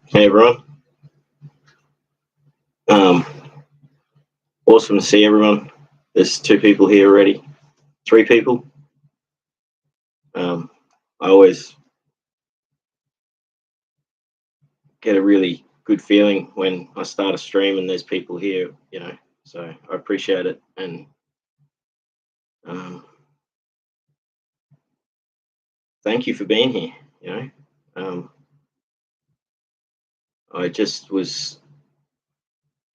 Hey everyone. Awesome to see everyone. There's 2 people here already. 3 people. I always get a really good feeling when I start a stream and there's people here, so I appreciate it. And thank you for being here. I just was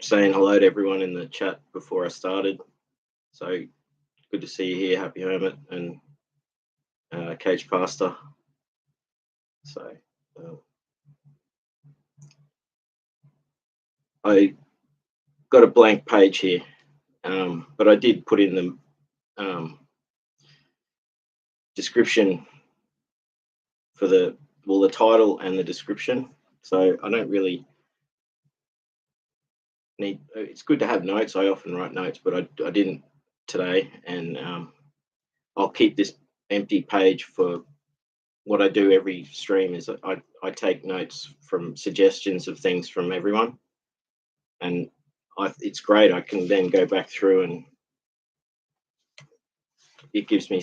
saying hello to everyone in the chat before I started. So good to see you here, Happy Hermit and Cage Pastor. So I got a blank page here, but I did put in the description for the title and the description. So I don't really need. It's good to have notes. I often write notes, but I didn't today, and I'll keep this empty page for what I do every stream. Is I take notes from suggestions of things from everyone, and it's great. I can then go back through, and it gives me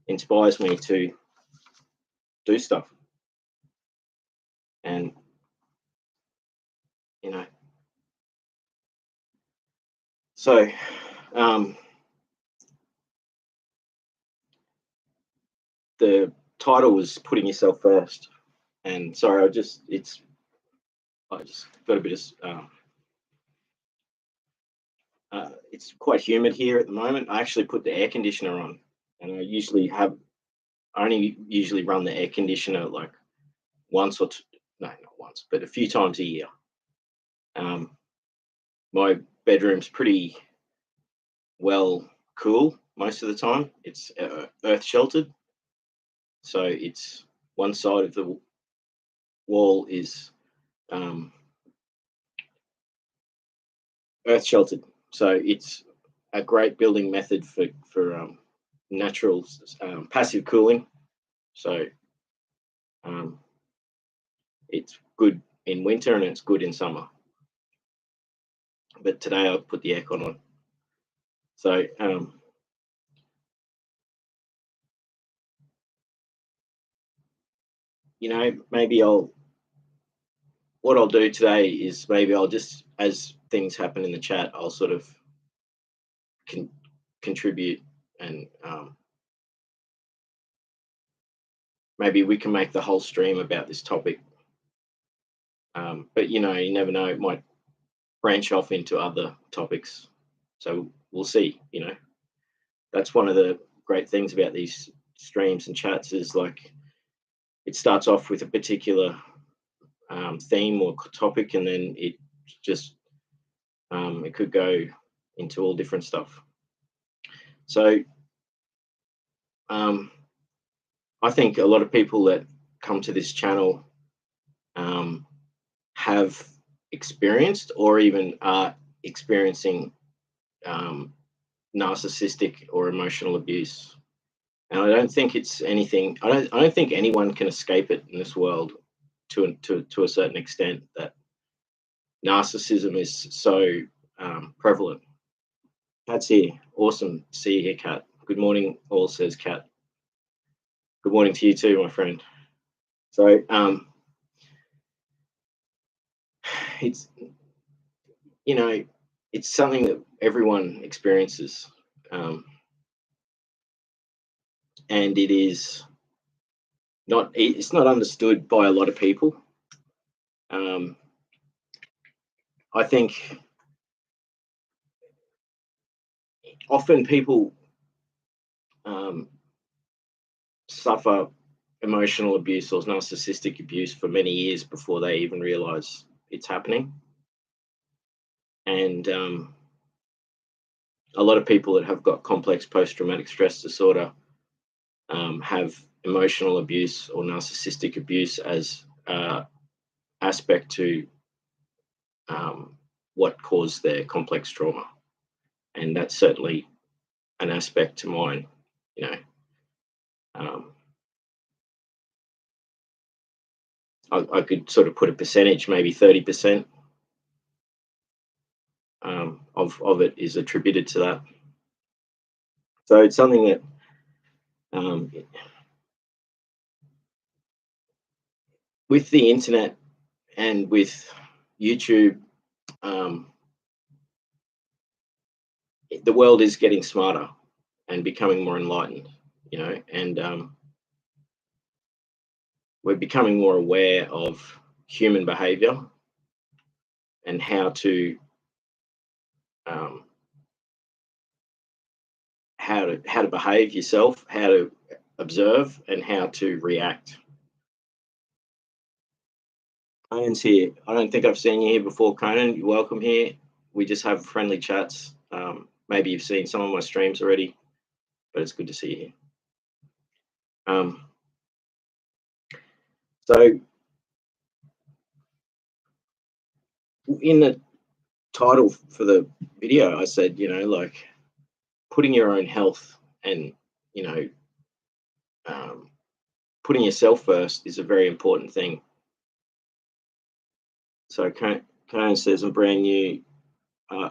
inspires me to do stuff. And so the title was putting yourself first, and sorry, I just got a bit of it's quite humid here at the moment. I actually put the air conditioner on, and I only usually run the air conditioner like once or not once, but a few times a year. My bedroom's pretty well cool most of the time. It's earth sheltered, so it's one side of the wall is earth sheltered, so it's a great building method for natural passive cooling. So it's good in winter and it's good in summer. But today I'll put the aircon on. So maybe what I'll do today is maybe I'll just, as things happen in the chat, I'll sort of contribute, and maybe we can make the whole stream about this topic. But you never know, it might branch off into other topics. So we'll see. That's one of the great things about these streams and chats is like it starts off with a particular theme or topic, and then it just it could go into all different stuff. So I think a lot of people that come to this channel have experienced or even are experiencing narcissistic or emotional abuse, and I don't think it's anything. I don't think anyone can escape it in this world to a certain extent. That narcissism is so prevalent. Kat's here. Awesome to see you here, Kat. Good morning, all, says Kat. Good morning to you too, my friend. So it's it's something that everyone experiences, and it is it's not understood by a lot of people. I think often people suffer emotional abuse or narcissistic abuse for many years before they even realize it's happening. And a lot of people that have got complex post-traumatic stress disorder have emotional abuse or narcissistic abuse as aspect to what caused their complex trauma. And that's certainly an aspect to mine, you know. Um, I could sort of put a percentage, maybe 30% of it is attributed to that. So it's something that um, with the internet and with YouTube, um, the world is getting smarter and becoming more enlightened, you know, and we're becoming more aware of human behavior and um, how to behave yourself, how to observe, and how to react. Conan's here. I don't think I've seen you here before, Conan. You're welcome here. We just have friendly chats. Maybe you've seen some of my streams already, but it's good to see you here. So in the title for the video, I said, you know, like putting your own health and, you know, putting yourself first is a very important thing. So Conan says, I'm brand new. I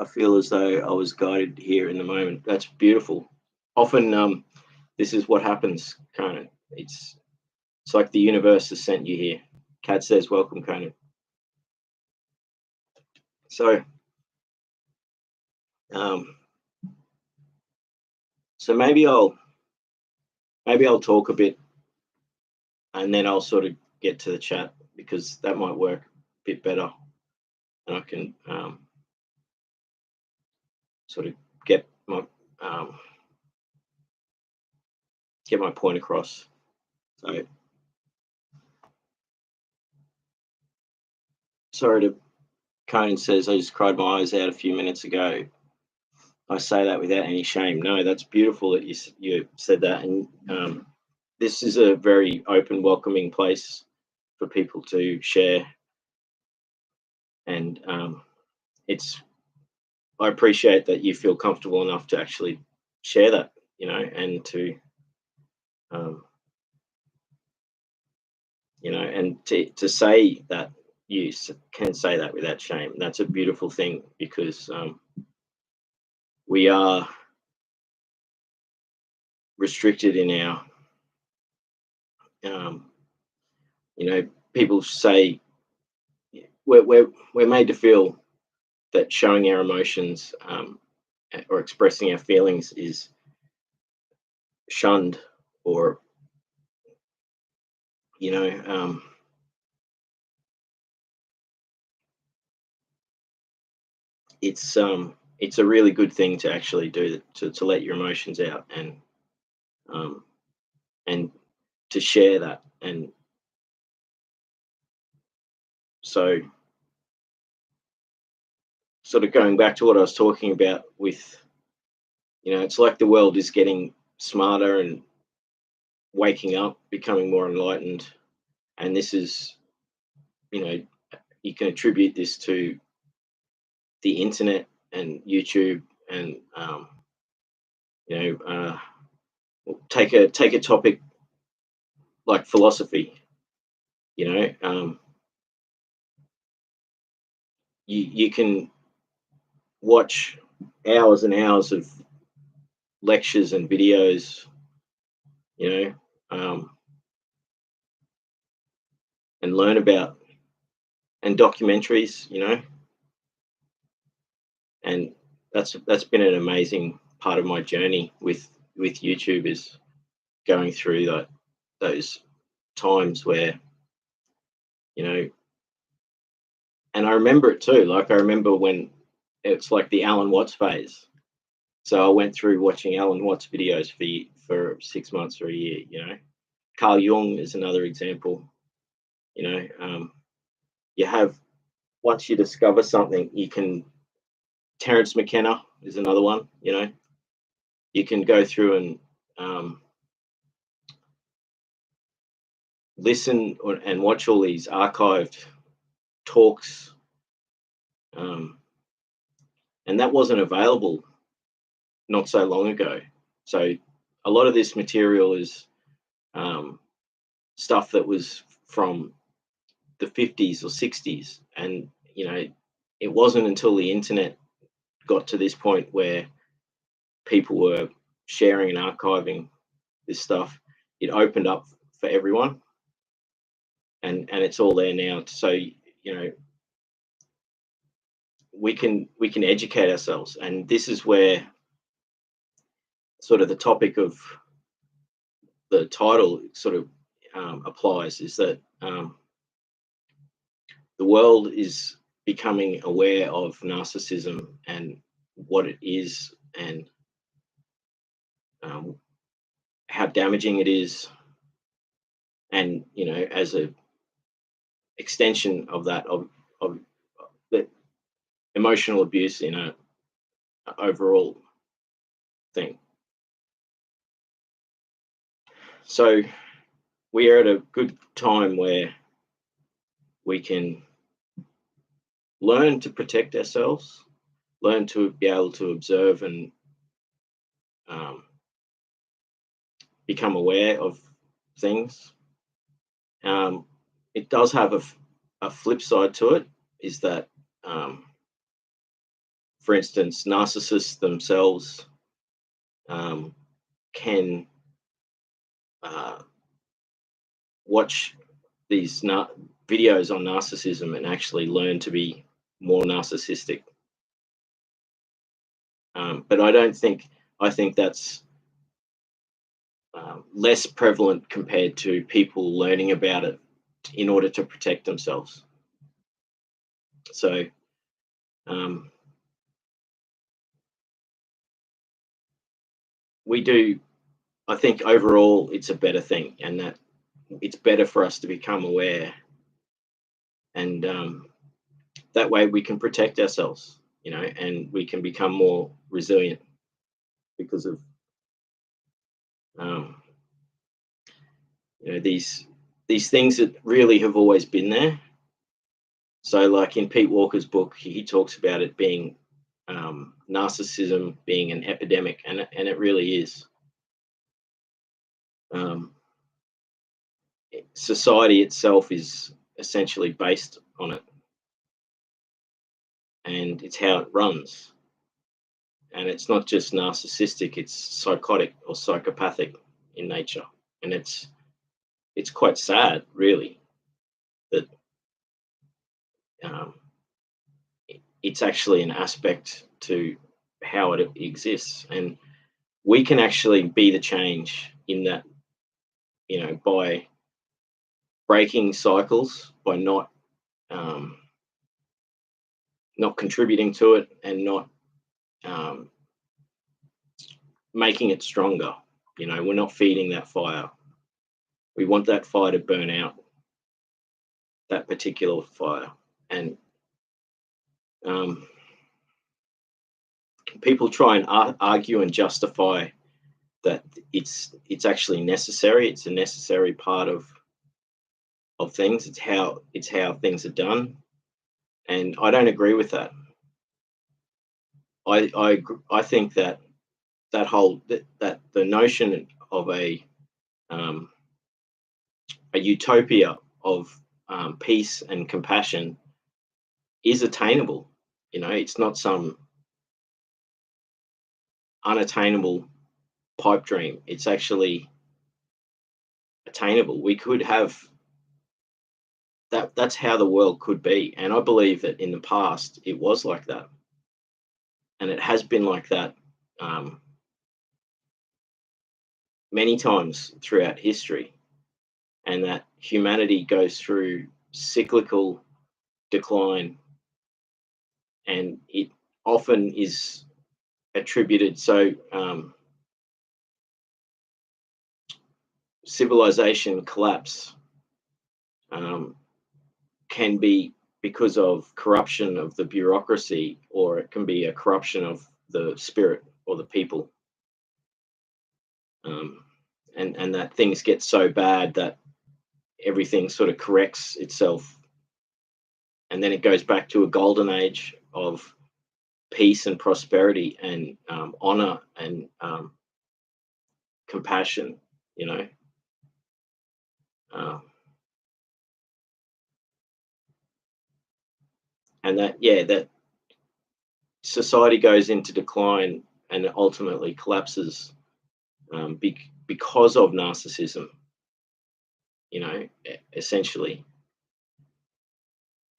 feel as though I was guided here in the moment. That's beautiful. Often this is what happens, Conan. It's like the universe has sent you here. Kat says, welcome, Conan. So so maybe I'll talk a bit and then I'll sort of get to the chat, because that might work a bit better, and I can sort of get my point across. So sorry to Conan says, I just cried my eyes out a few minutes ago. I say that without any shame. No, that's beautiful that you said that. And this is a very open, welcoming place for people to share. And I appreciate that you feel comfortable enough to actually share that, you know, and to, you know, and to say that you can say that without shame. That's a beautiful thing, because we are restricted in our, you know, people say we're made to feel that showing our emotions or expressing our feelings is shunned, or, you know, it's a really good thing to actually do, to let your emotions out, and to share that. And so sort of going back to what I was talking about with, you know, it's like the world is getting smarter and waking up, becoming more enlightened. And this is, you know, you can attribute this to the internet and YouTube, and you know, take a topic like philosophy. You know, you can watch hours and hours of lectures and videos, you know, and learn about, and documentaries, you know, and that's been an amazing part of my journey with YouTube, is going through those times where, you know, and I remember it too. Like, I remember when it's like the Alan Watts phase. So I went through watching Alan Watts videos for 6 months or a year, you know. Carl Jung is another example. You know, you have, once you discover something, you can, Terence McKenna is another one, you know. You can go through and listen and watch all these archived talks, and that wasn't available not so long ago. So a lot of this material is stuff that was from the 50s or 60s, and it wasn't until the internet got to this point where people were sharing and archiving this stuff, it opened up for everyone, and it's all there now. So we can educate ourselves, and this is where sort of the topic of the title sort of applies, is that the world is becoming aware of narcissism and what it is, and how damaging it is, and as a extension of that, of the emotional abuse in a overall thing. So we are at a good time where we can learn to protect ourselves, learn to be able to observe and become aware of things. It does have a flip side to it, is that, for instance, narcissists themselves can watch these videos on narcissism and actually learn to be more narcissistic. But I think that's less prevalent compared to people learning about it in order to protect themselves. So I think overall it's a better thing, and that it's better for us to become aware, and that way we can protect ourselves, and we can become more resilient because of these things that really have always been there. So like in Pete Walker's book, he talks about it being narcissism being an epidemic, and it really is. Society itself is essentially based on it, and it's how it runs. And it's not just narcissistic, it's psychotic or psychopathic in nature. And it's quite sad, really, that it's actually an aspect to how it exists. And we can actually be the change in that, by breaking cycles, by not contributing to it, and not making it stronger. We're not feeding that fire. We want that fire to burn out, that particular fire. And people try and argue and justify that it's actually necessary. It's a necessary part of things. It's how things are done, and I don't agree with that. I think that the notion of a utopia of peace and compassion is attainable. It's not some unattainable pipe dream. It's actually attainable. We could have that. That's how the world could be, and I believe that in the past it was like that, and it has been like that many times throughout history, and that humanity goes through cyclical decline, and it often is attributed. So civilization collapse can be because of corruption of the bureaucracy, or it can be a corruption of the spirit or the people, and that things get so bad that everything sort of corrects itself, and then it goes back to a golden age of peace and prosperity and honor and compassion, you know. Uh, and that, yeah, that society goes into decline and ultimately collapses because of narcissism, you know, essentially.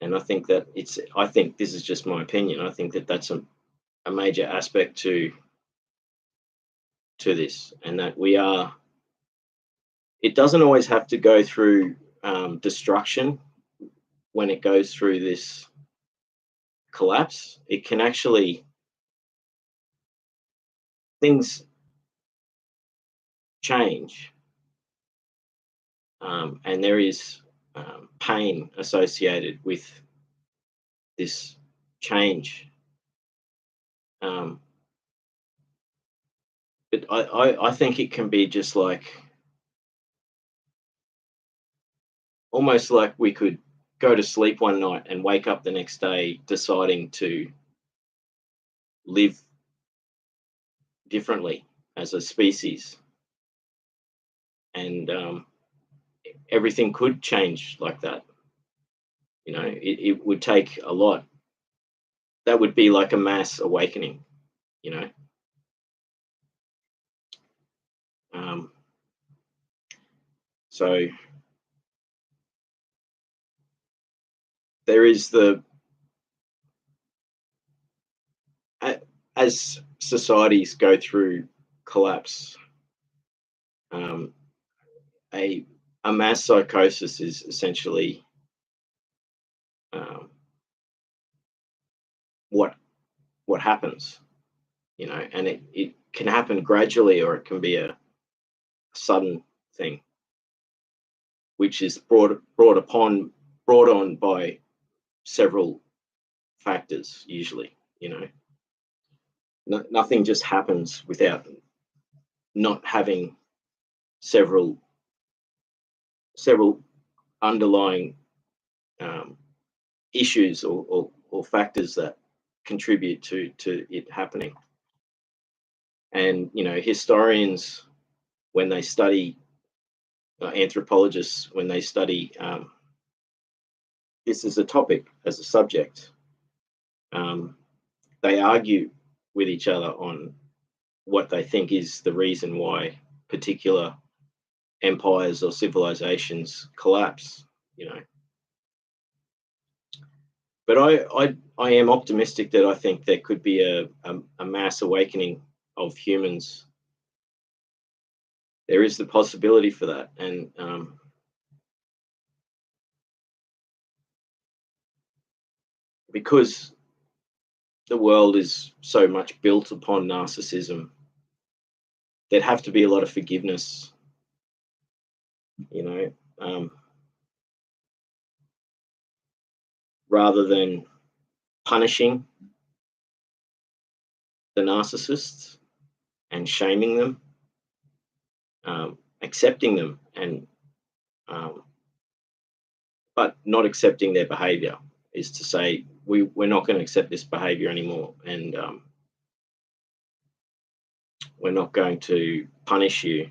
And I think this is just my opinion. I think that that's a major aspect to this, and that it doesn't always have to go through destruction when it goes through this collapse. It can actually, things change, and there is pain associated with this change. But I think it can be just like, almost like we could go to sleep one night and wake up the next day deciding to live differently as a species, and everything could change like that. You know, it would take a lot. That would be like a mass awakening, you know. So there is as societies go through collapse, a mass psychosis is essentially what happens, you know, and it can happen gradually, or it can be a sudden thing, which is brought on by several factors usually, you know. Nothing just happens without not having several underlying issues or factors that contribute to it happening. And you know, historians, when they study, anthropologists, when they study this as a topic, as a subject, they argue with each other on what they think is the reason why particular empires or civilizations collapse, you know. But I am optimistic that I think there could be a mass awakening of humans. There is the possibility for that, and because the world is so much built upon narcissism, there'd have to be a lot of forgiveness, you know, rather than punishing the narcissists and shaming them, accepting them, and but not accepting their behavior is to say, we're not going to accept this behavior anymore, and we're not going to punish you.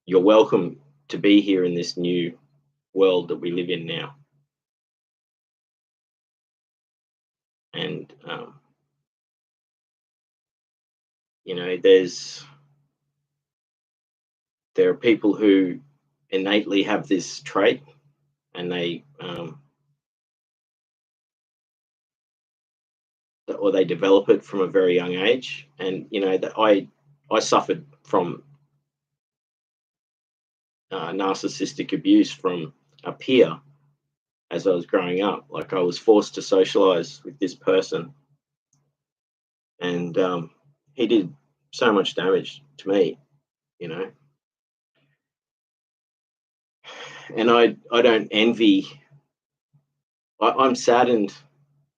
You're welcome to be here in this new world that we live in now. And you know, there are people who innately have this trait, and they or they develop it from a very young age. And you know, that I suffered from narcissistic abuse from a peer as I was growing up. Like, I was forced to socialize with this person, and he did so much damage to me, you know. And I don't envy. I'm saddened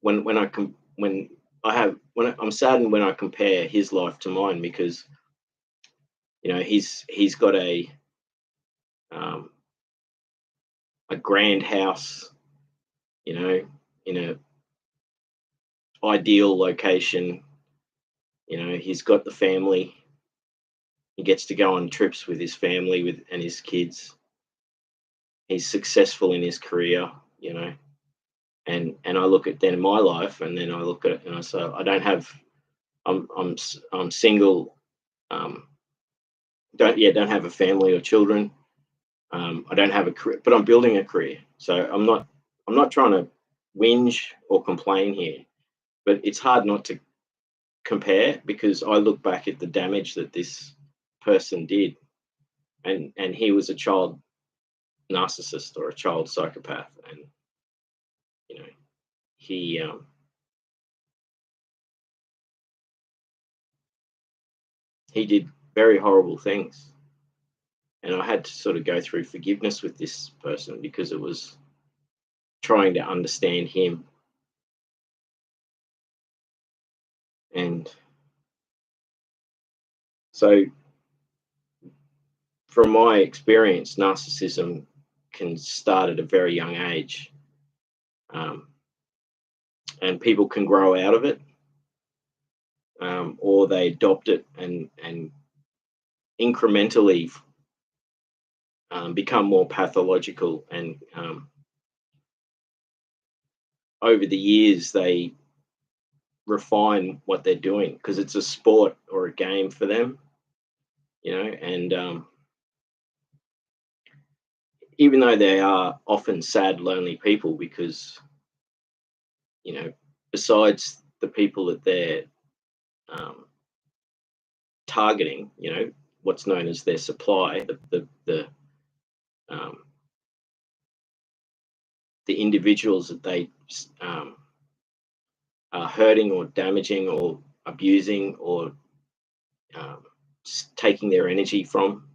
I'm saddened when I compare his life to mine, because you know, he's got a grand house, you know, in a ideal location, He's got the family. He gets to go on trips with his family and his kids. He's successful in his career, and I look at then my life, and then I look at it and I say, I don't have. I'm single. Don't have a family or children. I don't have a career, but I'm building a career. So I'm not trying to whinge or complain here, but it's hard not to compare, because I look back at the damage that this person did, and he was a child narcissist or a child psychopath, and he he did very horrible things, and I had to sort of go through forgiveness with this person, because it was trying to understand him. And so, from my experience, narcissism can start at a very young age, and people can grow out of it, or they adopt it and incrementally become more pathological, and over the years they refine what they're doing, because it's a sport or a game for them, and even though they are often sad, lonely people, because besides the people that they're targeting, what's known as their supply, um, the individuals that they are hurting or damaging or abusing, or um, taking their energy from,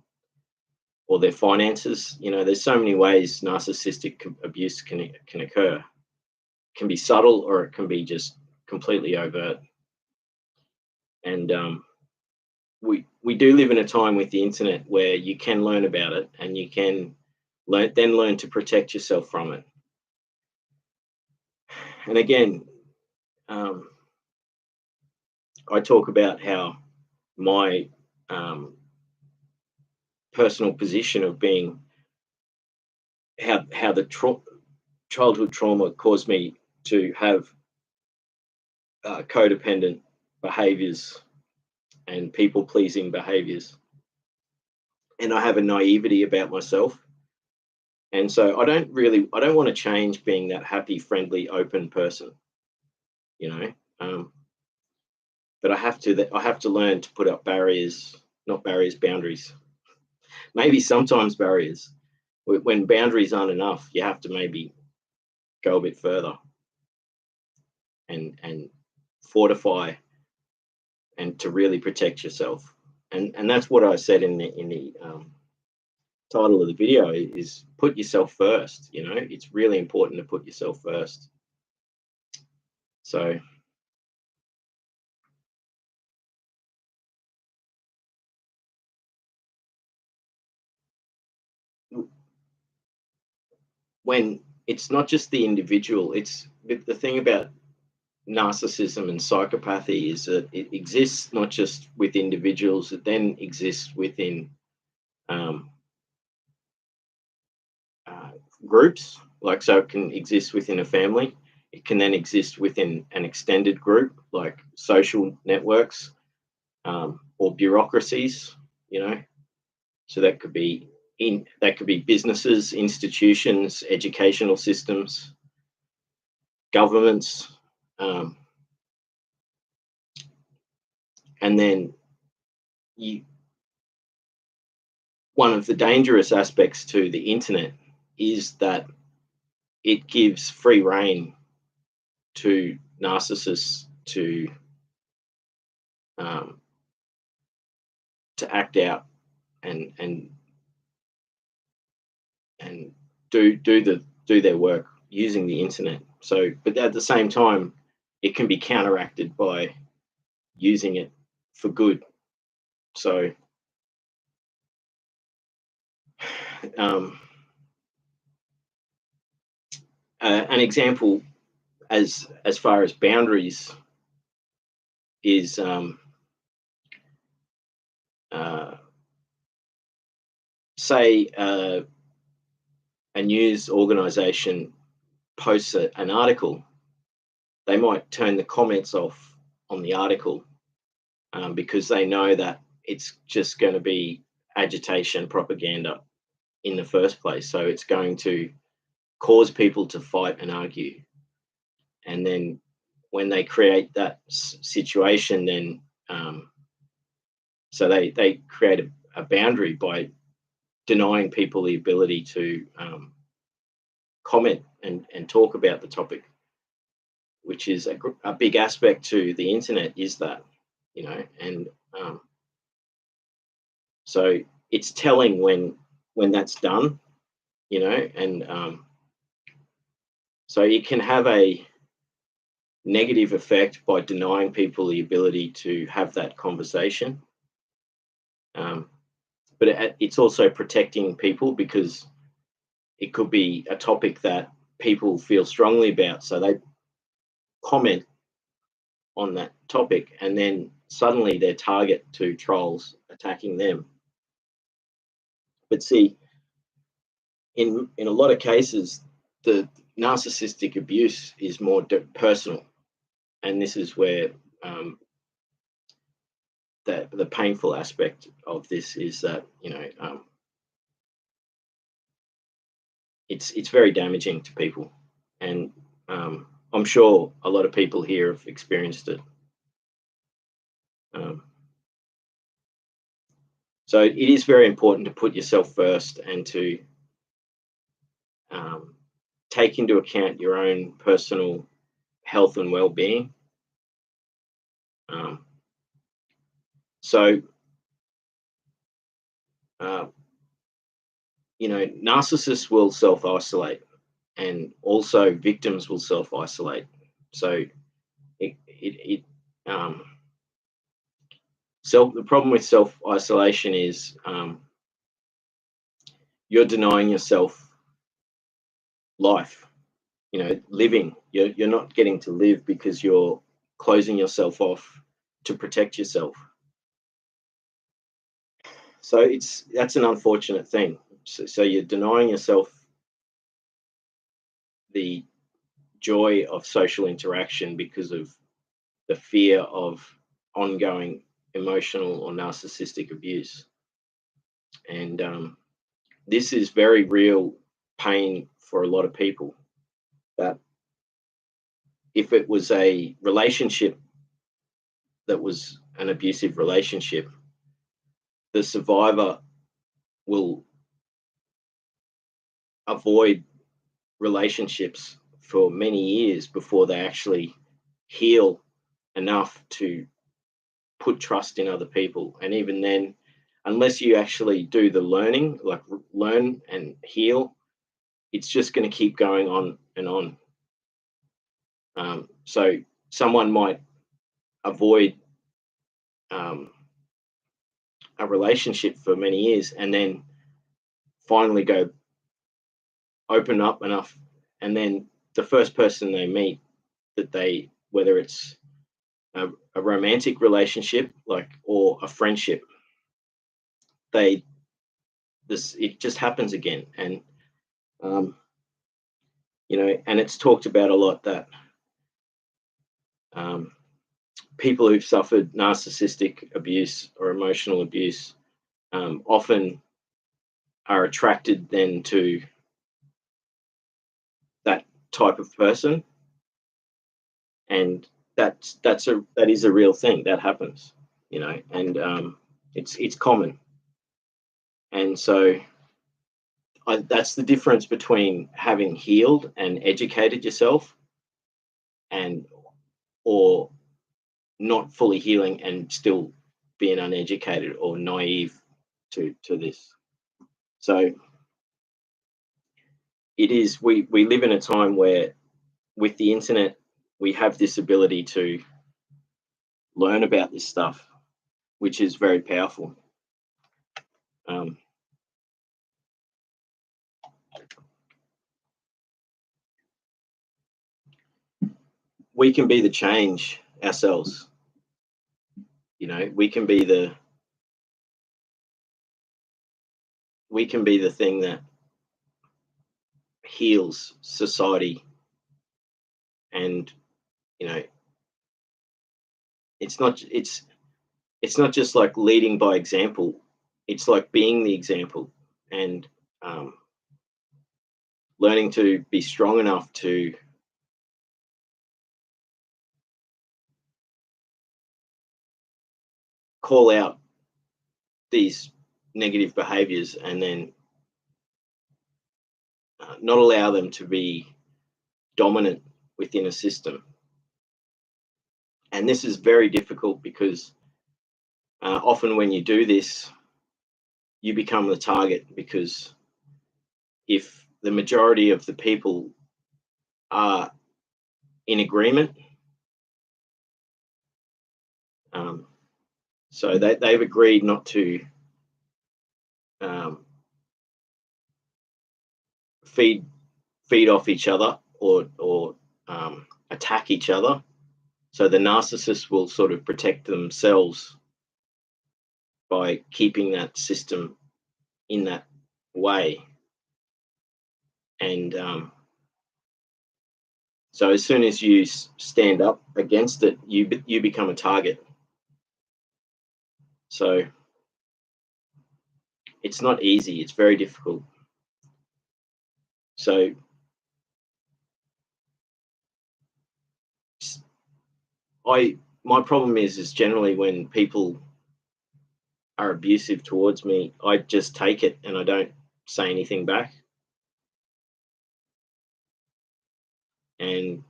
or their finances. There's so many ways narcissistic abuse can occur. It can be subtle, or it can be just completely overt. And we do live in a time with the internet where you can learn about it, and you can learn to protect yourself from it. And again, I talk about how my personal position of being, how the childhood trauma caused me to have codependent behaviors and people pleasing behaviors, and I have a naivety about myself, and so I don't want to change being that happy, friendly, open person, but I have to learn to put up barriers, not barriers, boundaries. Maybe sometimes barriers. When boundaries aren't enough, you have to maybe go a bit further and fortify, and to really protect yourself. And that's what I said in the title of the video, is put yourself first. It's really important to put yourself first. So when it's not just the individual, it's the thing about narcissism and psychopathy is that it exists not just with individuals, it then exists within um, groups. Like, so it can exist within a family. It can then exist within an extended group, like social networks, or bureaucracies. So that could be businesses, institutions, educational systems, governments, and then one of the dangerous aspects to the internet is that it gives free rein to narcissists to act out and do their work using the internet. So, but at the same time, it can be counteracted by using it for good. So, an example as far as boundaries is say a news organization posts an article, they might turn the comments off on the article because they know that it's just going to be agitation, propaganda in the first place. So it's going to cause people to fight and argue. And then when they create that situation, then so they create a boundary by denying people the ability to comment and talk about the topic, which is a big aspect to the internet, is that, you know, and so it's telling when that's done, you know, and so it can have a negative effect by denying people the ability to have that conversation. But it's also protecting people, because it could be a topic that people feel strongly about, so they comment on that topic, and then suddenly they're target to trolls attacking them. But see, in a lot of cases, the narcissistic abuse is more personal, and this is where the painful aspect of this is that, you know, it's very damaging to people, and I'm sure a lot of people here have experienced it. So it is very important to put yourself first and to take into account your own personal health and well-being. So, you know, narcissists will self-isolate, and also victims will self-isolate. So the problem with self-isolation is you're denying yourself life, you know, living. You're not getting to live because you're closing yourself off to protect yourself. So that's an unfortunate thing. So you're denying yourself the joy of social interaction because of the fear of ongoing emotional or narcissistic abuse. And this is very real pain for a lot of people, that if it was a relationship that was an abusive relationship, the survivor will avoid relationships for many years before they actually heal enough to put trust in other people. And even then, unless you actually do the learning, like learn and heal, it's just going to keep going on and on. So someone might avoid a relationship for many years, and then finally go open up enough, and then the first person they meet, that they, whether it's a romantic relationship, like, or a friendship, it just happens again. And you know, and it's talked about a lot that people who've suffered narcissistic abuse or emotional abuse often are attracted then to that type of person, and that is a real thing that happens, you know, and it's common. And so that's the difference between having healed and educated yourself, and or not fully healing and still being uneducated or naive to this. So it is, we live in a time where with the internet we have this ability to learn about this stuff, which is very powerful. We can be the change ourselves. You know, we can be we can be the thing that heals society. And it's not just like leading by example. It's like being the example, and learning to be strong enough to call out these negative behaviors, and then not allow them to be dominant within a system. And this is very difficult because often when you do this, you become the target, because if the majority of the people are in agreement, so they've agreed not to feed off each other or attack each other. So the narcissist will sort of protect themselves by keeping that system in that way. And so as soon as you stand up against it, you become a target. So it's not easy. It's very difficult. So my problem is generally when people are abusive towards me, I just take it and I don't say anything back. And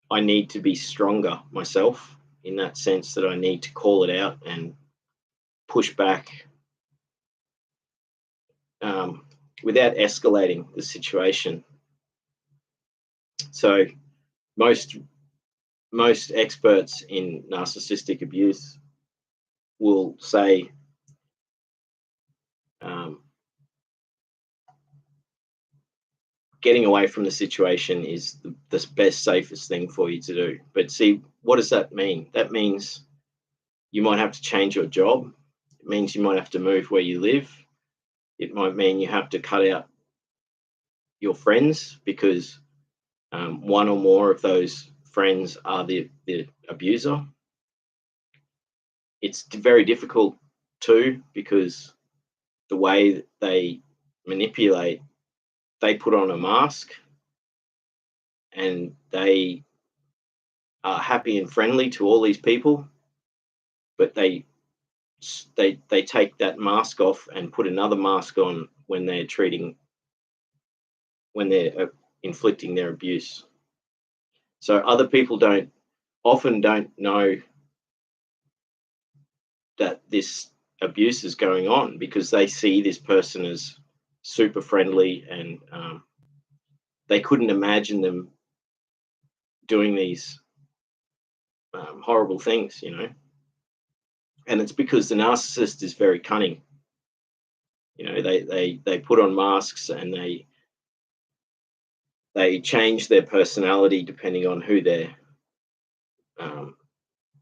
I need to be stronger myself, in that sense that I need to call it out and push back without escalating the situation. So most experts in narcissistic abuse will say getting away from the situation is the best, safest thing for you to do. But see, what does that mean? That means you might have to change your job. It means you might have to move where you live. It might mean you have to cut out your friends because one or more of those friends are the abuser. It's very difficult too, because the way that they manipulate, they put on a mask and they are happy and friendly to all these people, but they take that mask off and put another mask on when they're inflicting their abuse. So other people often don't know that this abuse is going on, because they see this person as super friendly, and they couldn't imagine them doing these horrible things, And it's because the narcissist is very cunning. They put on masks and they change their personality depending on who they're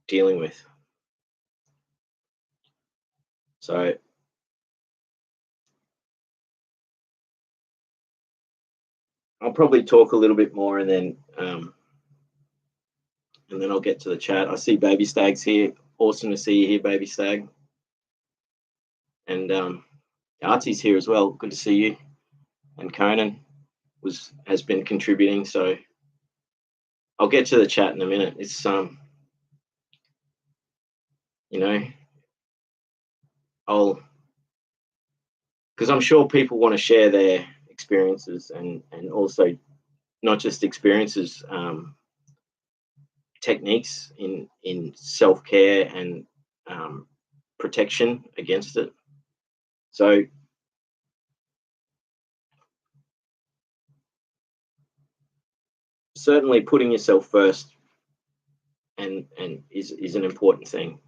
dealing with. So I'll probably talk a little bit more, and then I'll get to the chat. I see Baby Stag's here. Awesome to see you here, Baby Stag. And Artie's here as well. Good to see you. And Conan has been contributing. So I'll get to the chat in a minute. It's because I'm sure people want to share their experiences, and also not just experiences, techniques in self-care and protection against it. So certainly putting yourself first and is an important thing.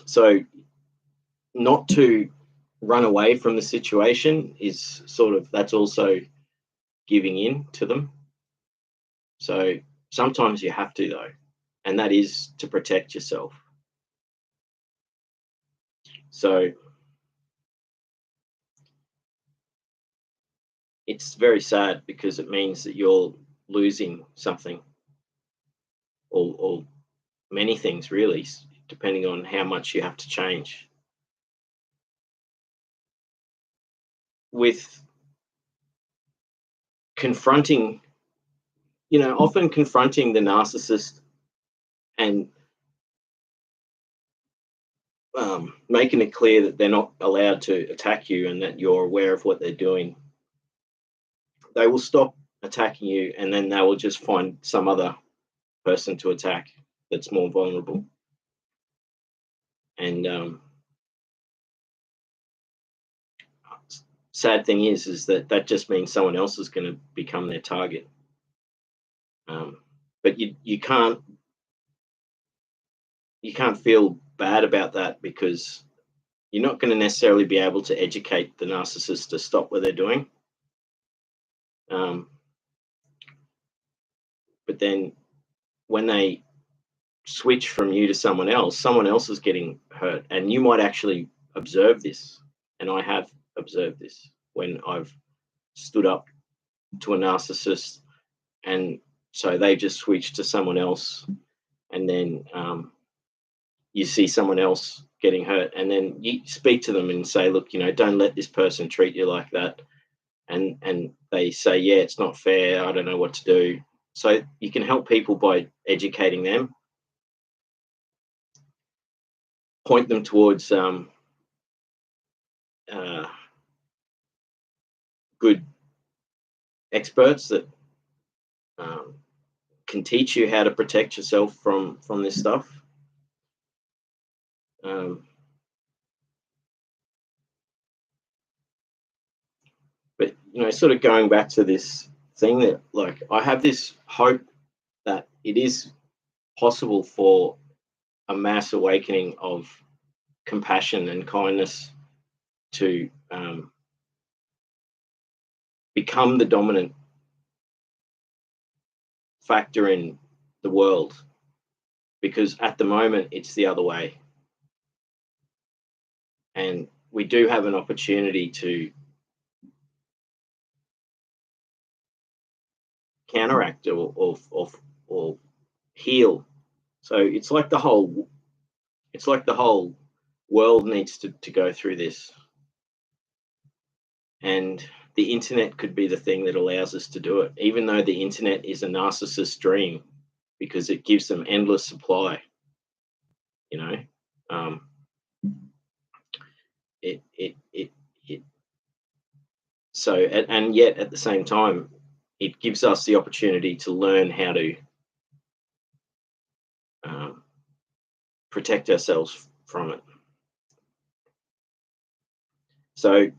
So not to run away from the situation is that's also giving in to them. So sometimes you have to, though, and that is to protect yourself. So it's very sad because it means that you're losing something, or many things really, depending on how much you have to change. With confronting, often confronting the narcissist and making it clear that they're not allowed to attack you and that you're aware of what they're doing, they will stop attacking you, and then they will just find some other person to attack that's more vulnerable. And sad thing is that just means someone else is going to become their target. But you can't feel bad about that, because you're not going to necessarily be able to educate the narcissist to stop what they're doing. But then when they switch from you to someone else is getting hurt, and you might actually observe this. And I have observed this when I've stood up to a narcissist, and so they just switch to someone else, and then you see someone else getting hurt, and then you speak to them and say, look, don't let this person treat you like that. And they say, yeah, it's not fair, I don't know what to do. So you can help people by educating them, point them towards good experts that can teach you how to protect yourself from this stuff. But sort of going back to this thing, that like I have this hope that it is possible for a mass awakening of compassion and kindness to become the dominant factor in the world, because at the moment it's the other way. And we do have an opportunity to counteract or heal. So it's like the whole world needs to go through this. And the internet could be the thing that allows us to do it, even though the internet is a narcissist's dream, because it gives them endless supply. So, and yet at the same time, it gives us the opportunity to learn how to protect ourselves from it. So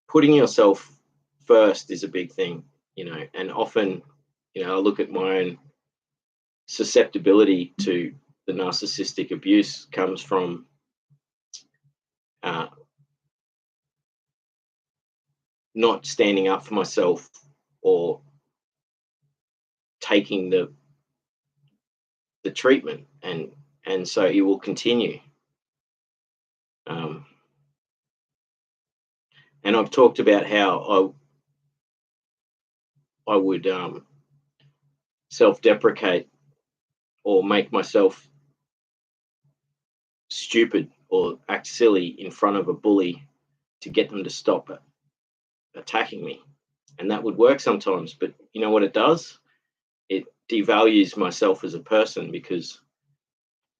putting yourself first is a big thing, and often, I look at my own susceptibility to the narcissistic abuse comes from not standing up for myself, or taking the treatment, and so it will continue. And I've talked about how I would self-deprecate or make myself stupid or act silly in front of a bully to get them to stop attacking me. And that would work sometimes, but you know what it does? It devalues myself as a person, because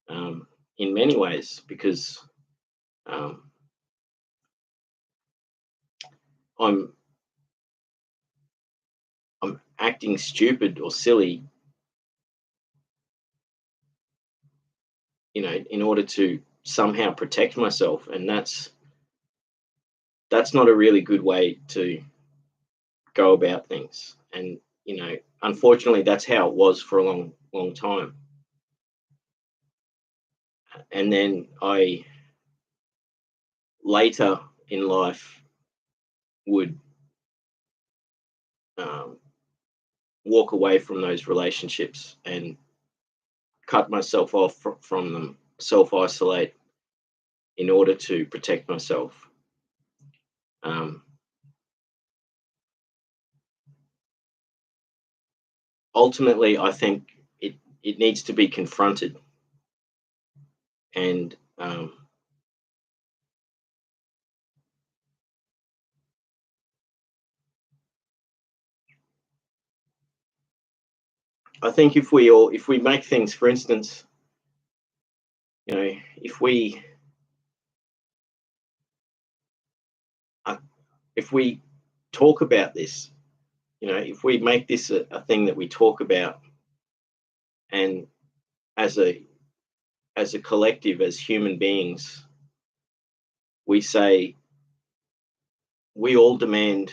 in many ways, because I'm acting stupid or silly, in order to somehow protect myself, and that's not a really good way to go about things. And unfortunately, that's how it was for a long time. And then I later in life would walk away from those relationships and cut myself off from them, self-isolate in order to protect myself. Ultimately, I think it needs to be confronted, and I think if we make things, for instance, if we talk about this, if we make this a thing that we talk about, and as a collective, as human beings, we say, we all demand,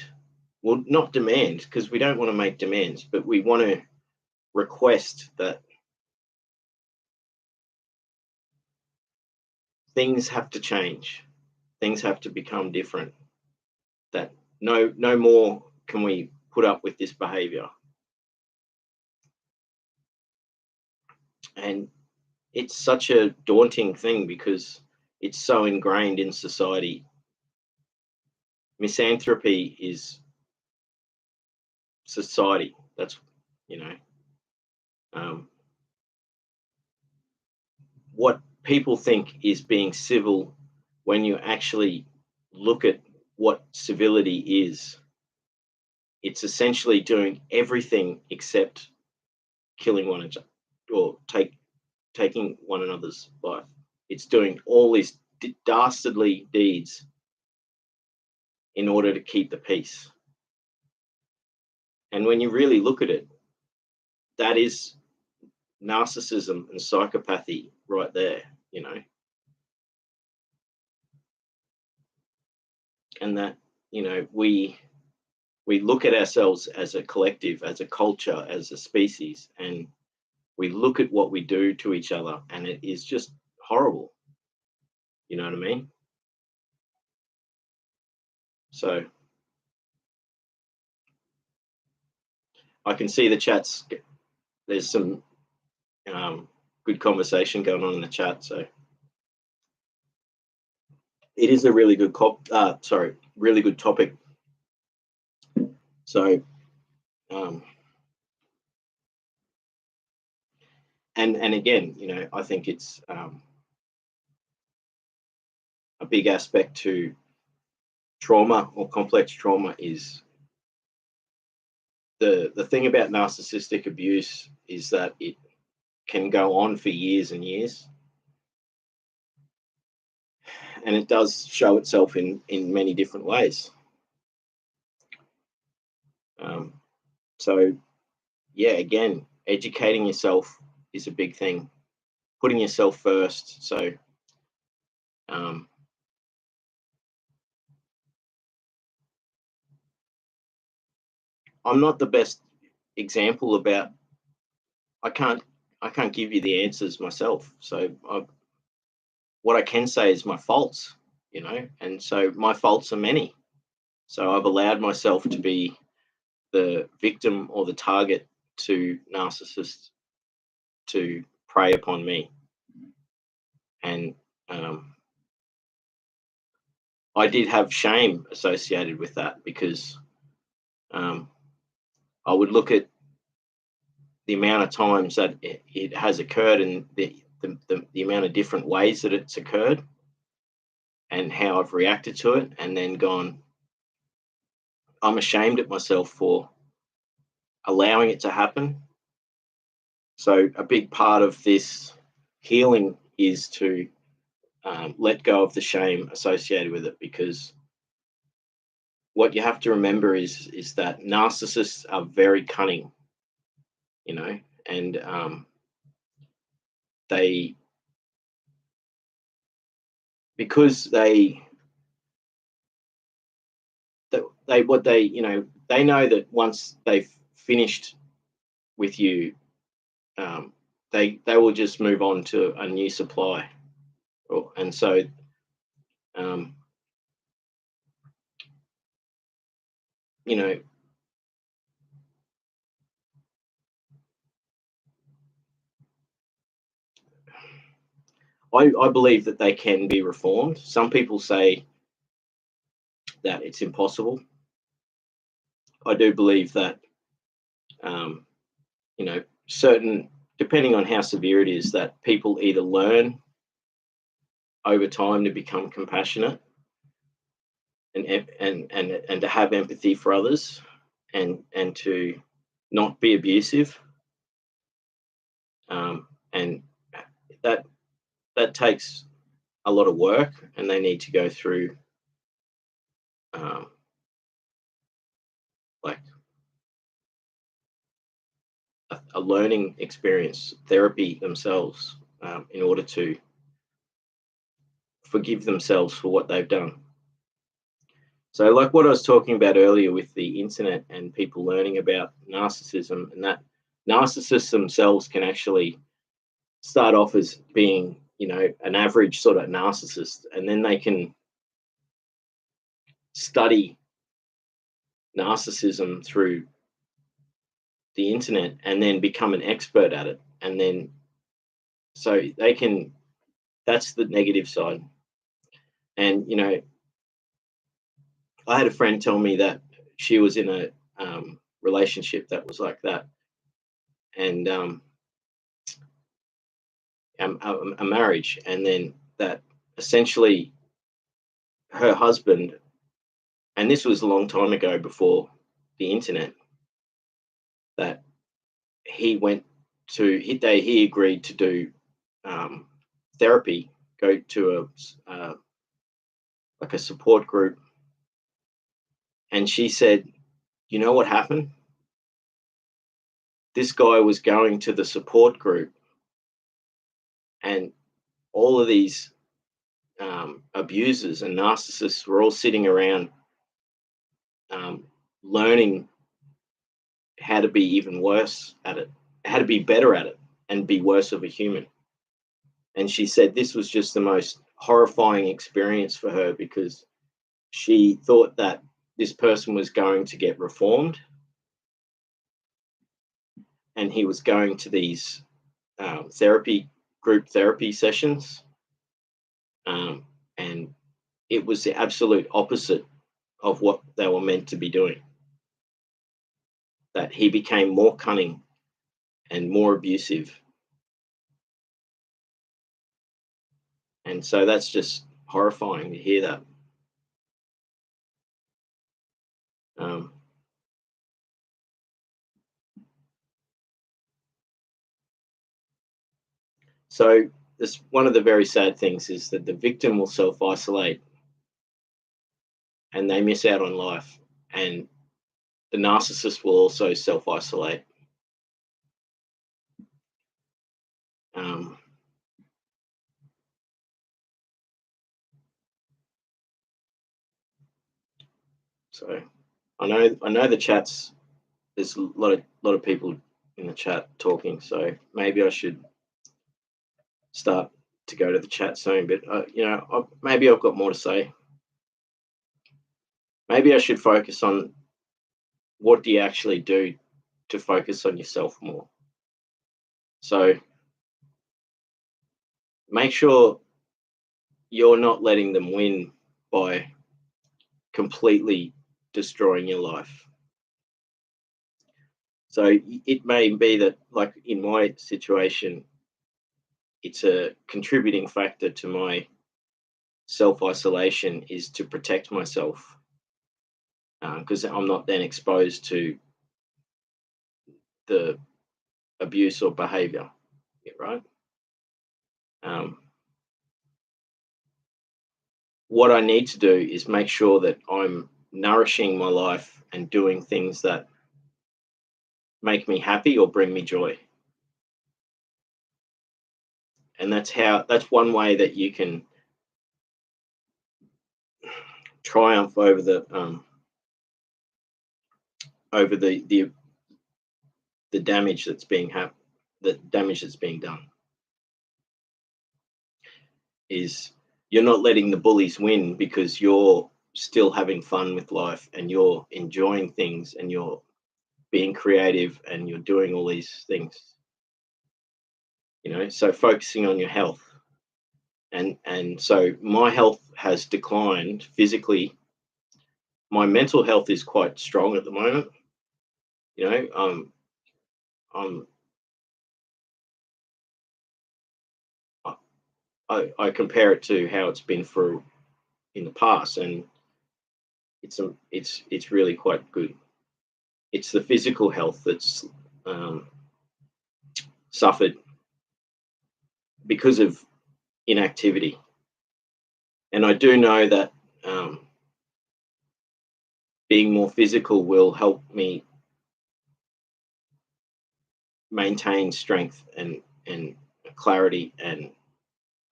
well, not demand, because we don't want to make demands, but we want to request that things have to change, things have to become different, that no more can we put up with this behavior. And it's such a daunting thing because it's so ingrained in society. Misanthropy is society. That's, what people think is being civil, when you actually look at what civility is, it's essentially doing everything except killing one another or taking one another's life. It's doing all these dastardly deeds in order to keep the peace. And when you really look at it, that is narcissism and psychopathy right there, and that, we look at ourselves as a collective, as a culture, as a species, and we look at what we do to each other, and it is just horrible. You know what I mean? So I can see the chats. There's some good conversation going on in the chat. So it is a really good really good topic. So, and again, I think it's a big aspect to trauma or complex trauma is the thing about narcissistic abuse is that it can go on for years and years, and it does show itself in many different ways. So yeah, again, educating yourself is a big thing, putting yourself first. So I'm not the best example about, I can't give you the answers myself. So what I can say is my faults, and so my faults are many. So I've allowed myself to be the victim or the target to narcissists to prey upon me. And I did have shame associated with that, because I would look at the amount of times that it has occurred, and the amount of different ways that it's occurred, and how I've reacted to it, and then gone, I'm ashamed at myself for allowing it to happen. So a big part of this healing is to let go of the shame associated with it, because what you have to remember is that narcissists are very cunning, and they, because they know that once they've finished with you, they will just move on to a new supply, and so I believe that they can be reformed. Some people say that it's impossible. I do believe that, um, certain, depending on how severe it is, that people either learn over time to become compassionate and to have empathy for others, and to not be abusive, and that takes a lot of work, and they need to go through, um, like a learning experience, therapy themselves, in order to forgive themselves for what they've done. So, like what I was talking about earlier with the internet and people learning about narcissism, and that narcissists themselves can actually start off as being, an average sort of narcissist, and then they can study narcissism through the internet and then become an expert at it. And then, so they can, that's the negative side. And, I had a friend tell me that she was in a relationship that was like that, and a marriage, and then that essentially her husband, and this was a long time ago before the internet, that he agreed to do therapy, go to like a support group, and she said, you know what happened? This guy was going to the support group, and all of these abusers and narcissists were all sitting around, learning how to be even worse at it, how to be better at it, and be worse of a human. And she said this was just the most horrifying experience for her, because she thought that this person was going to get reformed, and he was going to these group therapy sessions, and it was the absolute opposite of what they were meant to be doing. That he became more cunning and more abusive. And so that's just horrifying to hear that. Um, so this, one of the very sad things is that the victim will self-isolate, and they miss out on life, and the narcissist will also self-isolate. Um, so I know the chats. There's a lot of people in the chat talking. So maybe I should start to go to the chat soon. But maybe I've got more to say. Maybe I should focus on what do you actually do to focus on yourself more. So make sure you're not letting them win by completely destroying your life. So it may be that, like in my situation, it's a contributing factor to my self-isolation is to protect myself, because I'm not then exposed to the abuse or behavior, right? What I need to do is make sure that I'm nourishing my life and doing things that make me happy or bring me joy. And that's one way that you can triumph over the damage that's being done. Is you're not letting the bullies win because you're still having fun with life and you're enjoying things and you're being creative and you're doing all these things. So focusing on your health, and so my health has declined physically. My mental health is quite strong at the moment. You know, I'm I compare it to how it's been for in the past, and it's really quite good. It's the physical health that's um, suffered because of inactivity, and I do know that um, being more physical will help me maintain strength and clarity and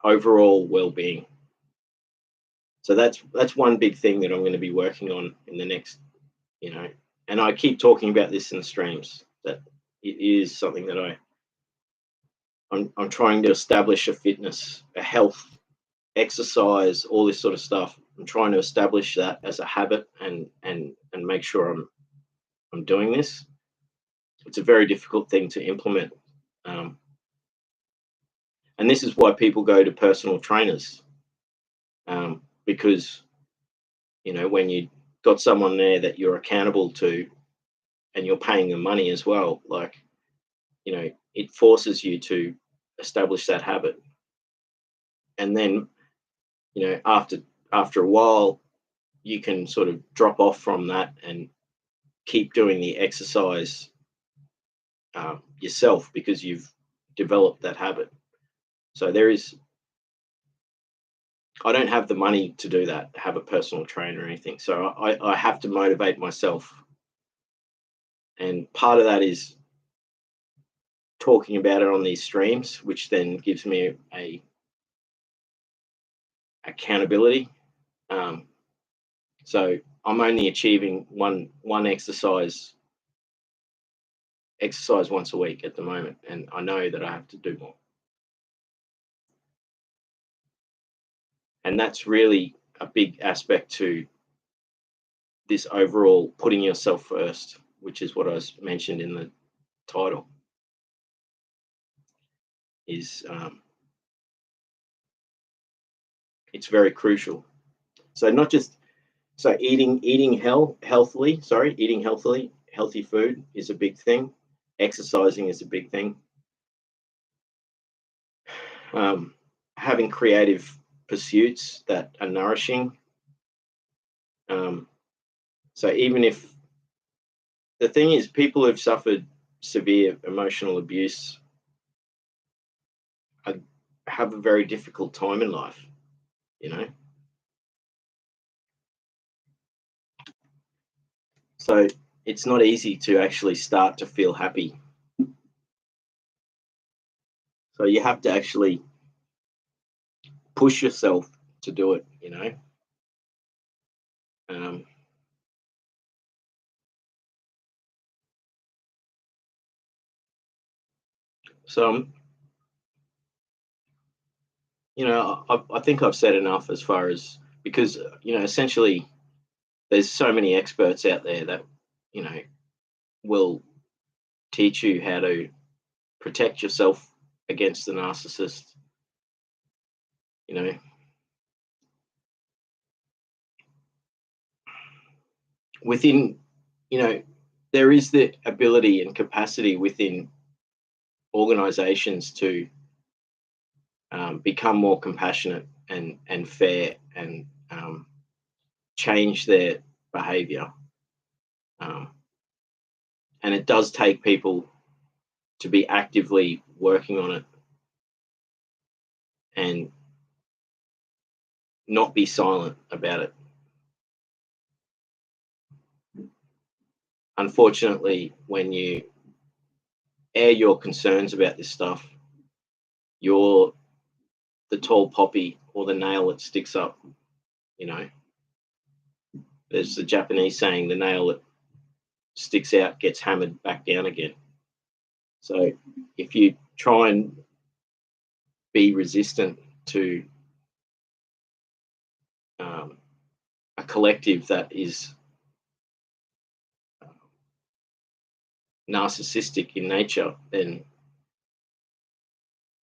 overall well-being. So that's one big thing that I'm going to be working on in the next, you know, and I keep talking about this in the streams that it is something that I'm trying to establish a fitness, a health, exercise, all this sort of stuff. I'm trying to establish that as a habit and make sure I'm doing this. It's a very difficult thing to implement, um, and this is why people go to personal trainers, because you know when you got someone there that you're accountable to and you're paying them money as well, like you know it forces you to establish that habit, and then you know after a while you can sort of drop off from that and keep doing the exercise yourself because you've developed that habit. So there is, I don't have the money to do that, have a personal trainer or anything. So I have to motivate myself. And part of that is talking about it on these streams, which then gives me a accountability. Um, so I'm only achieving one exercise once a week at the moment, and I know that I have to do more. And that's really a big aspect to this overall putting yourself first, which is what I mentioned in the title, is it's very crucial. So not just so eating healthily, healthy food is a big thing. Exercising is a big thing. Having creative pursuits that are nourishing. Um, so even if the thing is, people who've suffered severe emotional abuse are, have a very difficult time in life, you know. So it's not easy to actually start to feel happy. So you have to actually push yourself to do it, you know. Um, so, you know, I think I've said enough as far as because, you know, essentially there's so many experts out there that, you know, will teach you how to protect yourself against the narcissist, you know. Within, you know, there is the ability and capacity within organizations to become more compassionate and fair and change their behavior. Um, and it does take people to be actively working on it and not be silent about it. Unfortunately, when you air your concerns about this stuff, you're the tall poppy or the nail that sticks up, you know. There's the Japanese saying, the nail that sticks out gets hammered back down again. So if you try and be resistant to a collective that is narcissistic in nature, then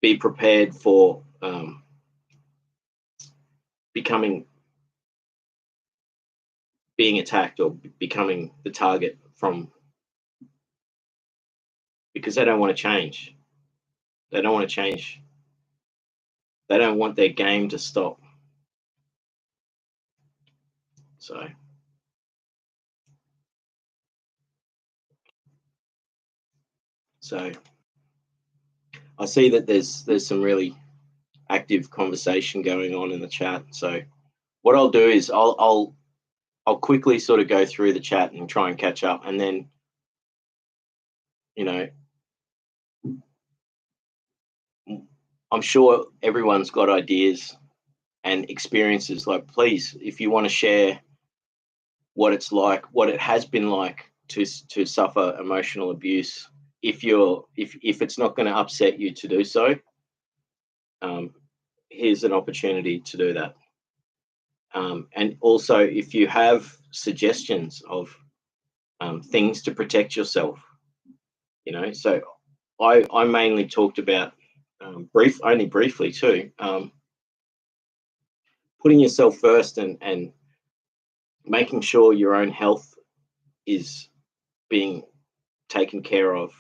be prepared for becoming being attacked or becoming the target from, because they don't want to change. They don't want to change. They don't want their game to stop. So I see that there's some really active conversation going on in the chat. So what I'll do is I'll quickly sort of go through the chat and try and catch up, and then, you know, I'm sure everyone's got ideas and experiences. Like, please, if you want to share what it's like, what it has been like to suffer emotional abuse, if it's not going to upset you to do so, here's an opportunity to do that. And also, if you have suggestions of things to protect yourself, you know. So I mainly talked about only briefly too, putting yourself first and making sure your own health is being taken care of.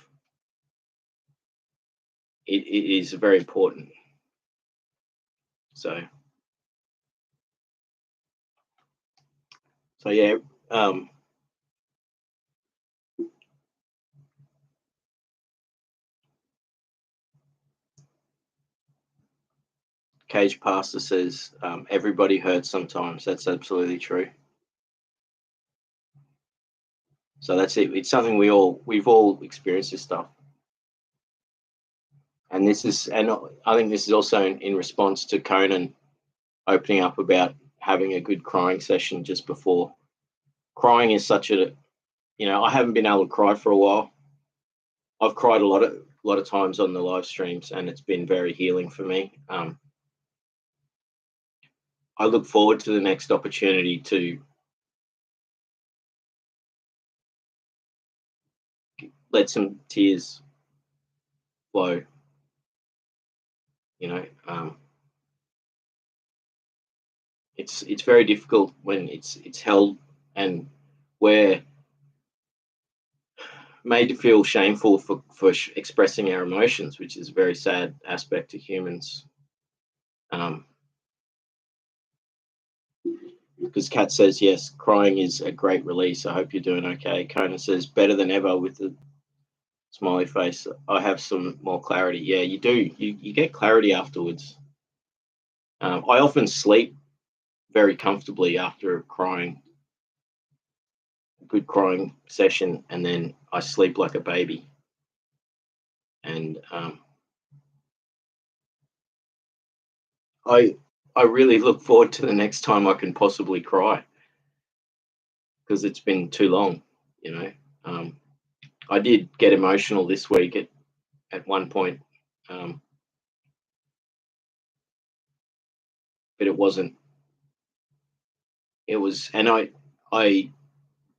It is very important. So yeah. Cage Pastor says everybody hurts sometimes. That's absolutely true. So that's it. It's something we've all experienced this stuff. And I think this is also in response to Conan opening up about having a good crying session just before. Crying is such a, I haven't been able to cry for a while. I've cried a lot of times on the live streams, and it's been very healing for me. I look forward to the next opportunity to let some tears flow. It's very difficult when it's held, and we're made to feel shameful for expressing our emotions, which is a very sad aspect to humans. Because Kat says, yes, crying is a great release. I hope you're doing okay. Conan says, better than ever, with the smiley face. I have some more clarity. Yeah, you do. You get clarity afterwards. I often sleep very comfortably after a good crying session, and then I sleep like a baby. And I really look forward to the next time I can possibly cry, because it's been too long. I did get emotional this week at one point, but it wasn't. It was, and I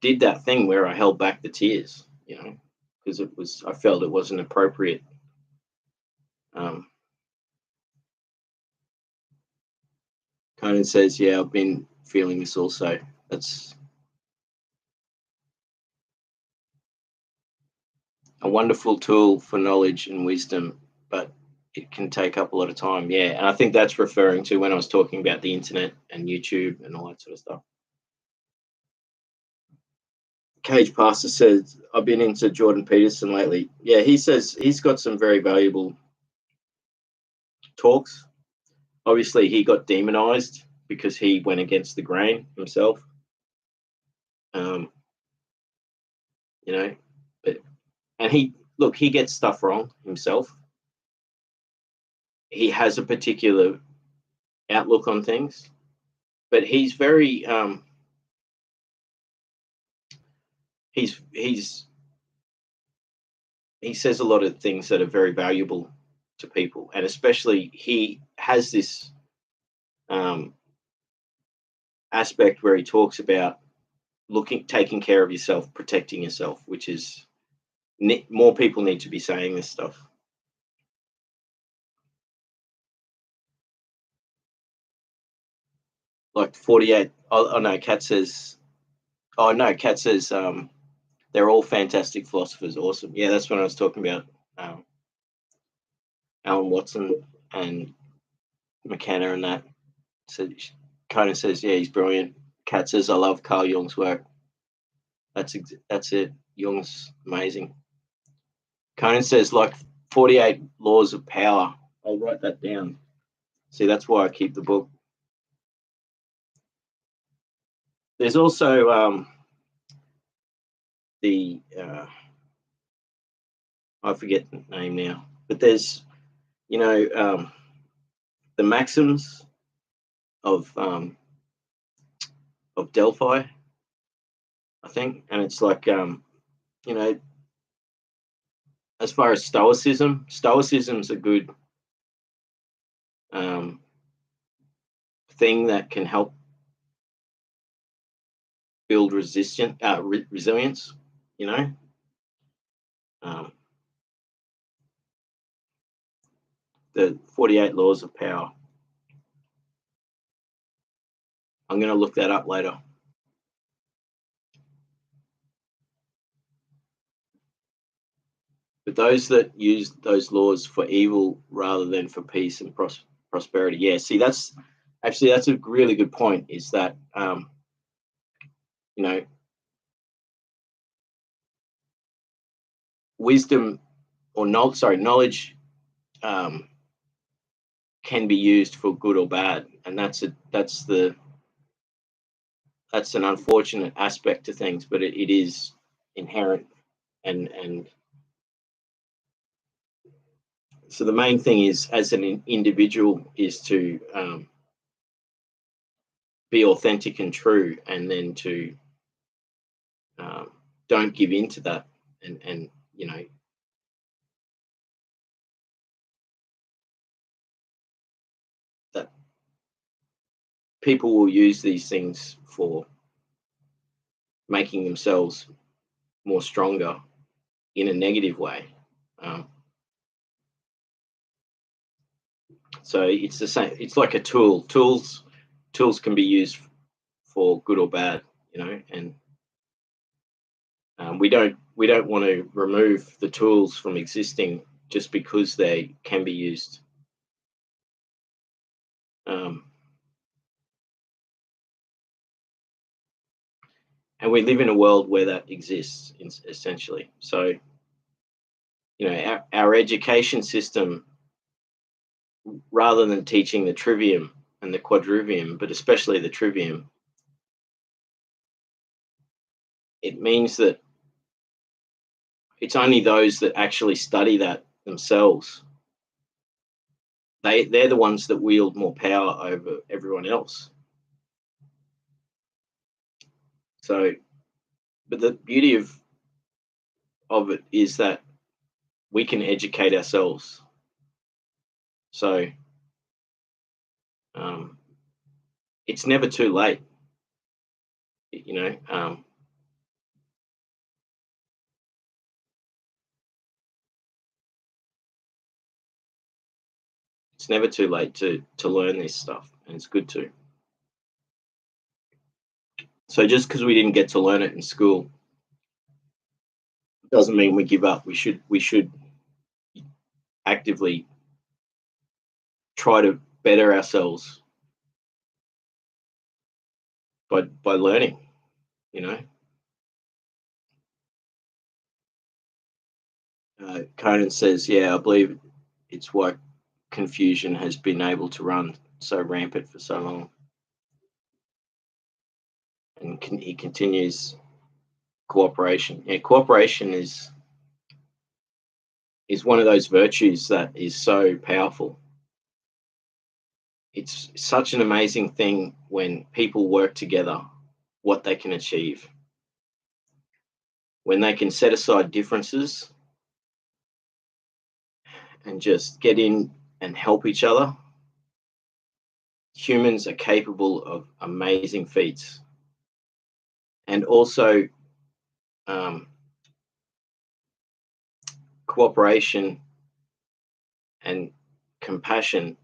did that thing where I held back the tears, because I felt it wasn't appropriate. Conan says, yeah, I've been feeling this also. That's a wonderful tool for knowledge and wisdom, but it can take up a lot of time. Yeah, and I think that's referring to when I was talking about the internet and YouTube and all that sort of stuff. Cage Pastor says, I've been into Jordan Peterson lately. Yeah, he says he's got some very valuable talks. Obviously, he got demonized because he went against the grain himself. And he gets stuff wrong himself. He has a particular outlook on things, but he's very he says a lot of things that are very valuable to people, and especially he has this aspect where he talks about taking care of yourself, protecting yourself, which is more people need to be saying this stuff. like 48. Oh no, Kat says. Oh no, Kat says they're all fantastic philosophers. Awesome. Yeah, that's what I was talking about. Um, Alan Watson and McKenna and that. So kind of says, yeah, he's brilliant. Kat says, I love Carl Jung's work. That's it. Jung's amazing. Conan says, like 48 laws of power. I'll write that down. See, that's why I keep the book. There's also the I forget the name now, but there's the maxims of Delphi, I think, and it's like as far as stoicism's a good thing that can help build resilience. The 48 laws of power. I'm going to look that up later. But those that use those laws for evil rather than for peace and prosperity. Yeah, see, that's a really good point, is that, wisdom or knowledge can be used for good or bad. And that's an unfortunate aspect to things, but it is inherent. And so the main thing is, as an individual, is to be authentic and true, and then to don't give in to that, and that people will use these things for making themselves more stronger in a negative way. So it's the same. It's like a tool. Tools can be used for good or bad, and we don't want to remove the tools from existing just because they can be used. And we live in a world where that exists, essentially. So, our education system, rather than teaching the trivium and the quadrivium, but especially the trivium, it means that it's only those that actually study that themselves. They're the ones that wield more power over everyone else. So, but the beauty of it is that we can educate ourselves. So, it's never too late. It's never too late to learn this stuff, and it's good to. So just because we didn't get to learn it in school doesn't mean we give up. We should actively try to better ourselves by learning. Conan says, yeah, I believe it's why confusion has been able to run so rampant for so long. And he continues, cooperation. Yeah, cooperation is one of those virtues that is so powerful. It's such an amazing thing when people work together, what they can achieve. When they can set aside differences and just get in and help each other, humans are capable of amazing feats. And also, cooperation and compassion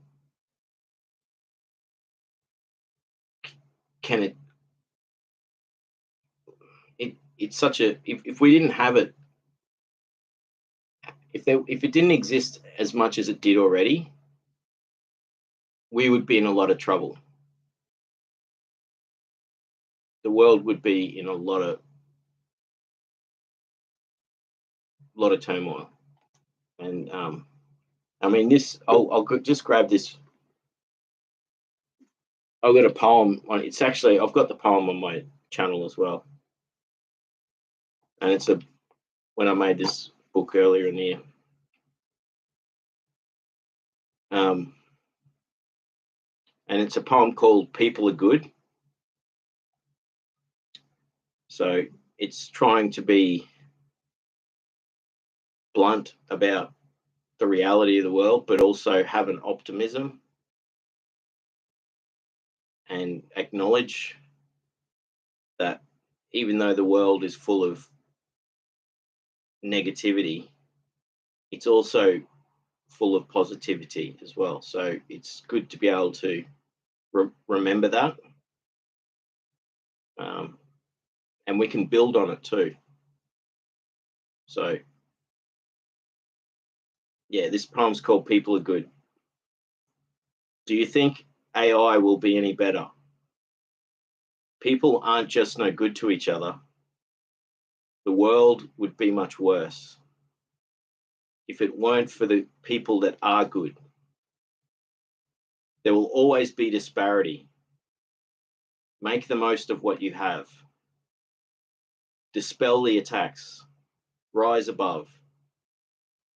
can it's such a, if we didn't have it, if it didn't exist as much as it did already, we would be in a lot of trouble. The world would be in a lot of turmoil. And I mean, this, I'll just grab this. I've got a poem on, it's actually, I've got the poem on my channel as well. And it's when I made this book earlier in the year. And it's a poem called People Are Good. So it's trying to be blunt about the reality of the world, but also have an optimism and acknowledge that even though the world is full of negativity, it's also full of positivity as well. So it's good to be able to remember that. And we can build on it too. So yeah, this poem's called People Are Good. Do you think AI will be any better? People aren't just no good to each other. The world would be much worse if it weren't for the people that are good. There will always be disparity. Make the most of what you have. Dispel the attacks. Rise above.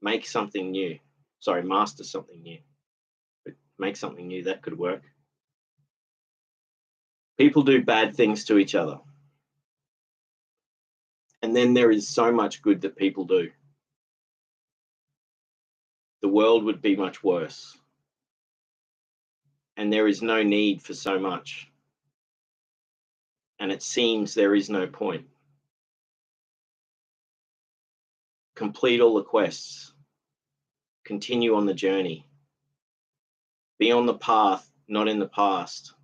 Make something new. Sorry, master something new. But make something new, that could work. People do bad things to each other. And then there is so much good that people do. The world would be much worse. And there is no need for so much. And it seems there is no point. Complete all the quests. Continue on the journey. Be on the path, not in the past.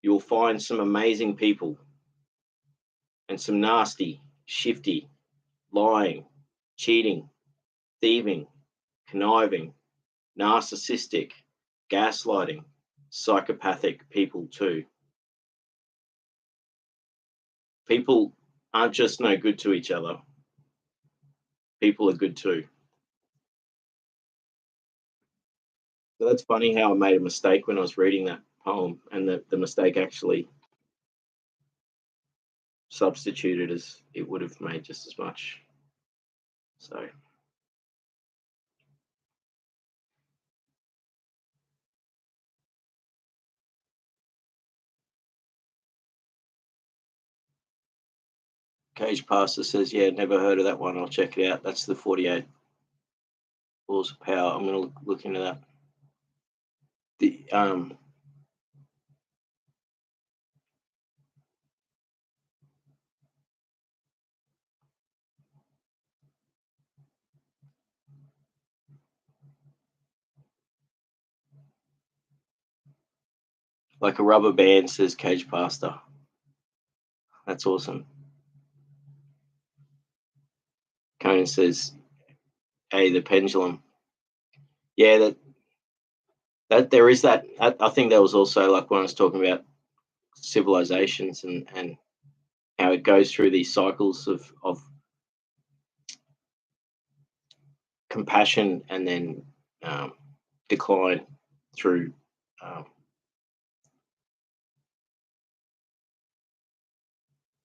You'll find some amazing people and some nasty, shifty, lying, cheating, thieving, conniving, narcissistic, gaslighting, psychopathic people too. People aren't just no good to each other. People are good too. So that's funny how I made a mistake when I was reading that poem, and the mistake actually substituted as it would have made just as much. So Cage Pastor says, yeah, never heard of that one. I'll check it out. That's the 48 Laws of Power. I'm going to look into that. The like a rubber band, says Cage Pastor. That's awesome. Conan says, hey, the pendulum. Yeah, that there is that. I think that was also like when I was talking about civilizations and how it goes through these cycles of compassion and then decline through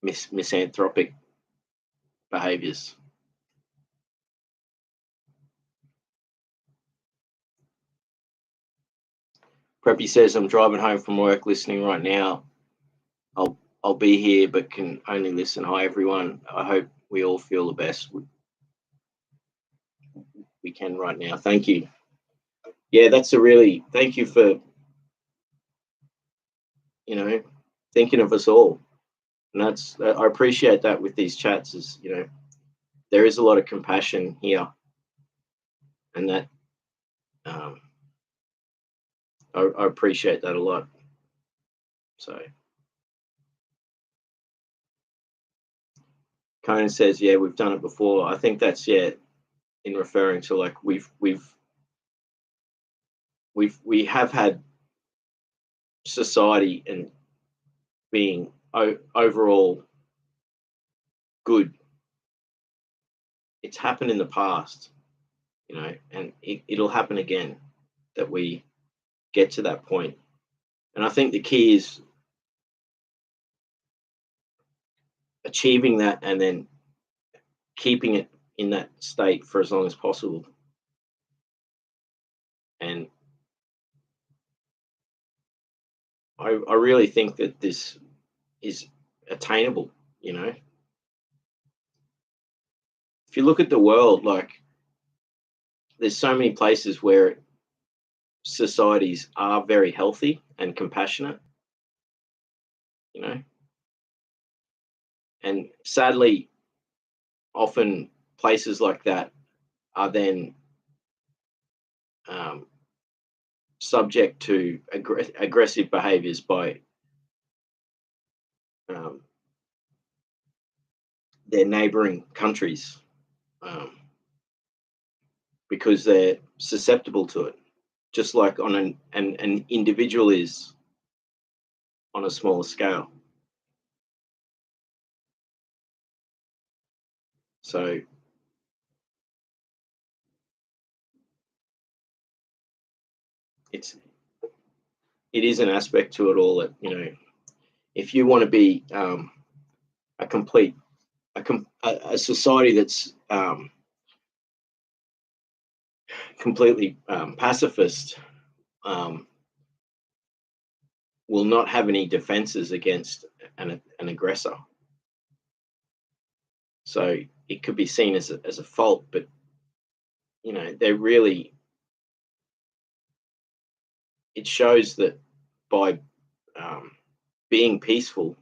misanthropic behaviors. Preppy says, I'm driving home from work listening right now. I'll be here but can only listen. Hi everyone. I hope we all feel the best we can right now. Thank you. Yeah, that's a really, thank you for, you know, thinking of us all. And I appreciate that with these chats, is, you know, there is a lot of compassion here, and that I appreciate that a lot. So Conan says, yeah, we've done it before. I think that's, yeah, in referring to like we have had society and being overall good. It's happened in the past, and it'll happen again, that we get to that point. And I think the key is achieving that and then keeping it in that state for as long as possible. And I really think that this is attainable. If you look at the world, like, there's so many places where societies are very healthy and compassionate, and sadly, often places like that are then subject to aggressive behaviors by their neighboring countries, because they're susceptible to it, just like on an individual is on a smaller scale. So it is an aspect to it all that, if you want to be a society that's completely pacifist, will not have any defenses against an aggressor. So it could be seen as a fault, but they're really. It shows that by being peaceful,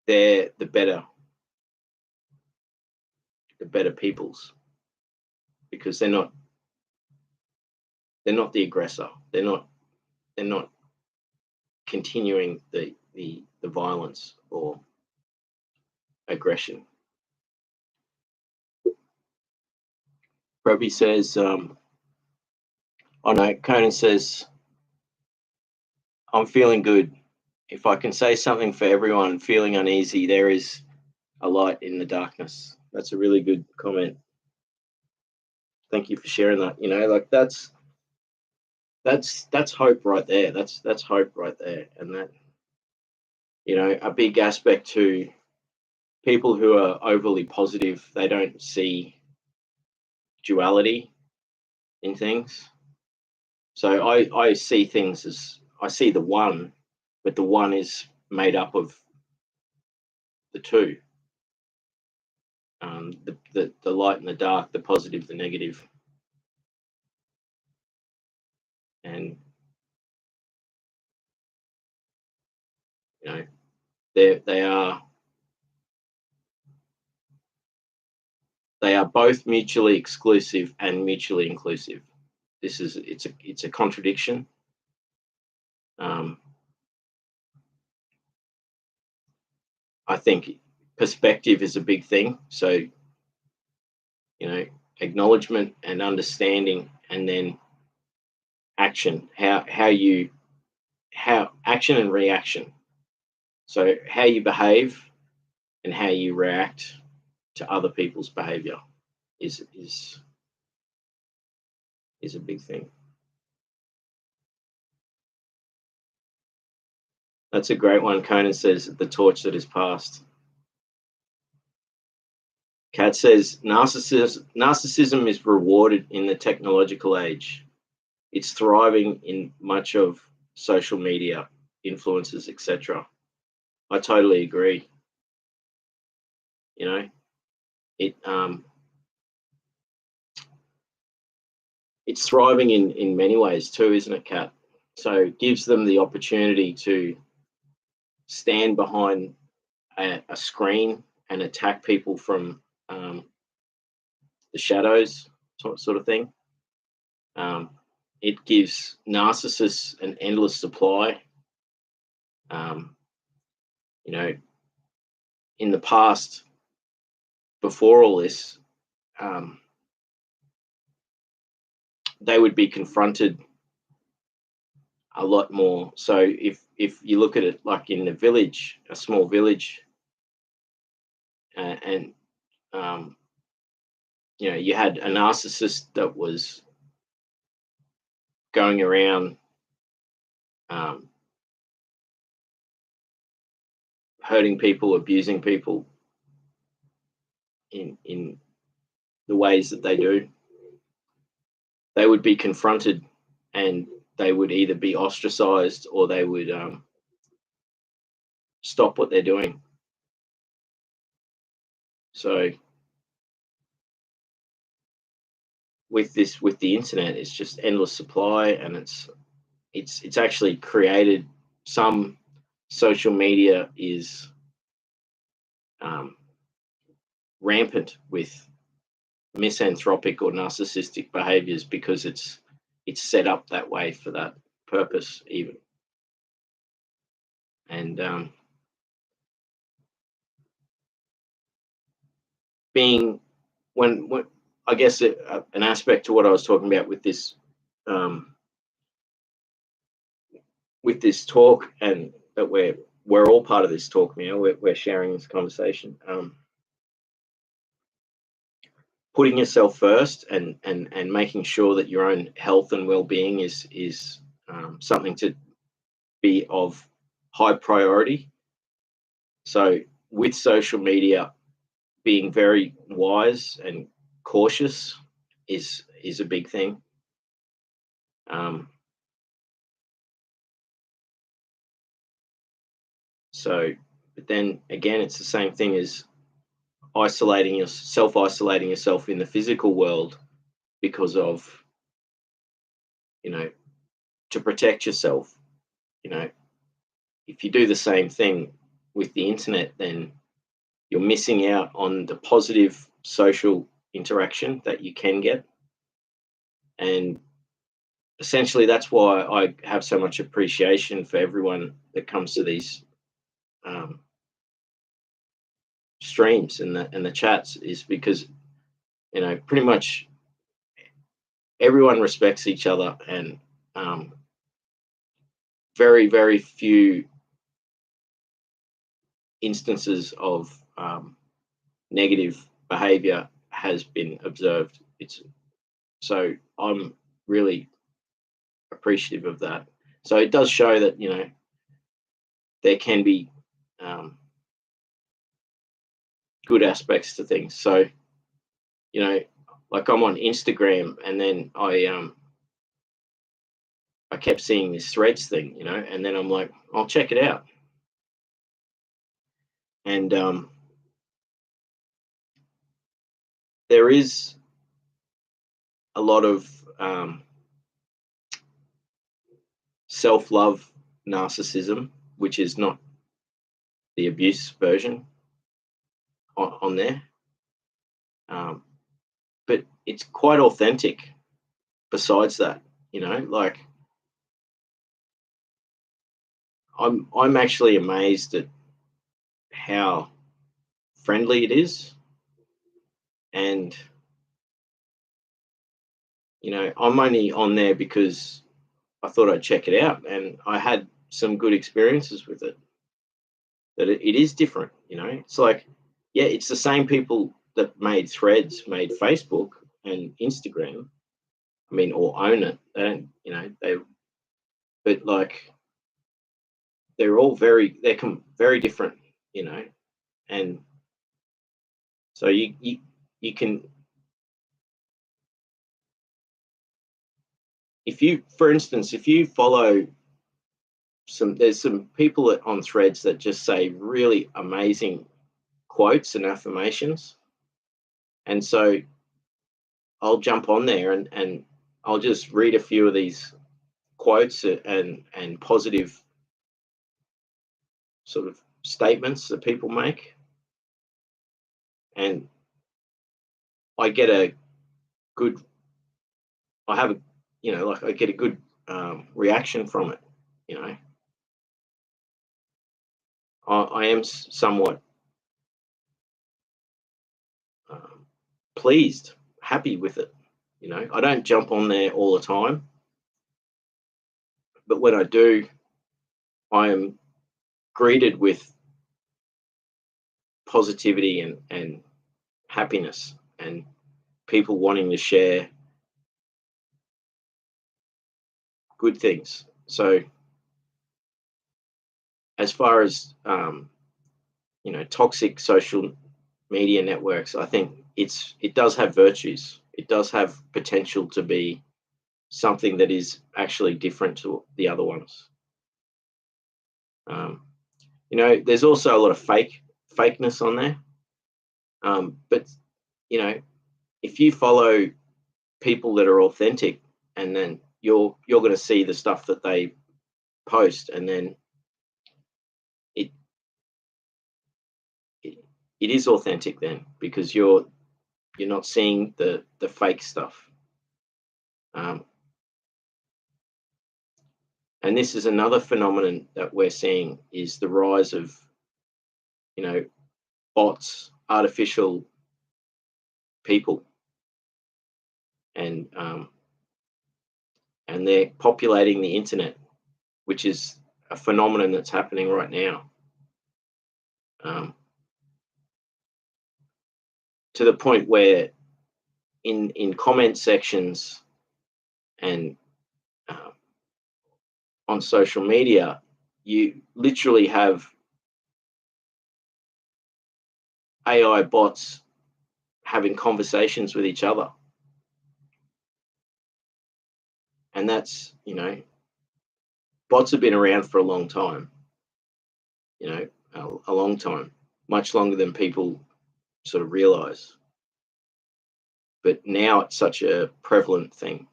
they're the better peoples, because they're not the aggressor. They're not continuing the violence or aggression. Robbie says, oh no, Conan says, I'm feeling good. If I can say something for everyone feeling uneasy, there is a light in the darkness. That's a really good comment. Thank you for sharing that. Like that's hope right there. That's hope right there. And that, a big aspect to people who are overly positive, they don't see duality in things. So I see things as, I see the one, but the one is made up of the two. The light and the dark, the positive, the negative. And they are both mutually exclusive and mutually inclusive. It's a contradiction. I think perspective is a big thing. So, acknowledgement and understanding, and then action. How action and reaction. So how you behave and how you react to other people's behavior is a big thing. That's a great one. Conan says, the torch that is passed. Kat says, narcissism is rewarded in the technological age. It's thriving in much of social media, influencers, etc. I totally agree. It's thriving in many ways too, isn't it, Kat? So it gives them the opportunity to stand behind a screen and attack people from the shadows, sort of thing. It gives narcissists an endless supply You know, in the past, before all this, they would be confronted a lot more. So if you look at it like in a village, a small village, and you know, you had a narcissist that was going around hurting people, abusing people in the ways that they do, they would be confronted, and they would either be ostracized or they would stop what they're doing. So with the internet, it's just endless supply, and it's actually created some social media is rampant with misanthropic or narcissistic behaviors because it's set up that way for that purpose even. And being when I guess an aspect to what I was talking about with this talk, and that we're all part of this talk now. We're sharing this conversation. Putting yourself first and making sure that your own health and well-being is something to be of high priority. So with social media, being very wise and cautious is a big thing. So, but then again, it's the same thing as isolating yourself in the physical world because of, you know, to protect yourself. You know, if you do the same thing with the internet, then you're missing out on the positive social interaction that you can get. And essentially, that's why I have so much appreciation for everyone that comes to these streams and the chats, is because, you know, pretty much everyone respects each other, and very, very few instances of negative behavior has been observed. So I'm really appreciative of that. So it does show that, you know, there can be good aspects to things. So, you know, like I'm on Instagram, and then I kept seeing this Threads thing, you know, and then I'm like, I'll check it out. And there is a lot of self-love narcissism, which is not the abuse version on there. But it's quite authentic besides that, you know, like I'm actually amazed at how friendly it is. And, you know, I'm only on there because I thought I'd check it out, and I had some good experiences with it. That it is different, you know. It's like, yeah, it's the same people that made Threads, made Facebook and Instagram. I mean, or own it. They don't, you know, but like they're all very different, you know. And so you can, if you, for instance, if you follow there's some people on Threads that just say really amazing quotes and affirmations, and so I'll jump on there and I'll just read a few of these quotes and positive sort of statements that people make, and I get a good, I have a, you know, like I get a good reaction from it, you know. I am somewhat pleased, happy with it. You know, I don't jump on there all the time, but when I do, I am greeted with positivity and happiness and people wanting to share good things. So as far as you know, toxic social media networks, I think it does have virtues. It does have potential to be something that is actually different to the other ones. You know, there's also a lot of fakeness on there. But you know, if you follow people that are authentic, and then you're going to see the stuff that they post, and then it is authentic then, because you're not seeing the fake stuff. And this is another phenomenon that we're seeing, is the rise of, you know, bots, artificial people, and they're populating the internet, which is a phenomenon that's happening right now. To the point where in comment sections and on social media, you literally have AI bots having conversations with each other. And that's, you know, bots have been around for a long time, you know, a long time, much longer than people sort of realize. But now it's such a prevalent thing.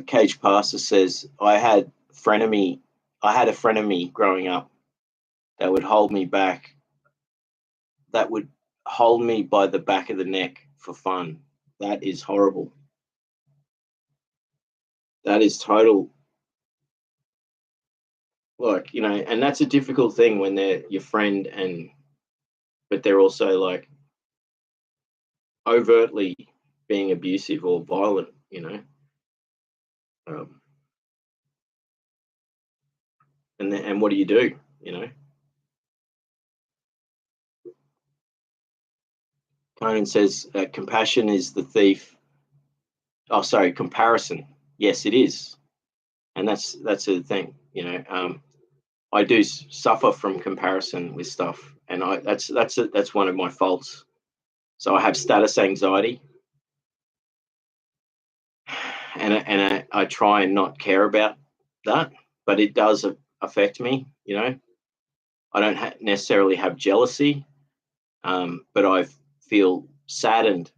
Cage Pastor says, I had a frenemy growing up that would hold me back, that would hold me by the back of the neck for fun. That is horrible. That is total, like, you know, and that's a difficult thing when they're your friend, but they're also like overtly being abusive or violent, you know. And what do, you know? Conan says, compassion is the thief. Oh, sorry, comparison. Yes, it is, and that's a thing. You know, I do suffer from comparison with stuff, and that's one of my faults. So I have status anxiety, and I try and not care about that, but it does affect me. You know, I don't necessarily have jealousy, but I feel saddened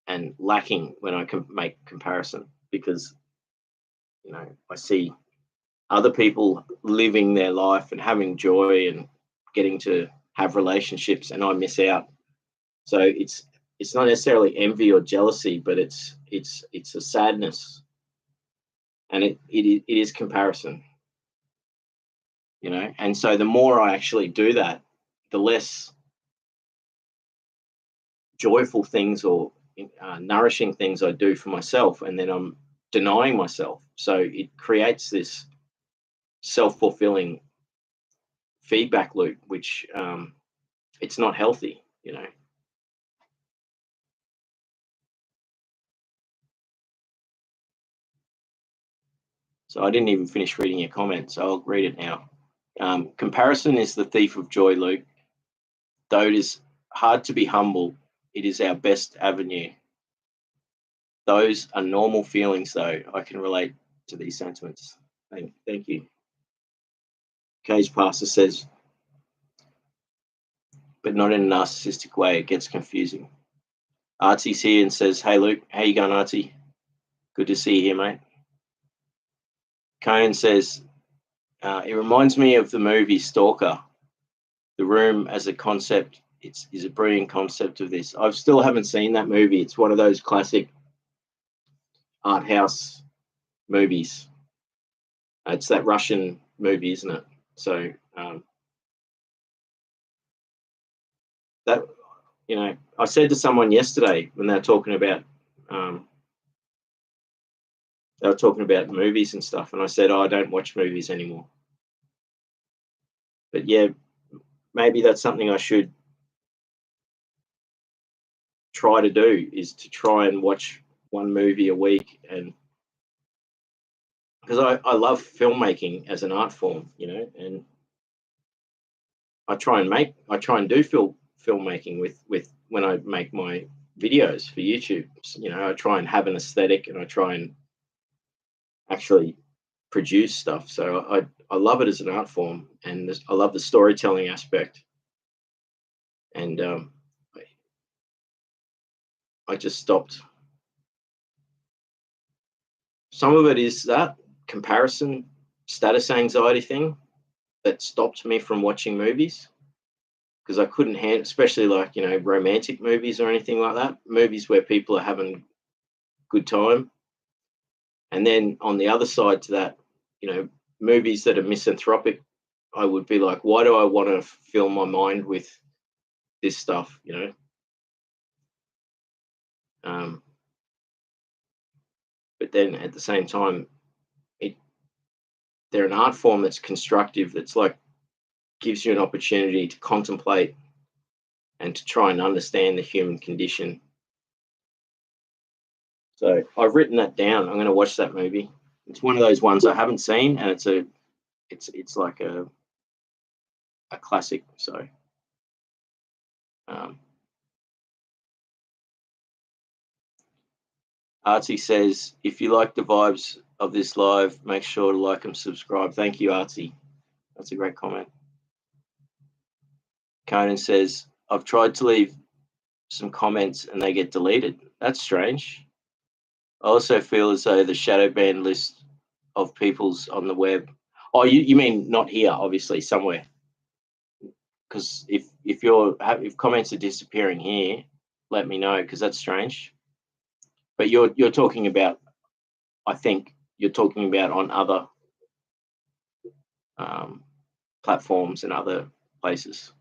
and lacking when I can make comparison, because, you know, I see other people living their life and having joy and getting to have relationships, and I miss out. So it's not necessarily envy or jealousy, but it's a sadness, and it is comparison, you know. And so the more I actually do that, the less joyful things or nourishing things I do for myself, and then I'm denying myself. So it creates this self-fulfilling feedback loop, which it's not healthy, you know. So I didn't even finish reading your comment, so I'll read it now. Comparison is the thief of joy, Luke. Though it is hard to be humble, it is our best avenue. Those are normal feelings, though. I can relate to these sentiments. Thank you. Cage Pastor says, but not in a narcissistic way. It gets confusing. Artie's here and says, hey, Luke, how you going, Artie? Good to see you here, mate. Conan says, it reminds me of the movie Stalker. The room as a concept is a brilliant concept of this. I still haven't seen that movie. It's one of those classic art house movies. It's that Russian movie, isn't it? So that, you know, I said to someone yesterday when they were talking about movies and stuff, and I said, oh, I don't watch movies anymore. But yeah, maybe that's something I should try to do, is to try and watch one movie a week. And because I love filmmaking as an art form, you know, and I try and do filmmaking with when I make my videos for YouTube. You know, I try and have an aesthetic, and I try and actually produce stuff. So I love it as an art form, and I love the storytelling aspect. And I just stopped. Some of it is that comparison, status anxiety thing that stopped me from watching movies, because I couldn't handle, especially like, you know, romantic movies or anything like that, movies where people are having a good time. And then on the other side to that, you know, movies that are misanthropic, I would be like, why do I want to fill my mind with this stuff, you know? But then at the same time, they're an art form that's constructive, that's like gives you an opportunity to contemplate and to try and understand the human condition. So I've written that down. I'm going to watch that movie. It's one of those ones I haven't seen, and it's like a classic. So Artsy says, if you like the vibes of this live, make sure to like and subscribe. Thank you, Artsy. That's a great comment. Conan says, I've tried to leave some comments and they get deleted. That's strange. I also feel as though the shadow ban list of people's on the web. Oh, you mean not here, obviously, somewhere. Because if comments are disappearing here, let me know, because that's strange. But you're talking about, I think you're talking about on other platforms and other places.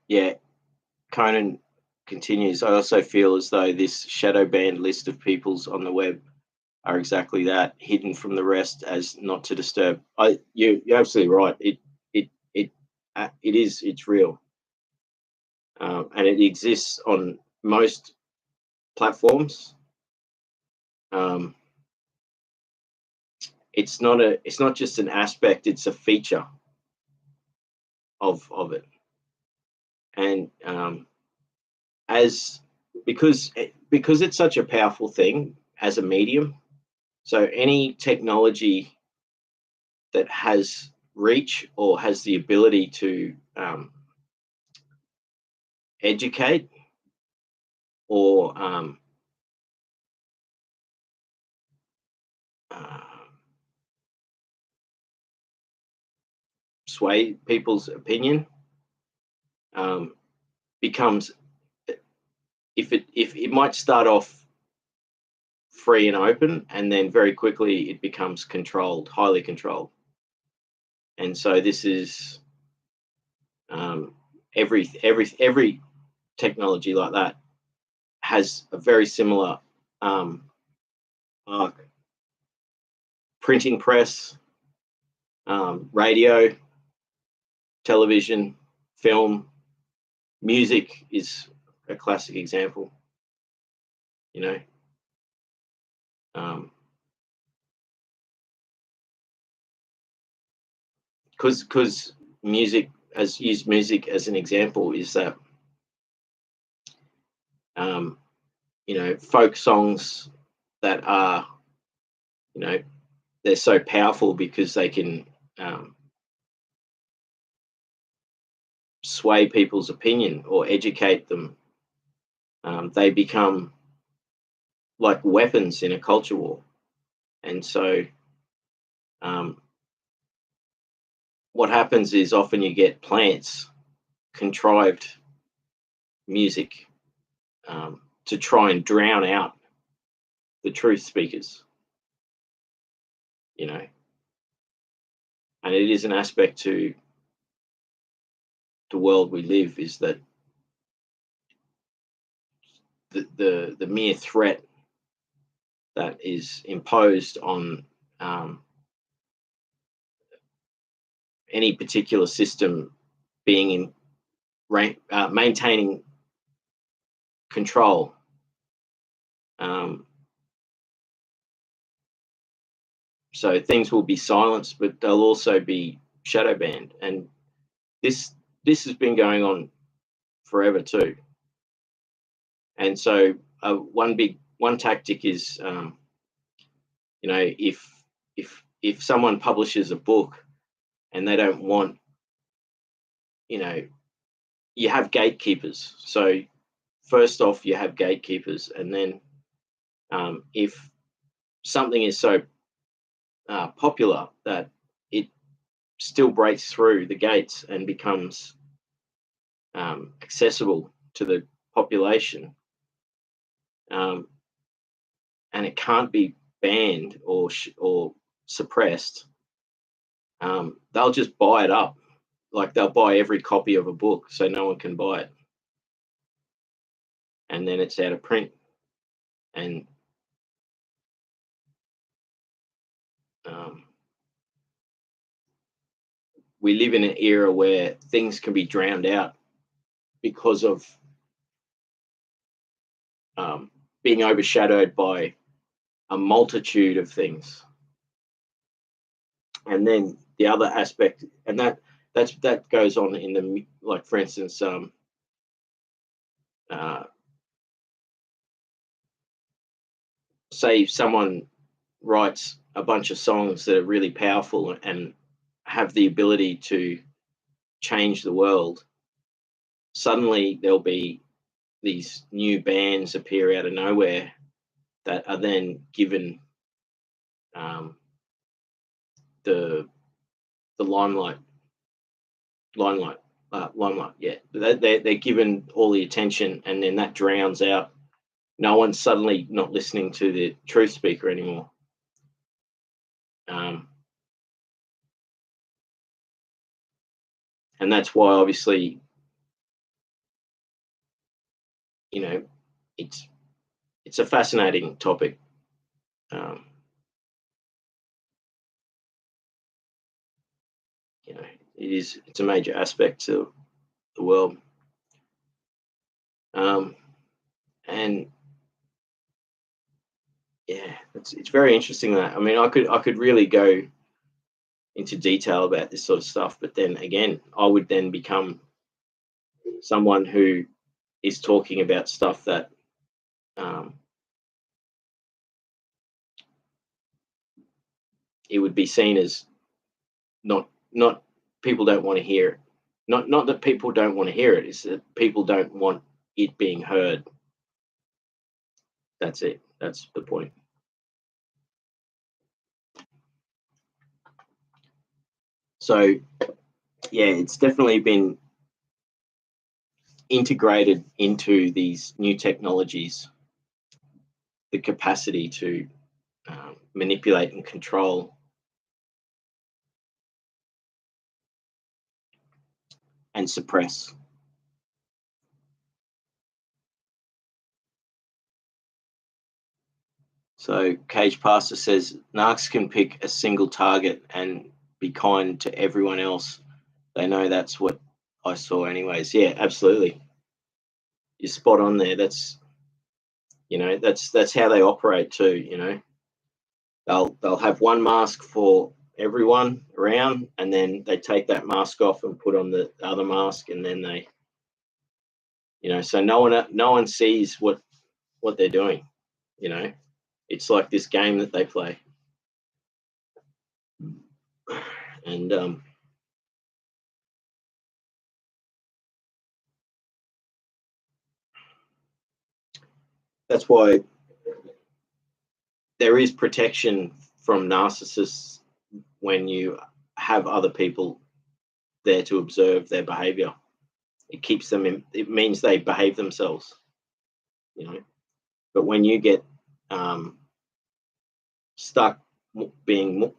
Yeah, Conan continues. I also feel as though this shadow banned list of peoples on the web are exactly that, hidden from the rest as not to disturb. You're absolutely right. It's real, and it exists on most platforms. It's not just an aspect; it's a feature of it, and because it's such a powerful thing as a medium. So any technology that has reach or has the ability to educate or sway people's opinion becomes, if it might start off free and open, and then very quickly it becomes controlled, highly controlled. And so this is every technology like that has a very similar arc. Printing press, radio, television, film, music is a classic example, you know. Because music, use music as an example, is that you know, folk songs that are, you know, they're so powerful because they can sway people's opinion or educate them. They become like weapons in a culture war. And so what happens is often you get plants, contrived music to try and drown out the truth speakers, you know. And it is an aspect to the world we live, is that the mere threat that is imposed on any particular system being in maintaining control. So things will be silenced, but they'll also be shadow banned, and this has been going on forever too. And so one tactic is, you know, if someone publishes a book and they don't want, you know, you have gatekeepers. So first off, you have gatekeepers, and then if something is so popular that it still breaks through the gates and becomes accessible to the population, and it can't be banned or suppressed, they'll just buy it up. Like, they'll buy every copy of a book so no one can buy it, and then it's out of print. And we live in an era where things can be drowned out because of being overshadowed by a multitude of things. And then the other aspect, and that goes on in the, like, for instance, say someone writes a bunch of songs that are really powerful and have the ability to change the world. Suddenly there'll be these new bands appear out of nowhere that are then given the limelight. Yeah, they're given all the attention, and then that drowns out. No one's suddenly not listening to the truth speaker anymore. And that's why, obviously, you know, it's a fascinating topic. You know, it's a major aspect to the world. And yeah, it's very interesting. That, I mean, I could really go into detail about this sort of stuff, but then again, I would then become someone who is talking about stuff that it would be seen as not people don't want to hear it. Not that people don't want to hear it, it's that people don't want it being heard. That's it. That's the point. So yeah, it's definitely been integrated into these new technologies, the capacity to manipulate and control and suppress. So Cage Pastor says narcs can pick a single target and be kind to everyone else. They know that's what I saw anyways. Yeah, absolutely. You're spot on there. That's, you know, that's how they operate too, you know. They'll have one mask for everyone around, and then they take that mask off and put on the other mask, and then they, you know, so no one sees what they're doing, you know. It's like this game that they play. And that's why there is protection from narcissists when you have other people there to observe their behavior. It keeps them in, it means they behave themselves. you know. But when you get stuck being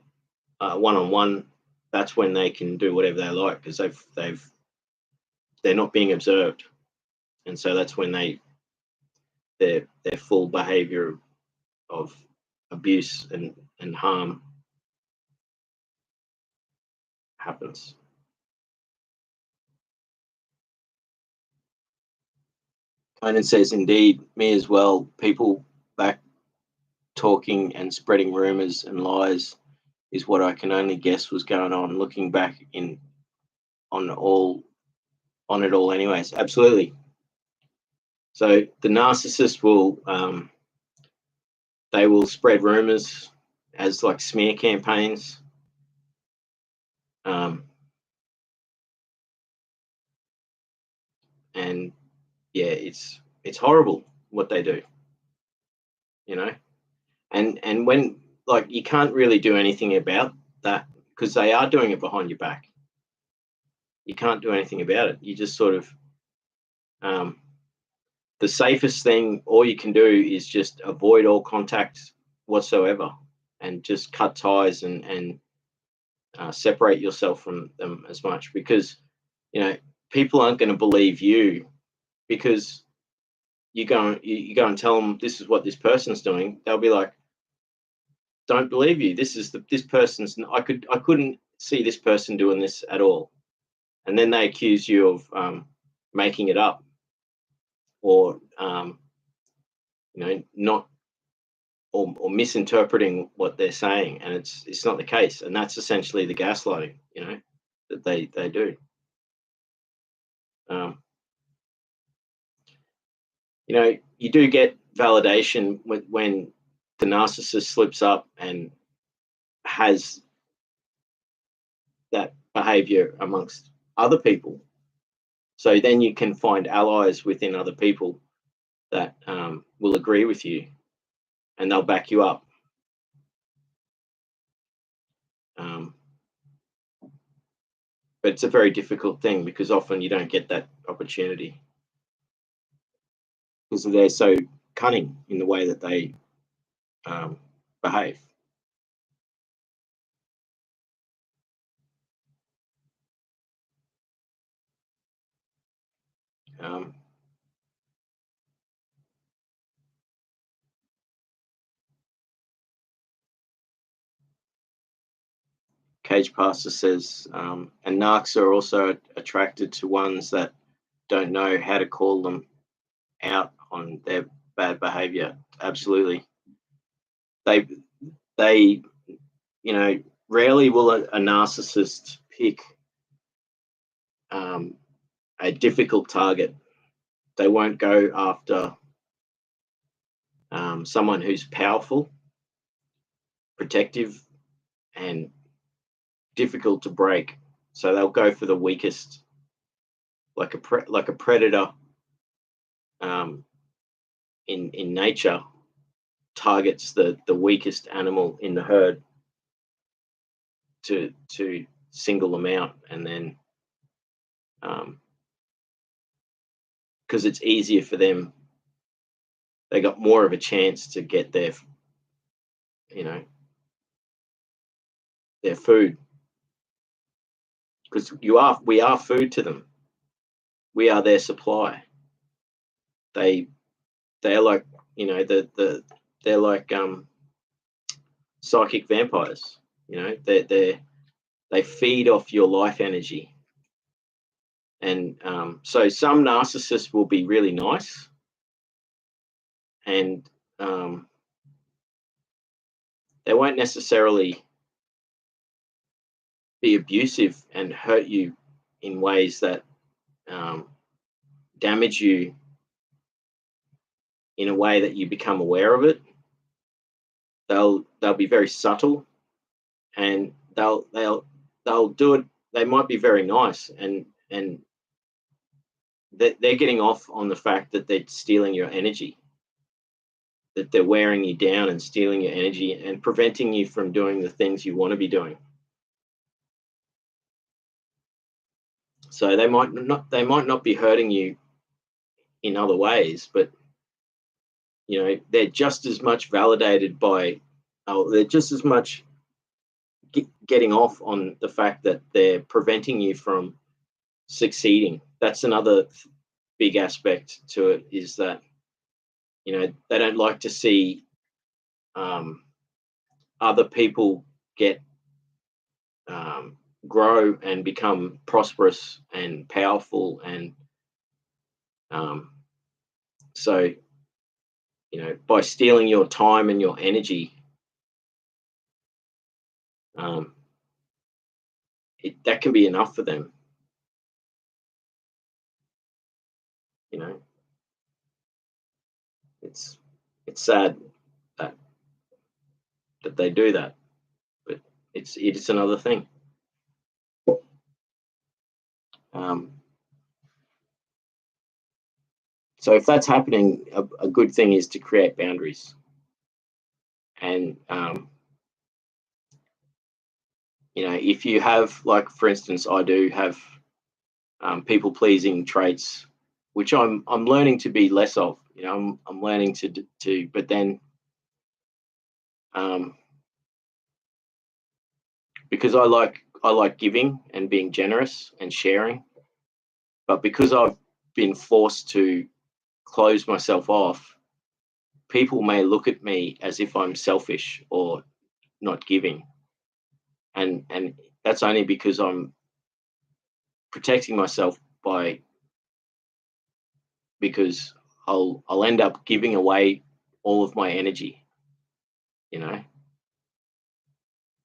one-on-one, that's when they can do whatever they like, because they're not being observed, and so that's when their full behavior of abuse and harm happens. Conan says, indeed, me as well. People back talking and spreading rumors and lies is what I can only guess was going on. Looking back on it all, anyways. Absolutely. So the narcissist will they will spread rumors as like smear campaigns. And yeah, it's horrible what they do, you know. And when, like, you can't really do anything about that, because they are doing it behind your back. You can't do anything about it. You just sort of the safest thing, all you can do is just avoid all contact whatsoever, and just cut ties and separate yourself from them as much, because, you know, people aren't going to believe you, because you go and tell them this is what this person's doing. They'll be like, don't believe you. This person's. I couldn't see this person doing this at all, and then they accuse you of making it up, or not, or misinterpreting what they're saying, and it's not the case, and that's essentially the gaslighting, that they do. You do get validation when the narcissist slips up and has that behavior amongst other people. So then you can find allies within other people that will agree with you, and they'll back you up. But it's a very difficult thing, because often you don't get that opportunity, because they're so cunning in the way that they behave. Cage Pastor says, and narcs are also attracted to ones that don't know how to call them out on their bad behavior. Absolutely. They rarely will a narcissist pick a difficult target. They won't go after someone who's powerful, protective, and difficult to break. So they'll go for the weakest, like a predator in nature targets the weakest animal in the herd to single them out, and then because it's easier for them, they got more of a chance to get their food, because we are food to them. We are their supply. They're like, they're like psychic vampires. They feed off your life energy. And so some narcissists will be really nice, and they won't necessarily be abusive and hurt you in ways that damage you in a way that you become aware of it. They'll be very subtle, and they'll do it. They might be very nice, and they're getting off on the fact that they're stealing your energy, that they're wearing you down and stealing your energy and preventing you from doing the things you want to be doing. So they might not be hurting you in other ways, but they're just as much validated by, they're just as much getting off on the fact that they're preventing you from succeeding. That's another big aspect to it, is that they don't like to see other people get grow and become prosperous and powerful, and so by stealing your time and your energy, that can be enough for them. It's sad that they do that, but it's another thing. So if that's happening, a good thing is to create boundaries. And if you have, like, for instance, I do have people pleasing traits, which I'm learning to be less of. I'm learning to, but then because I like giving and being generous and sharing, but because I've been forced to close myself off, people may look at me as if I'm selfish or not giving, and that's only because I'm protecting myself because I'll end up giving away all of my energy,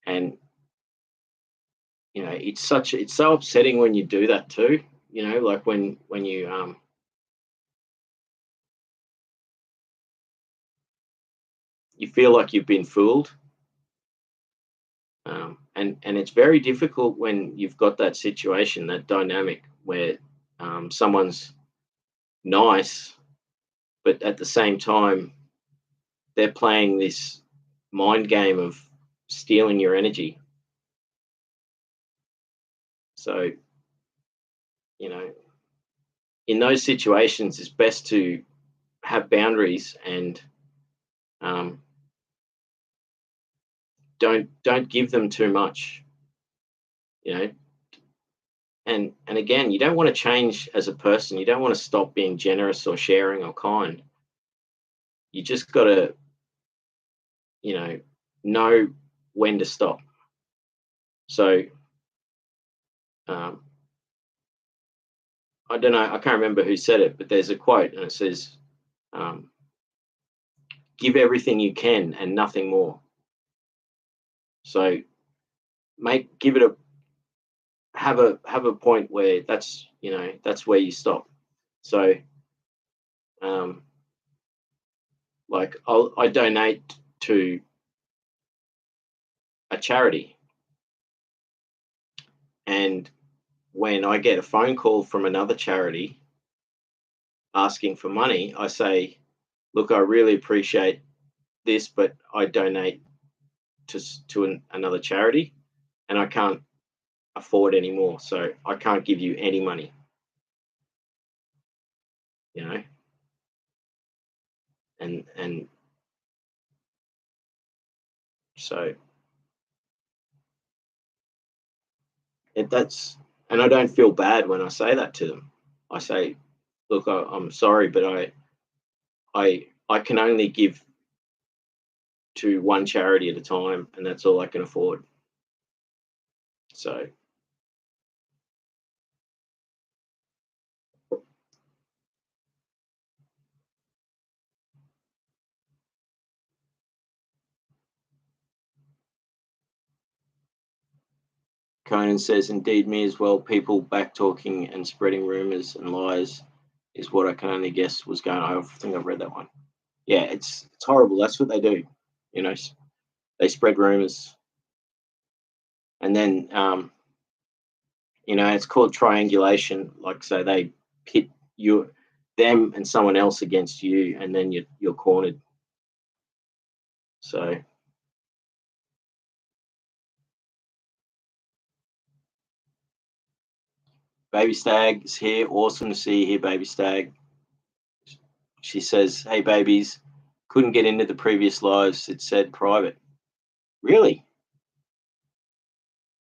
and it's so upsetting when you do that too, like when you feel like you've been fooled. And it's very difficult when you've got that situation, that dynamic where someone's nice, but at the same time they're playing this mind game of stealing your energy. So, in those situations, it's best to have boundaries and don't give them too much, and again, you don't want to change as a person. You don't want to stop being generous or sharing or kind. You just got to know when to stop. So I don't know, I can't remember who said it, but there's a quote and it says, give everything you can and nothing more. So have a point where that's where you stop. So like I donate to a charity, and when I get a phone call from another charity asking for money, I say, look, I really appreciate this, but I donate to another charity and I can't afford any more, so I can't give you any money. And so and I don't feel bad when I say that to them. I say, look, I'm sorry, but I can only give to one charity at a time, and that's all I can afford. So Conan says, indeed, me as well. People back talking and spreading rumors and lies is what I can only guess was going on. I think I've read that one. Yeah, it's horrible. That's what they do. They spread rumors, and then it's called triangulation. Like, so they pit them and someone else against you, and then you're cornered. So Baby Stag is here. Awesome to see you here, Baby Stag. She says, hey, babies, Couldn't get into the previous lives. It said private. Really?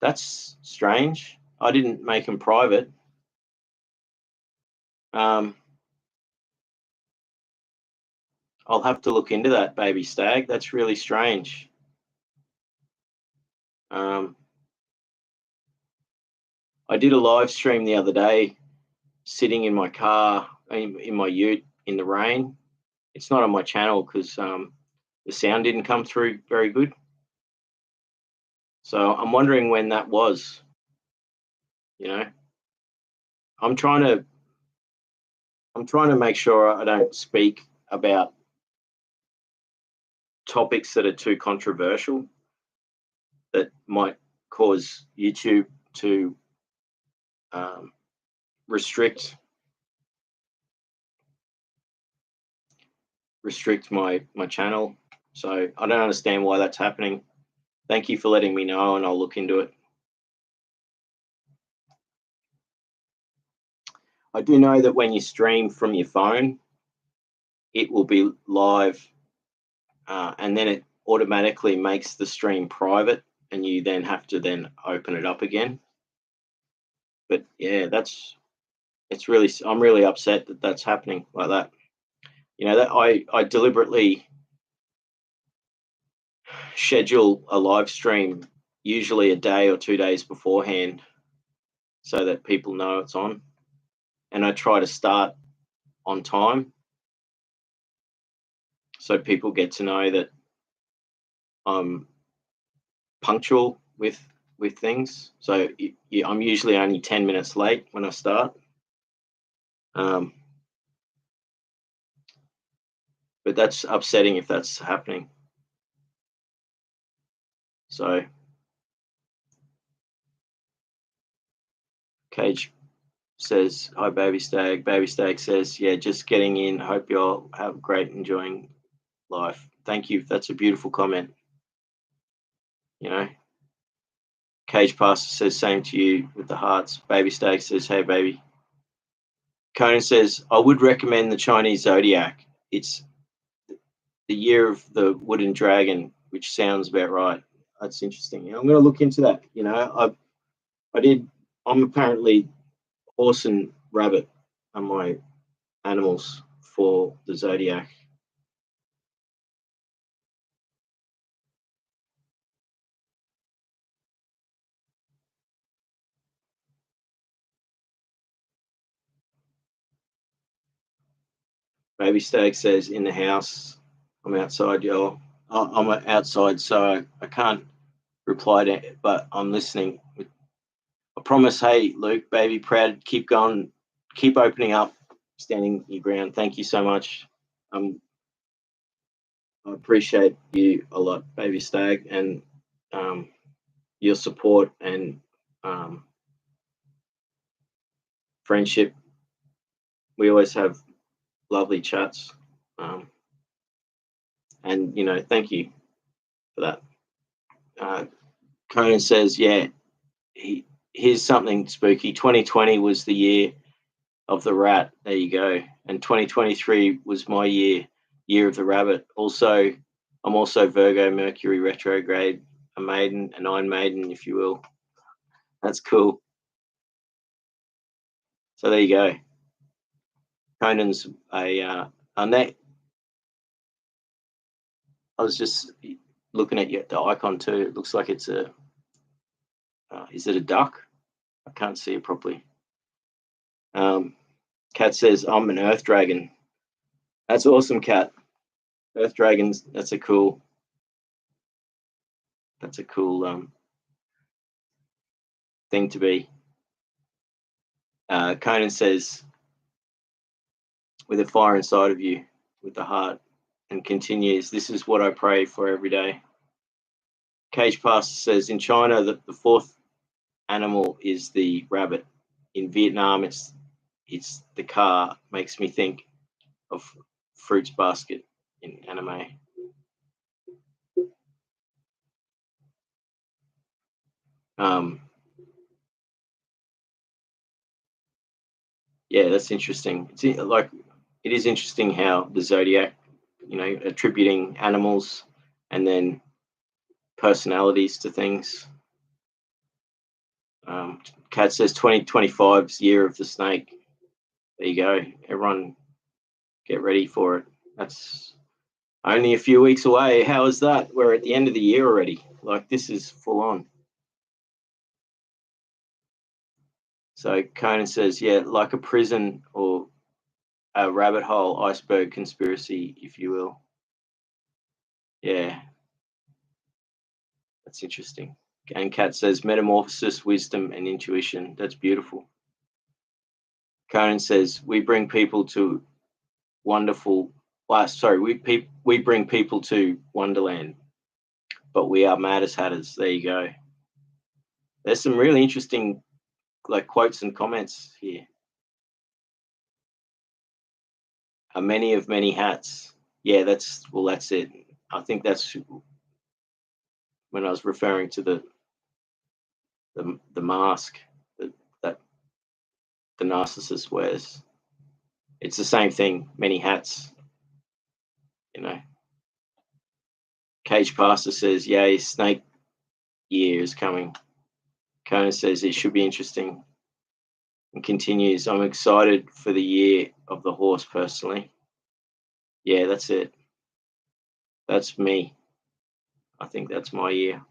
That's strange. I didn't make them private. I'll have to look into that, baby stag. That's really strange. I did a live stream the other day, sitting in my car, in my ute, in the rain. It's not on my channel because the sound didn't come through very good. So I'm wondering when that was. You know, I'm trying to make sure I don't speak about topics that are too controversial that might cause YouTube to restrict my channel. So I don't understand why that's happening. Thank you for letting me know, and I'll look into it. I do know that when you stream from your phone, it will be live, and then it automatically makes the stream private, and you then have to then open it up again. But yeah, I'm really upset that that's happening like that. You know, that I deliberately schedule a live stream usually a day or 2 days beforehand so that people know it's on, and I try to start on time so people get to know that I'm punctual with things. So I'm usually only 10 minutes late when I start. But that's upsetting if that's happening. So Cage says, hi, Baby Stag. Baby Stag says, yeah, just getting in. Hope you all have great enjoying life. Thank you. That's a beautiful comment. You know, Cage Pastor says, same to you with the hearts. Baby Stag says, hey, baby. Conan says, I would recommend the Chinese Zodiac. It's the year of the wooden dragon, which sounds about right. That's interesting. I'm going to look into that. You know, I'm apparently horse and rabbit are my animals for the Zodiac. Baby Stag says, in the house. I'm outside, y'all. I'm outside, so I can't reply to it, but I'm listening. I promise. Hey, Luke, baby, proud. Keep going. Keep opening up, standing your ground. Thank you so much. I appreciate you a lot, Baby Stag, and your support and friendship. We always have lovely chats, and you know, thank you for that. Conan says, yeah, here's something spooky. 2020 was the year of the rat. There you go. And 2023 was my year of the rabbit. Also, I'm also Virgo, Mercury retrograde, a maiden, an Iron Maiden, if you will. That's cool. So there you go. Conan's a net. I was just looking at the icon too. It looks like it's a. Is it a duck? I can't see it properly. Kat says, I'm an earth dragon. That's awesome, Kat. Earth dragons, that's a cool thing to be. Conan says, with a fire inside of you, with the heart, and continues, this is what I pray for every day. Cage Pastor says, in China, the fourth animal is the rabbit. In Vietnam, it's the car. Makes me think of Fruits Basket in anime. Yeah, that's interesting. It is interesting how the Zodiac attributing animals and then personalities to things. Kat says 2025's year of the snake. There you go. Everyone get ready for it. That's only a few weeks away. How is that? We're at the end of the year already. Like, this is full on. So Conan says, yeah, like a prison or a rabbit hole iceberg conspiracy, if you will. Yeah. That's interesting. And Kat says, metamorphosis, wisdom, and intuition. That's beautiful. Conan says, we bring people to wonderful. We bring people to Wonderland, but we are mad as hatters. There you go. There's some really interesting quotes and comments here. A many of many hats. Yeah, that's it. I think that's when I was referring to the mask that the narcissist wears. It's the same thing, many hats. Cage Pastor says, yay, snake year is coming. Kona says it should be interesting, and continues, I'm excited for the year of the horse personally. Yeah, that's it. That's me. I think that's my year.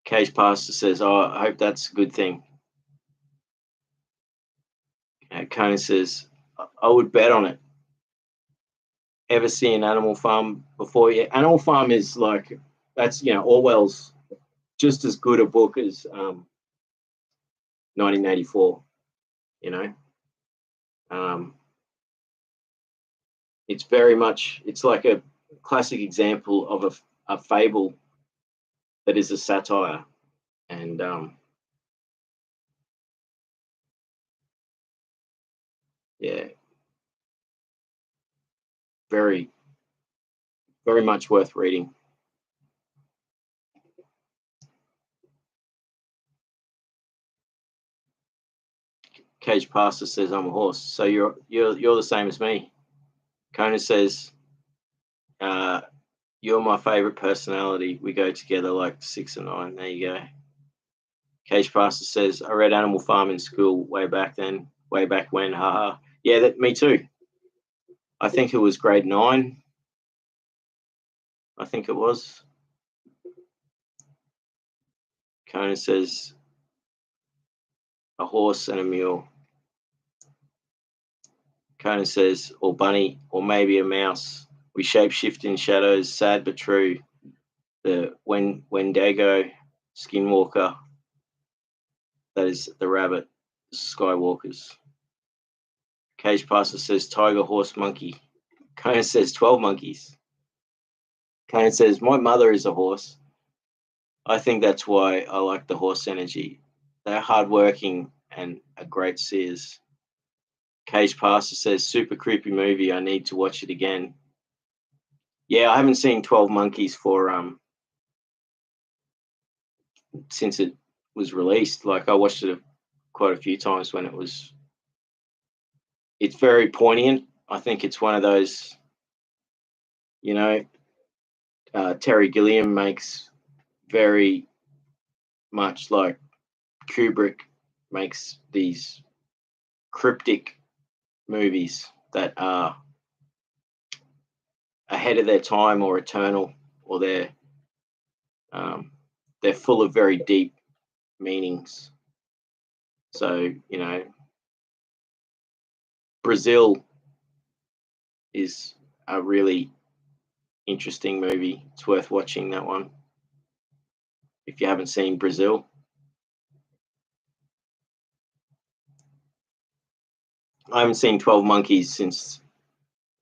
Cage Pastor says, oh, I hope that's a good thing. Kona says, I would bet on it. Ever see an Animal Farm before? Yeah, Animal Farm is that's Orwell's just as good a book as 1984. It's very much, it's like a classic example of a fable that is a satire, and yeah, very, very much worth reading. Cage Pastor says, I'm a horse. So you're the same as me. Kona says, you're my favorite personality. We go together like 6 or 9. There you go. Cage Pastor says, I read Animal Farm in school way back when. Haha. Yeah, me too. I think it was grade 9. I think it was. Kona says, a horse and a mule. Kona says, or bunny, or maybe a mouse. We shapeshift in shadows, sad but true. The Wendigo, Skinwalker, that is the rabbit, Skywalkers. Cage Pastor says, tiger, horse, monkey. Kona says, 12 monkeys. Kona says, my mother is a horse. I think that's why I like the horse energy. They're hardworking and are great seers. Cage Pastor says, super creepy movie. I need to watch it again. Yeah, I haven't seen 12 Monkeys since it was released. Like, I watched it quite a few times when it's very poignant. I think it's one of those, Terry Gilliam makes very much like Kubrick makes these cryptic movies that are ahead of their time or eternal, or they're full of very deep meanings. So, Brazil is a really interesting movie. It's worth watching that one if you haven't seen Brazil. I haven't seen 12 Monkeys since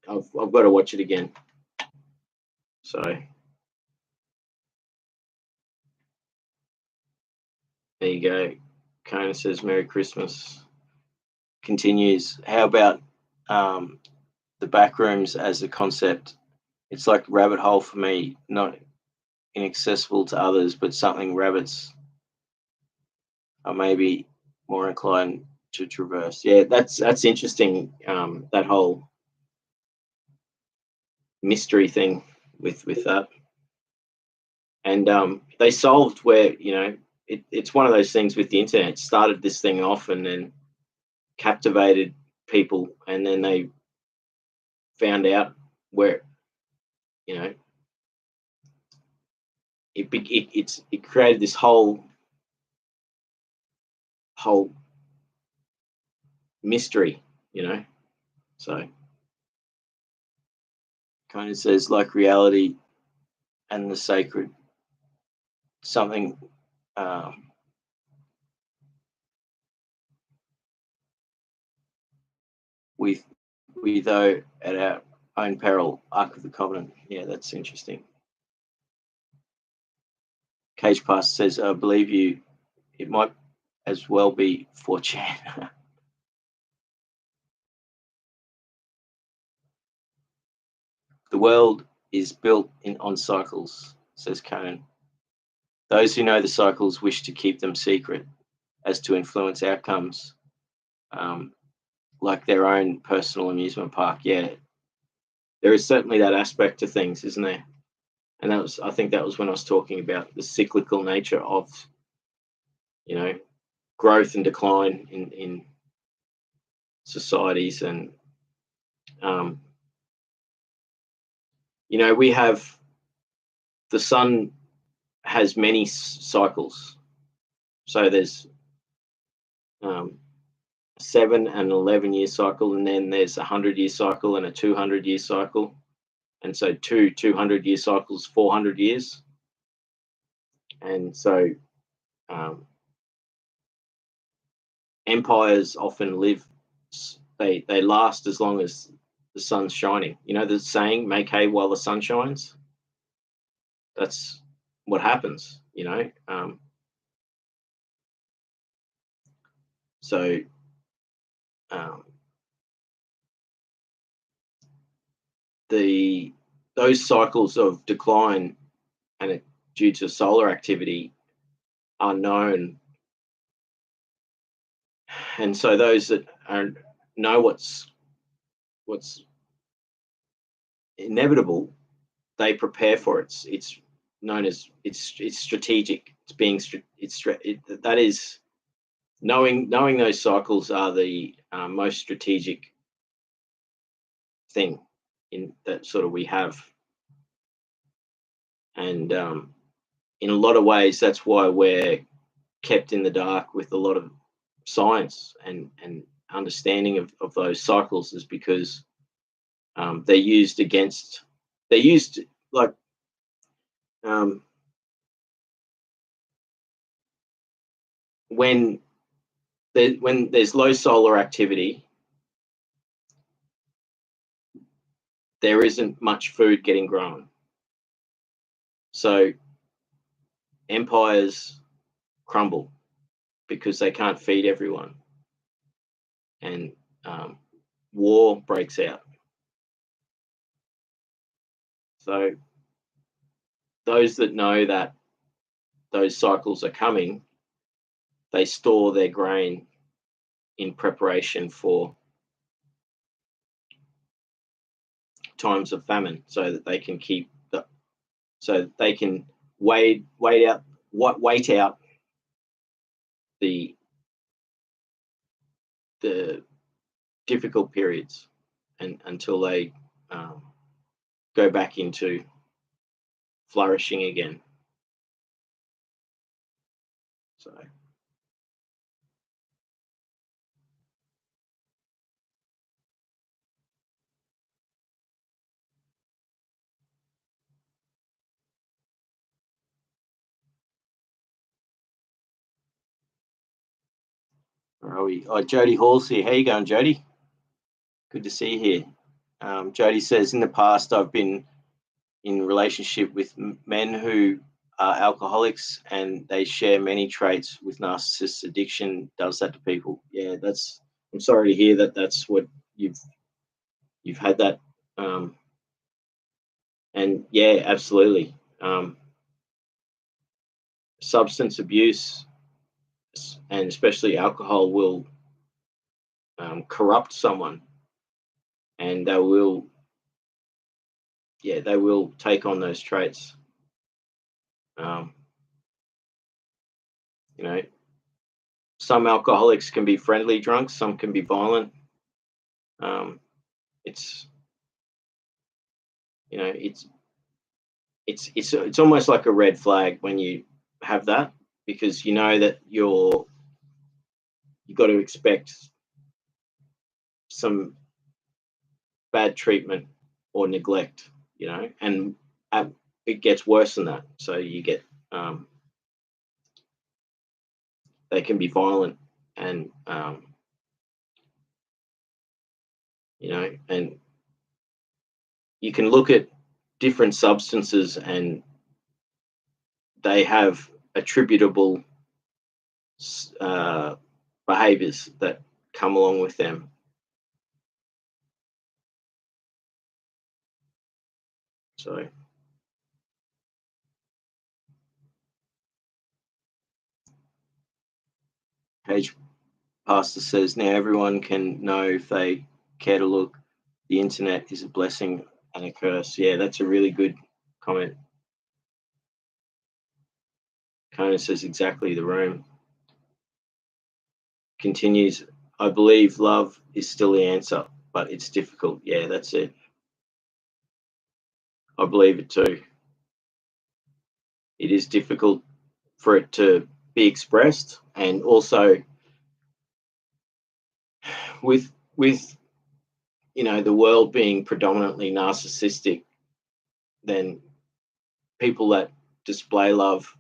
I've got to watch it again. So there you go. Kona says Merry Christmas. Continues, how about the back rooms as a concept? It's like a rabbit hole for me, not inaccessible to others, but something rabbits are maybe more inclined to traverse. Yeah, that's interesting. That whole mystery thing with that. And they solved where, it's one of those things with the internet. Started this thing off and then captivated people, and then they found out where, you know it created this whole mystery, so kind of says, like reality and the sacred, something we though at our own peril. Ark of the Covenant. Yeah, that's interesting. Cage Pass says, I believe you, it might as well be 4chan. The world is built on cycles, says Conan. Those who know the cycles wish to keep them secret as to influence outcomes, like their own personal amusement park. Yeah, there is certainly that aspect to things, isn't there? And I think that was when I was talking about the cyclical nature of, growth and decline in societies. And, we have, the sun has many cycles. So there's 7 and 11-year cycle, and then there's a 100-year cycle and a 200-year cycle. And so 200-year cycles, 400 years. And so empires often live, they last as long as the sun's shining. The saying, make hay while the sun shines? That's what happens, so those cycles of decline and due to solar activity are known, and so those that know what's inevitable, they prepare for it. It's known as it's strategic. That is, knowing those cycles are the most strategic thing in that sort of we have. And in a lot of ways, that's why we're kept in the dark with a lot of science and understanding of those cycles, is because they're used like when there's low solar activity, there isn't much food getting grown. So empires crumble because they can't feed everyone, and war breaks out. So those that know that those cycles are coming, they store their grain in preparation for times of famine, so that they can wait out the difficult periods, and until they go back into flourishing again. So where are we? Oh, Jody Hall's here. How you going, Jody? Good to see you here. Jody says, in the past, I've been in relationship with men who are alcoholics, and they share many traits with narcissist addiction. Does that to people? Yeah, I'm sorry to hear that. That's what you've had that. And yeah, absolutely. Substance abuse, and especially alcohol, will corrupt someone, and they will yeah, they will take on those traits. You know, some alcoholics can be friendly drunks, some can be violent. It's you know, it's almost like a red flag when you have that, because you know that you've got to expect some bad treatment or neglect, and it gets worse than that. So you get they can be violent, and and you can look at different substances and they have attributable behaviors that come along with them. So Page Pastor says, now everyone can know if they care to look. The internet is a blessing and a curse. Yeah, that's a really good comment. Conan says exactly the room. Continues, I believe love is still the answer, but it's difficult. Yeah, that's it. I believe it too. It is difficult for it to be expressed, and also with the world being predominantly narcissistic, then people that display love,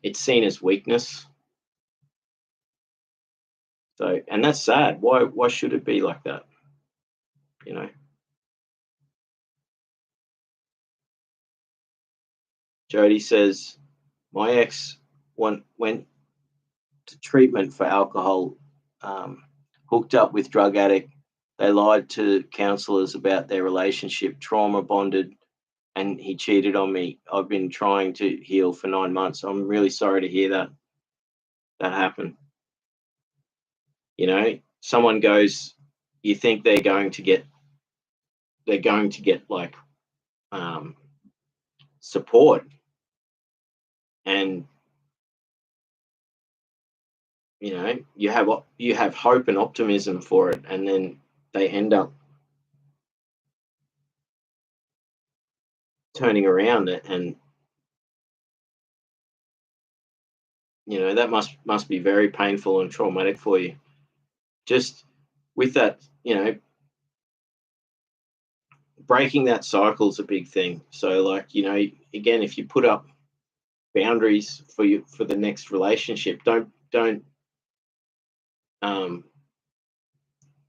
it's seen as weakness. So, and that's sad. Why should it be like that? Jody says, my ex went to treatment for alcohol, hooked up with drug addict. They lied to counselors about their relationship, trauma bonded, and he cheated on me. I've been trying to heal for 9 months. I'm really sorry to hear that happened. Someone goes, you think they're going to get like support, and you have hope and optimism for it, and then they end up turning around it, and that must be very painful and traumatic for you. Just with that, breaking that cycle is a big thing. So, like, again, if you put up boundaries for the next relationship, don't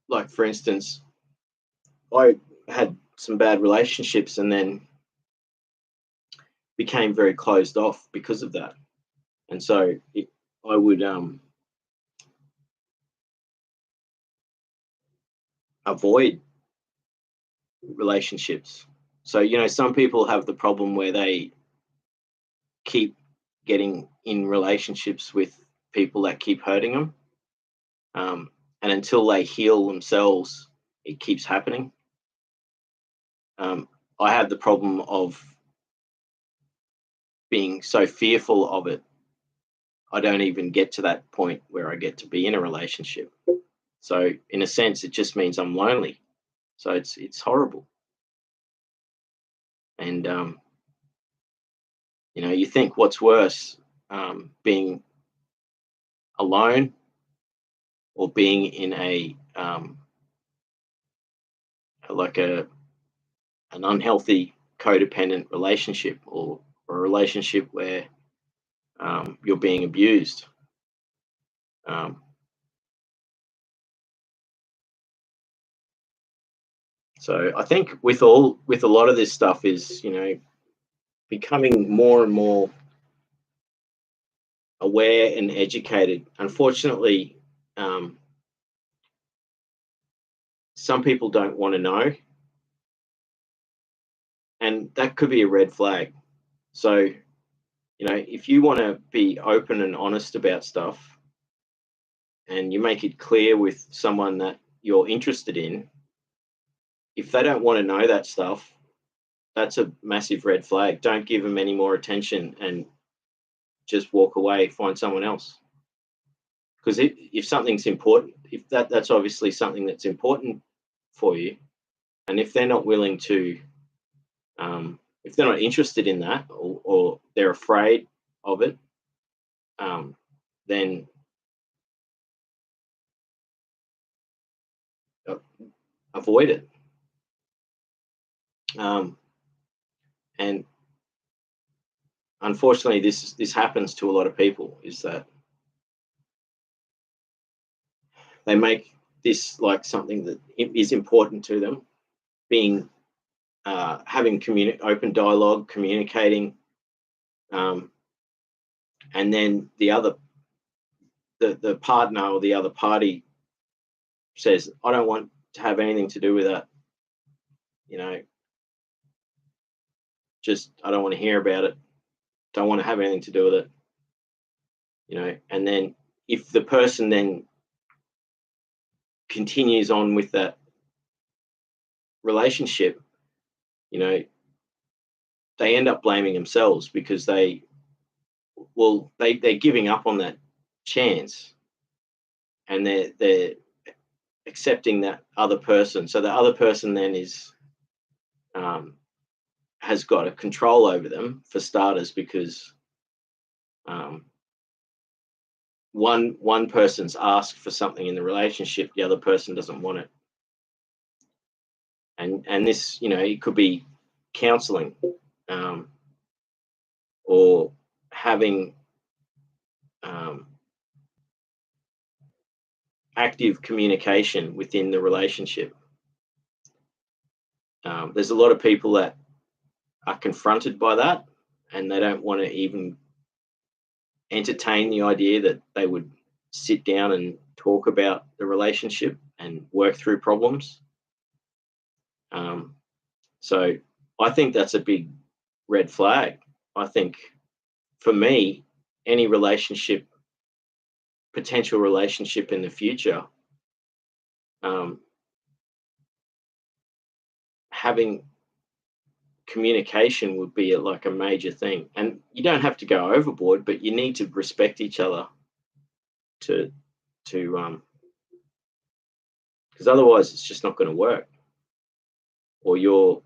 like, for instance, I had some bad relationships and then became very closed off because of that. And so I would avoid relationships. So, some people have the problem where they keep getting in relationships with people that keep hurting them. And until they heal themselves, it keeps happening. I have the problem of being so fearful of it, I don't even get to that point where I get to be in a relationship. So in a sense, it just means I'm lonely. So it's horrible. And you think, what's worse, being alone or being in a like an unhealthy codependent relationship, or a relationship where you're being abused. So I think with a lot of this stuff is, becoming more and more aware and educated. Unfortunately, some people don't want to know, and that could be a red flag. So, if you want to be open and honest about stuff, and you make it clear with someone that you're interested in, if they don't want to know that stuff, that's a massive red flag. Don't give them any more attention and just walk away, find someone else. Because if something's important, if that's obviously something that's important for you, and if they're not willing to, if they're not interested in that, or they're afraid of it, then avoid it. And unfortunately, this happens to a lot of people, is that they make this like something that is important to them, being having open dialogue, communicating, and then the partner or the other party says, I don't want to have anything to do with that, just I don't want to hear about it, don't want to have anything to do with it, and then if the person then continues on with that relationship, they end up blaming themselves, because they're giving up on that chance, and they're accepting that other person. So the other person then has got a control over them, for starters, because one person's asked for something in the relationship, the other person doesn't want it, and this, it could be counseling, or having active communication within the relationship. There's a lot of people that are confronted by that, and they don't want to even entertain the idea that they would sit down and talk about the relationship and work through problems. So I think that's a big red flag. I think, for me, any potential relationship in the future, having communication would be like a major thing. And you don't have to go overboard, but you need to respect each other to because otherwise it's just not going to work, or you're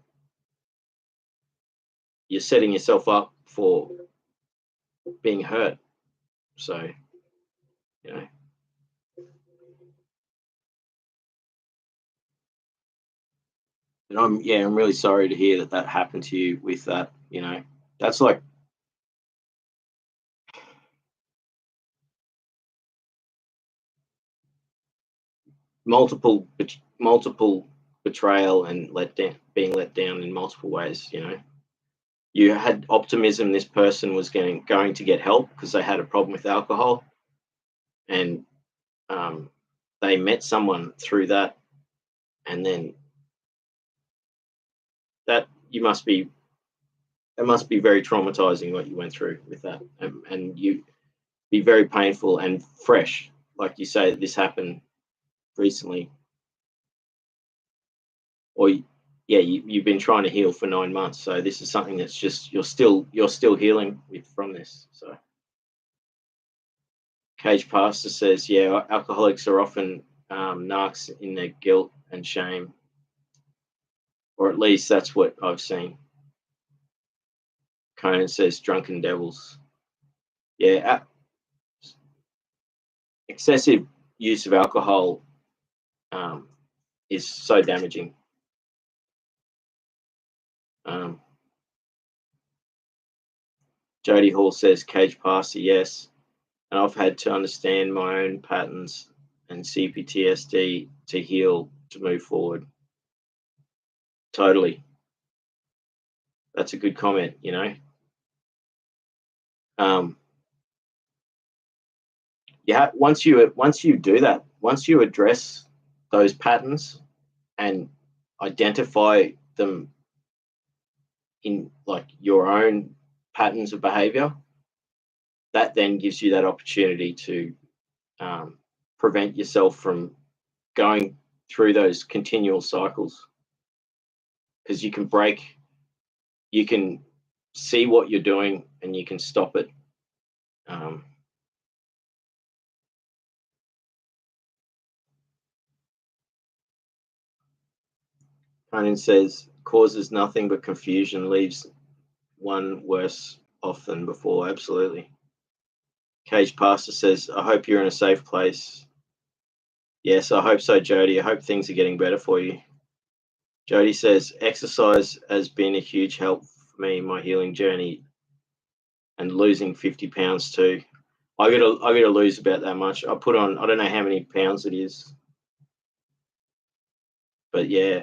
setting yourself up for being hurt. So, and I'm really sorry to hear that happened to you with that. That's like multiple betrayal and being let down in multiple ways. You had optimism this person was going to get help because they had a problem with alcohol, and they met someone through that, and then it must be very traumatizing what you went through with that, and you be very painful and fresh, like you say, this happened recently, or you've been trying to heal for 9 months, so this is something that's just you're still healing from this. So Cage Pastor says, yeah, alcoholics are often narcs in their guilt and shame, or at least that's what I've seen. Conan says drunken devils. Yeah, excessive use of alcohol is so damaging. Jody Hall says, Cage Pastor, yes. And I've had to understand my own patterns and CPTSD to heal, to move forward. Totally. That's a good comment, once you do that, once you address those patterns and identify them in like your own patterns of behavior, that then gives you that opportunity to prevent yourself from going through those continual cycles. because you can see what you're doing and you can stop it. Conan says, causes nothing but confusion, leaves one worse off than before. Absolutely. Cage Pastor says, I hope you're in a safe place. Yes, I hope so, Jody. I hope things are getting better for you. Jody says, exercise has been a huge help for me in my healing journey and losing 50 pounds too. I gotta lose about that much. I put on, I don't know how many pounds it is, but yeah,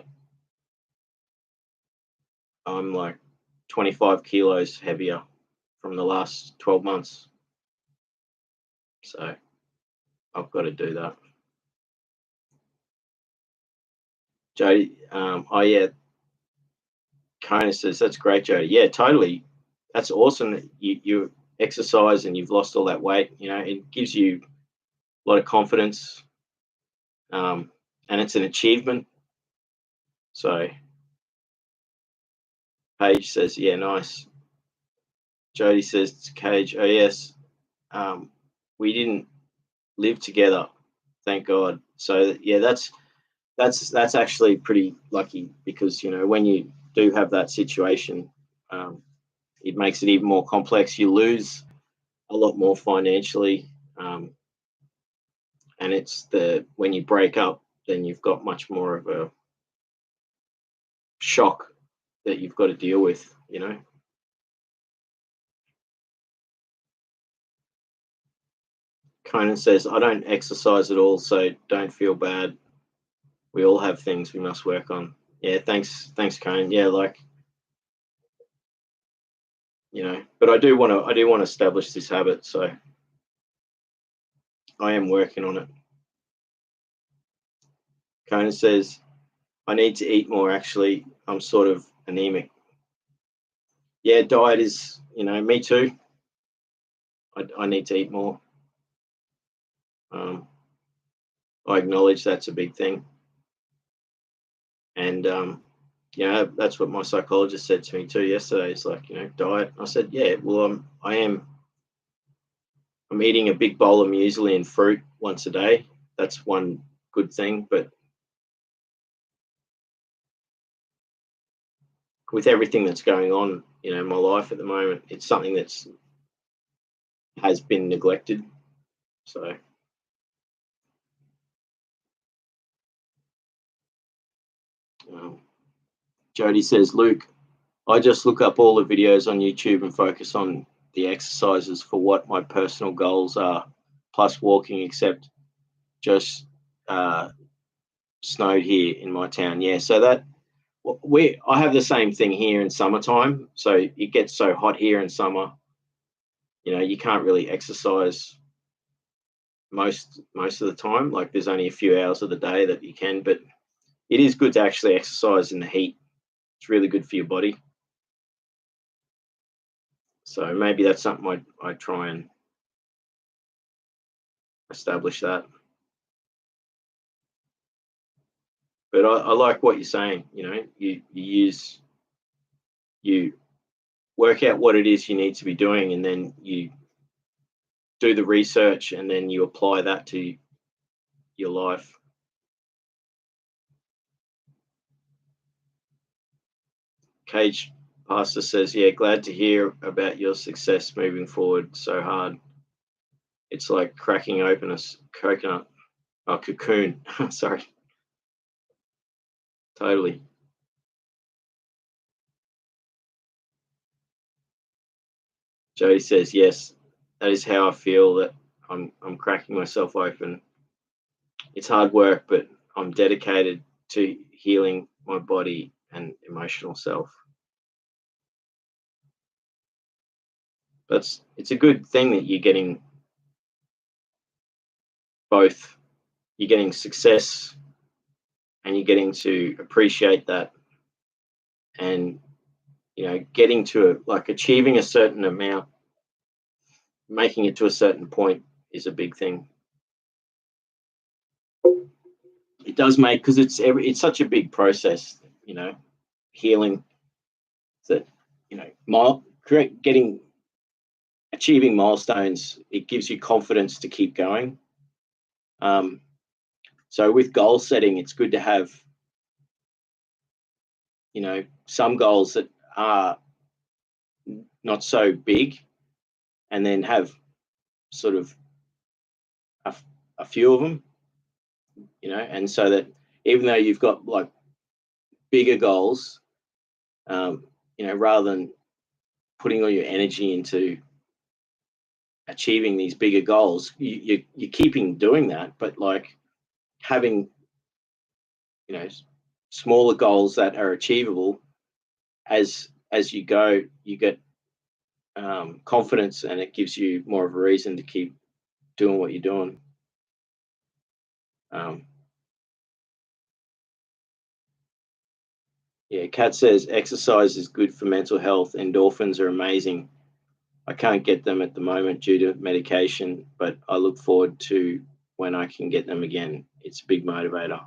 I'm like 25 kilos heavier from the last 12 months. So I've got to do that. Jody, oh yeah, Kona says, that's great, Jody. Yeah, totally. That's awesome that you exercise and you've lost all that weight. You know, it gives you a lot of confidence, and it's an achievement. So Paige says, yeah, nice. Jody says to Cage, oh yes, we didn't live together, thank God. So yeah, that's actually pretty lucky, because you know when you do have that situation, it makes it even more complex. You lose a lot more financially, and it's when you break up, then you've got much more of a shock that you've got to deal with. You know. Conan says, I don't exercise at all, so don't feel bad. We all have things we must work on. Yeah, thanks, Conan. Yeah, like, you know, but I do want to establish this habit, so I am working on it. Conan says, I need to eat more, actually. I'm sort of anemic. Yeah, diet is, you know, me too. I need to eat more. I acknowledge that's a big thing. And, you know, that's what my psychologist said to me too yesterday. It's like, you know, diet. I said, yeah, well, I'm eating a big bowl of muesli and fruit once a day. That's one good thing. But with everything that's going on, you know, in my life at the moment, it's something that's has been neglected. So Jody says, Luke, I just look up all the videos on YouTube and focus on the exercises for what my personal goals are, plus walking, except just snowed here in my town. Yeah, so that I have the same thing here in summertime. So it gets so hot here in summer, you know, you can't really exercise most of the time. Like there's only a few hours of the day that you can, but it is good to actually exercise in the heat. It's really good for your body. So maybe that's something I try and establish that. But I like what you're saying. You know, you work out what it is you need to be doing, and then you do the research, and then you apply that to your life. Cage Pastor says, yeah, glad to hear about your success moving forward so hard. It's like cracking open a coconut, a cocoon. Sorry. Totally. Jody says, yes, that is how I feel, that I'm cracking myself open. It's hard work, but I'm dedicated to healing my body and emotional self. It's a good thing that you're getting both. You're getting success and you're getting to appreciate that, and you know, getting to like achieving a certain amount, making it to a certain point is a big thing. It does make, because it's such a big process, you know, healing. That, you know, achieving milestones, it gives you confidence to keep going. So with goal setting, it's good to have, you know, some goals that are not so big, and then have sort of a few of them, you know, and so that even though you've got like bigger goals, you know, rather than putting all your energy into achieving these bigger goals, you're keeping doing that, but like having, you know, smaller goals that are achievable as you go, you get confidence, and it gives you more of a reason to keep doing what you're doing. Yeah, Kat says exercise is good for mental health. Endorphins are amazing. I can't get them at the moment due to medication, but I look forward to when I can get them again. It's a big motivator.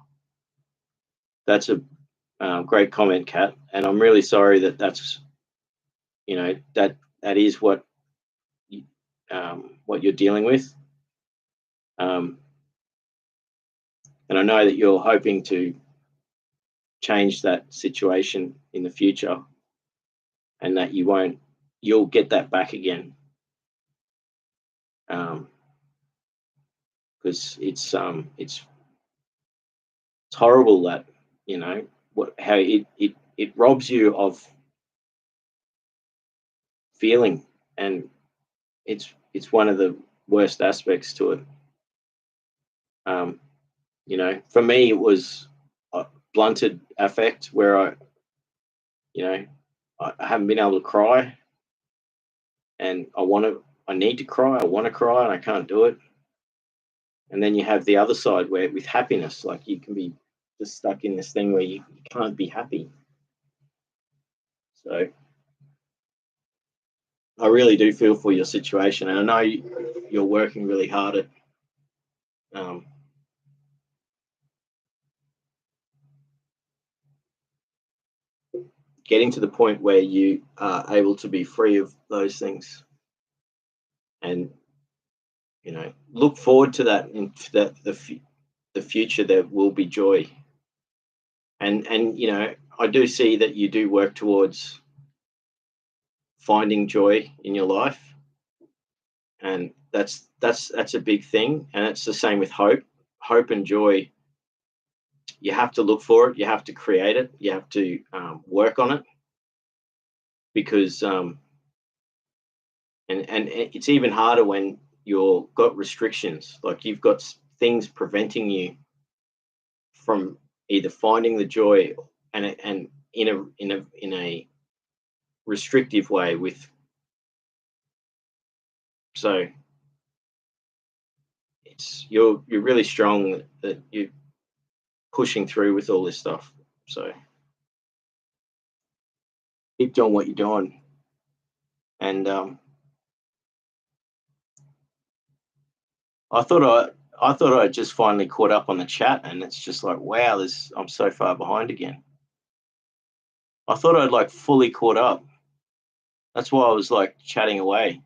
That's a great comment, Kat, and I'm really sorry that that's, you know, that is what you're dealing with. And I know that you're hoping to change that situation in the future, and that you'll get that back again. Because it's horrible that, you know, how it robs you of feeling, and it's one of the worst aspects to it. You know, for me, it was a blunted affect where I haven't been able to cry, and I need to cry, I want to cry, and I can't do it. And then you have the other side where with happiness, like you can be just stuck in this thing where you can't be happy. So I really do feel for your situation, and I know you're working really hard at getting to the point where you are able to be free of those things. And, you know, look forward to that, and that the future there will be joy. And you know, I do see that you do work towards finding joy in your life, and that's a big thing. And it's the same with hope and joy. You have to look for it, you have to create it, you have to work on it, because and it's even harder when you've got restrictions, like you've got things preventing you from either finding the joy, and in a restrictive way. So you're really strong that you're pushing through with all this stuff. So keep doing what you're doing. And I thought I just finally caught up on the chat, and it's just like, wow, I'm so far behind again. I thought I'd like fully caught up. That's why I was like chatting away.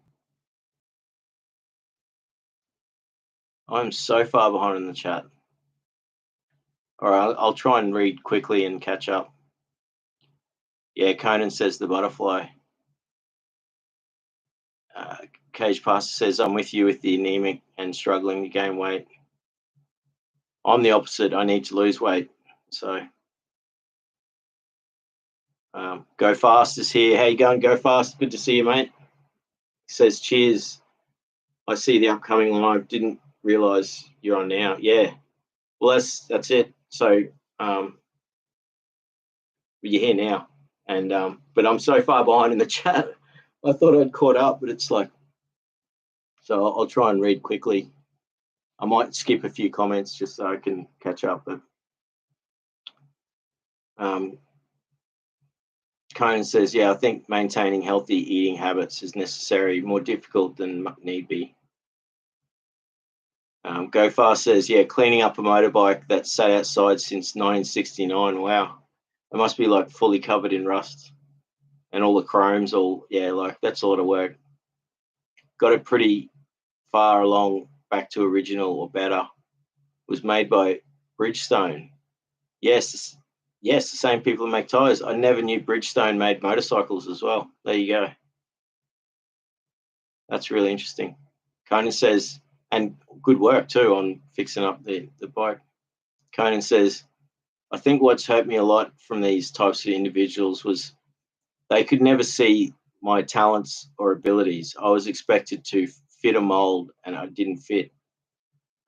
I'm so far behind in the chat. All right, I'll try and read quickly and catch up. Yeah, Conan says the butterfly. Cage Pastor says, I'm with you with the anemic and struggling to gain weight. I'm the opposite. I need to lose weight. So Go Fast is here. How you going, Go Fast? Good to see you, mate. He says, cheers. I see the upcoming live. Didn't realise you're on now. Yeah. Well, that's it. So you're here now. And but I'm so far behind in the chat. I thought I'd caught up, but it's like, so I'll try and read quickly. I might skip a few comments just so I can catch up. But Conan says, yeah, I think maintaining healthy eating habits is necessary, more difficult than need be. Go Fast says, yeah, cleaning up a motorbike that sat outside since 1969. Wow. It must be like fully covered in rust and all the chrome's all, yeah, like that's a lot of work. Got it pretty far along back to original or better. Was made by Bridgestone. Yes, yes, the same people who make tires. I never knew Bridgestone made motorcycles as well. There you go. That's really interesting. Conan says, and good work too on fixing up the bike. Conan says, I think what's hurt me a lot from these types of individuals was they could never see my talents or abilities. I was expected to fit a mold and I didn't fit.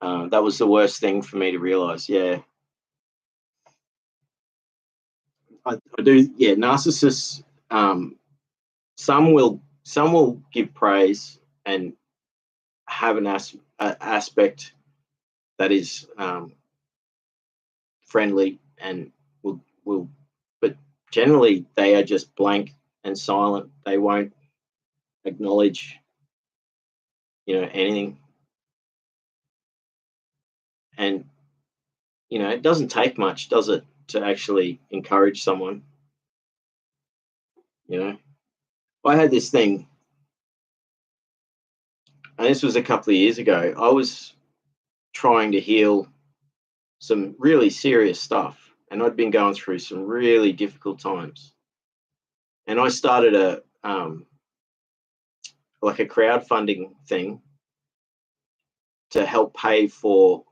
That was the worst thing for me to realize. Yeah. I do. Yeah. Narcissists, some will give praise and have an aspect that is friendly and will, but generally they are just blank and silent. They won't acknowledge, anything. And it doesn't take much, does it, to actually encourage someone? I had this thing, and this was a couple of years ago. I was trying to heal some really serious stuff, and I'd been going through some really difficult times. And I started a like a crowdfunding thing to help pay for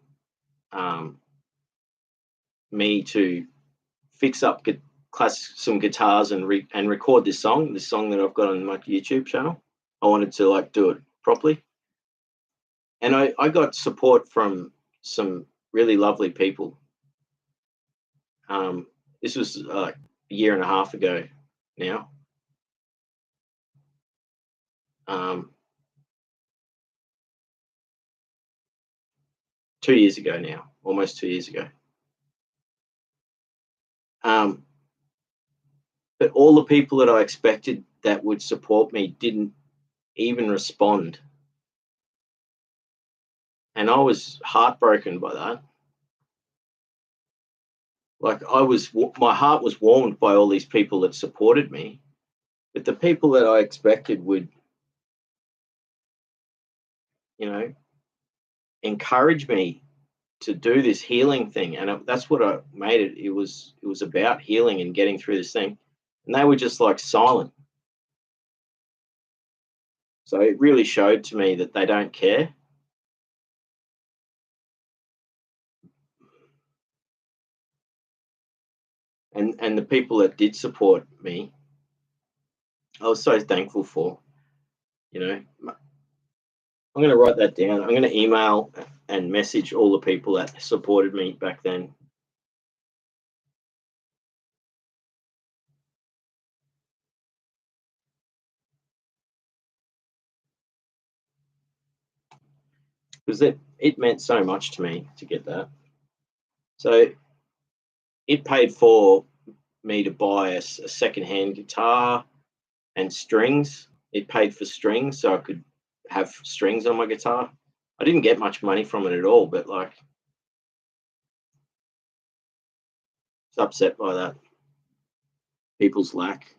me to fix up some guitars and record this song that I've got on my YouTube channel. I wanted to do it properly, and I got support from some really lovely people. This was a year and a half ago now. 2 years ago now, almost 2 years ago. But all the people that I expected that would support me didn't even respond. And I was heartbroken by that. My heart was warmed by all these people that supported me, but the people that I expected would, encourage me to do this healing thing. And that's what I made it. It was about healing and getting through this thing. And they were just silent. So it really showed to me that they don't care. And the people that did support me, I was so thankful for. I'm going to write that down. I'm going to email and message all the people that supported me back then. Because it meant so much to me to get that. So it paid for me to buy a second-hand guitar and strings. It paid for strings so I could have strings on my guitar. I didn't get much money from it at all, but I was upset by that. People's lack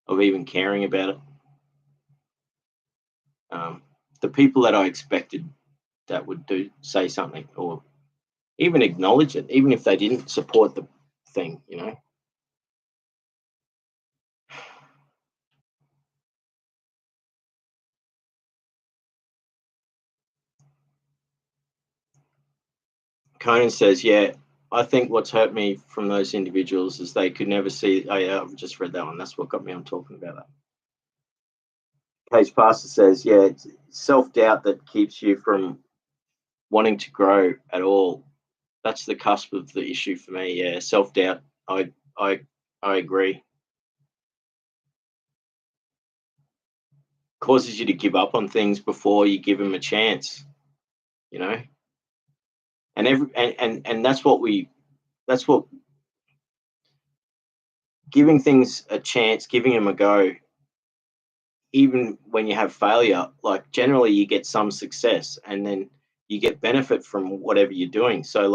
of even caring about it. The people that I expected that would say something or even acknowledge it, even if they didn't support the thing, Conan says, yeah, I think what's hurt me from those individuals is they could never see. Oh, yeah, I've just read that one. That's what got me on talking about that. Case Pastor says, yeah, it's self-doubt that keeps you from wanting to grow at all. That's the cusp of the issue for me. Yeah, self-doubt. I agree. Causes you to give up on things before you give them a chance, and that's what giving things a chance, giving them a go, even when you have failure, generally you get some success and then you get benefit from whatever you're doing. So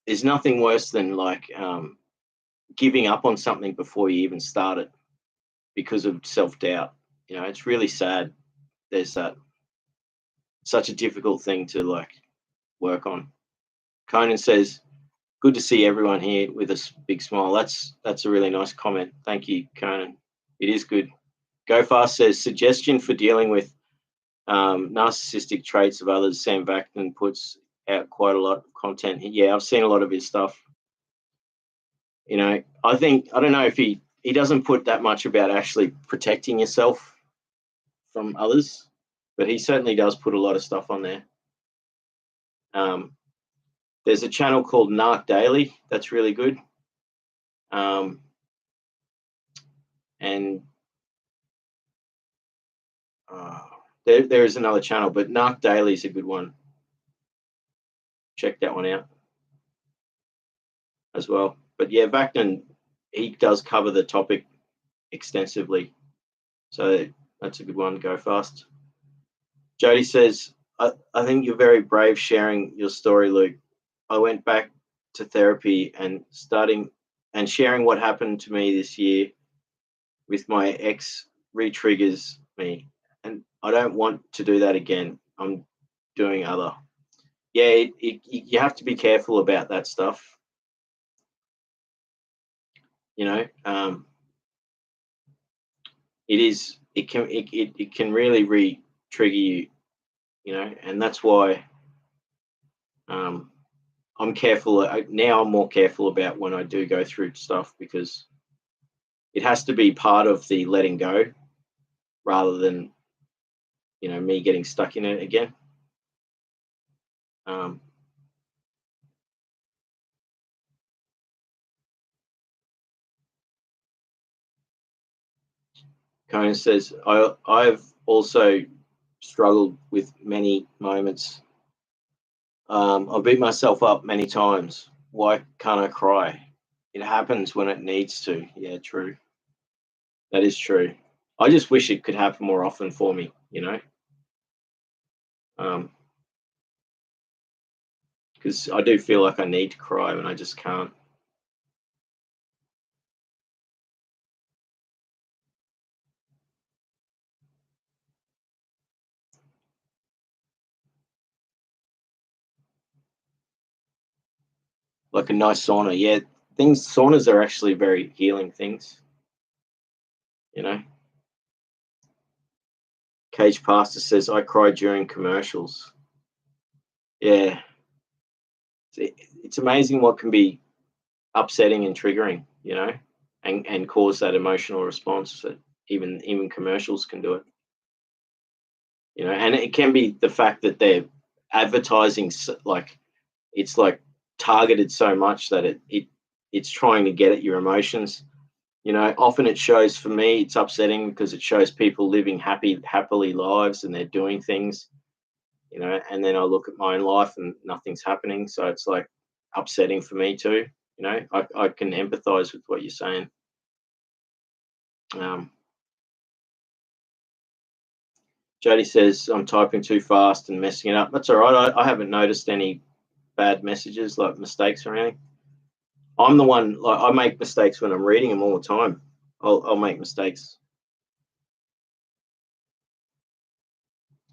there's nothing worse than like giving up on something before you even start it because of self-doubt. It's really sad. There's that such a difficult thing to like work on. Conan says, good to see everyone here with a big smile. That's a really nice comment. Thank you, Conan. It is good. Go Fast says, suggestion for dealing with narcissistic traits of others. Sam Vaknin puts out quite a lot of content. Yeah, I've seen a lot of his stuff. I don't know if he doesn't put that much about actually protecting yourself from others, but he certainly does put a lot of stuff on there. There's a channel called Narc Daily that's really good. And there is another channel, but Narc Daily is a good one. Check that one out as well. But yeah, Vaknin, he does cover the topic extensively. So that's a good one. Go Fast. Jody says, I think you're very brave sharing your story, Luke. I went back to therapy and sharing what happened to me this year with my ex re-triggers me. And I don't want to do that again. I'm doing other. Yeah, you have to be careful about that stuff. It can really re-trigger you, and that's why I'm careful now. I'm more careful about when I do go through stuff, because it has to be part of the letting go rather than me getting stuck in it again. Conan says, I've also struggled with many moments. I beat myself up many times. Why can't I cry? It happens when it needs to. Yeah, true. That is true. I just wish it could happen more often for me, because I do feel like I need to cry and I just can't. Like a nice sauna. Yeah, saunas are actually very healing things, Cage Pastor says, I cry during commercials. Yeah. It's amazing what can be upsetting and triggering, and cause that emotional response. That even commercials can do it, and it can be the fact that they're advertising like it's like targeted so much that it's trying to get at your emotions. Often it shows, for me, it's upsetting because it shows people living happily lives and they're doing things, and then I look at my own life and nothing's happening. So it's like upsetting for me too. I can empathize with what you're saying. Jody says, I'm typing too fast and messing it up. That's all right. I haven't noticed any bad messages, like mistakes or anything. I'm the one, like, I make mistakes when I'm reading them all the time. I'll make mistakes.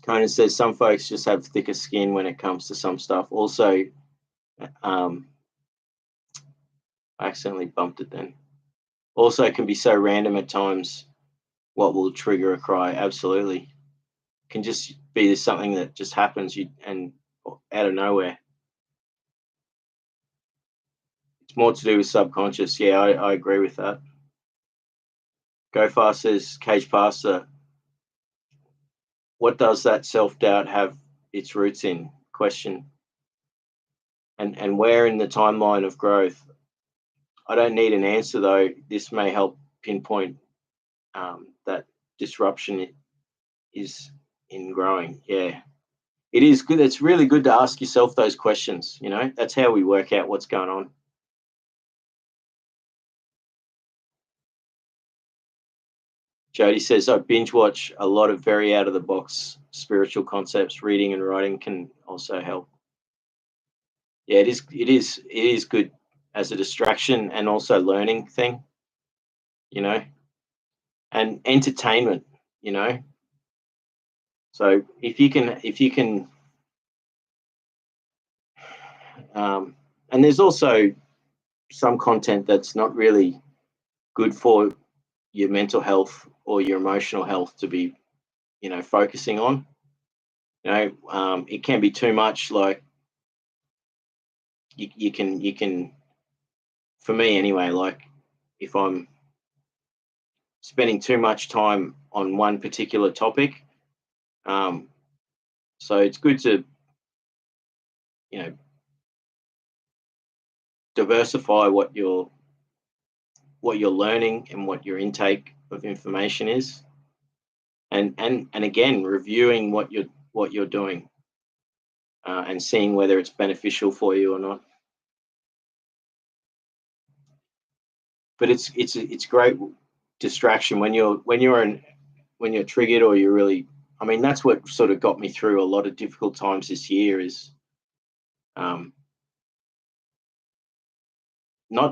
Conan says, some folks just have thicker skin when it comes to some stuff. Also, I accidentally bumped it then. Also, it can be so random at times what will trigger a cry. Absolutely. It can just be something that just happens and out of nowhere. It's more to do with subconscious. Yeah, I agree with that. Go Fast says, Cage Pastor, what does that self-doubt have its roots in? Question. And where in the timeline of growth? I don't need an answer, though. This may help pinpoint that disruption is in growing. Yeah, it is good. It's really good to ask yourself those questions. That's how we work out what's going on. Jody says, I binge watch a lot of very out of the box spiritual concepts. Reading and writing can also help. yeah, it is good as a distraction and also learning thing, you know, and entertainment, you know. So if you can, um, and there's also some content that's not really good for your mental health or your emotional health to be, focusing on. It can be too much. Like you can, for me anyway. Like if I'm spending too much time on one particular topic, um, so it's good to you know diversify what you're learning and what your intake of information is, and again reviewing what you're doing, and seeing whether it's beneficial for you or not. But it's great distraction when you're triggered, or you're really. I mean, that's what sort of got me through a lot of difficult times this year. Is um,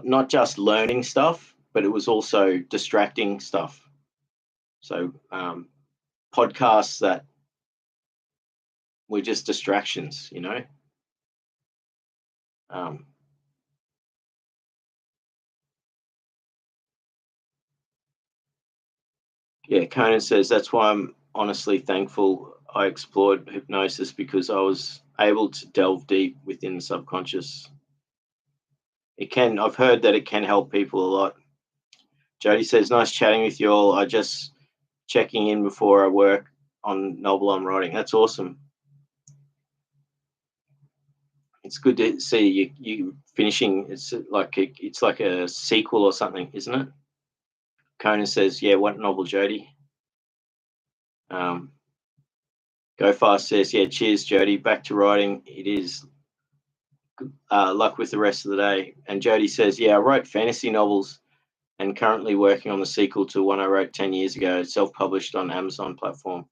not just learning stuff, but it was also distracting stuff. So podcasts that were just distractions, Um, yeah, Conan says that's why I'm honestly thankful I explored hypnosis, because I was able to delve deep within the subconscious. I've heard that it can help people a lot. Jody says, nice chatting with you all. I just checking in before I work on novel I'm writing. That's awesome. It's good to see you finishing. It's like a sequel or something, isn't it? Conan says, yeah, what novel, Jody? Um, Go Fast says, yeah, cheers, Jody. Back to writing. It is luck with the rest of the day. And Jody says, yeah, I wrote fantasy novels and currently working on the sequel to one I wrote 10 years ago, self-published on Amazon platform.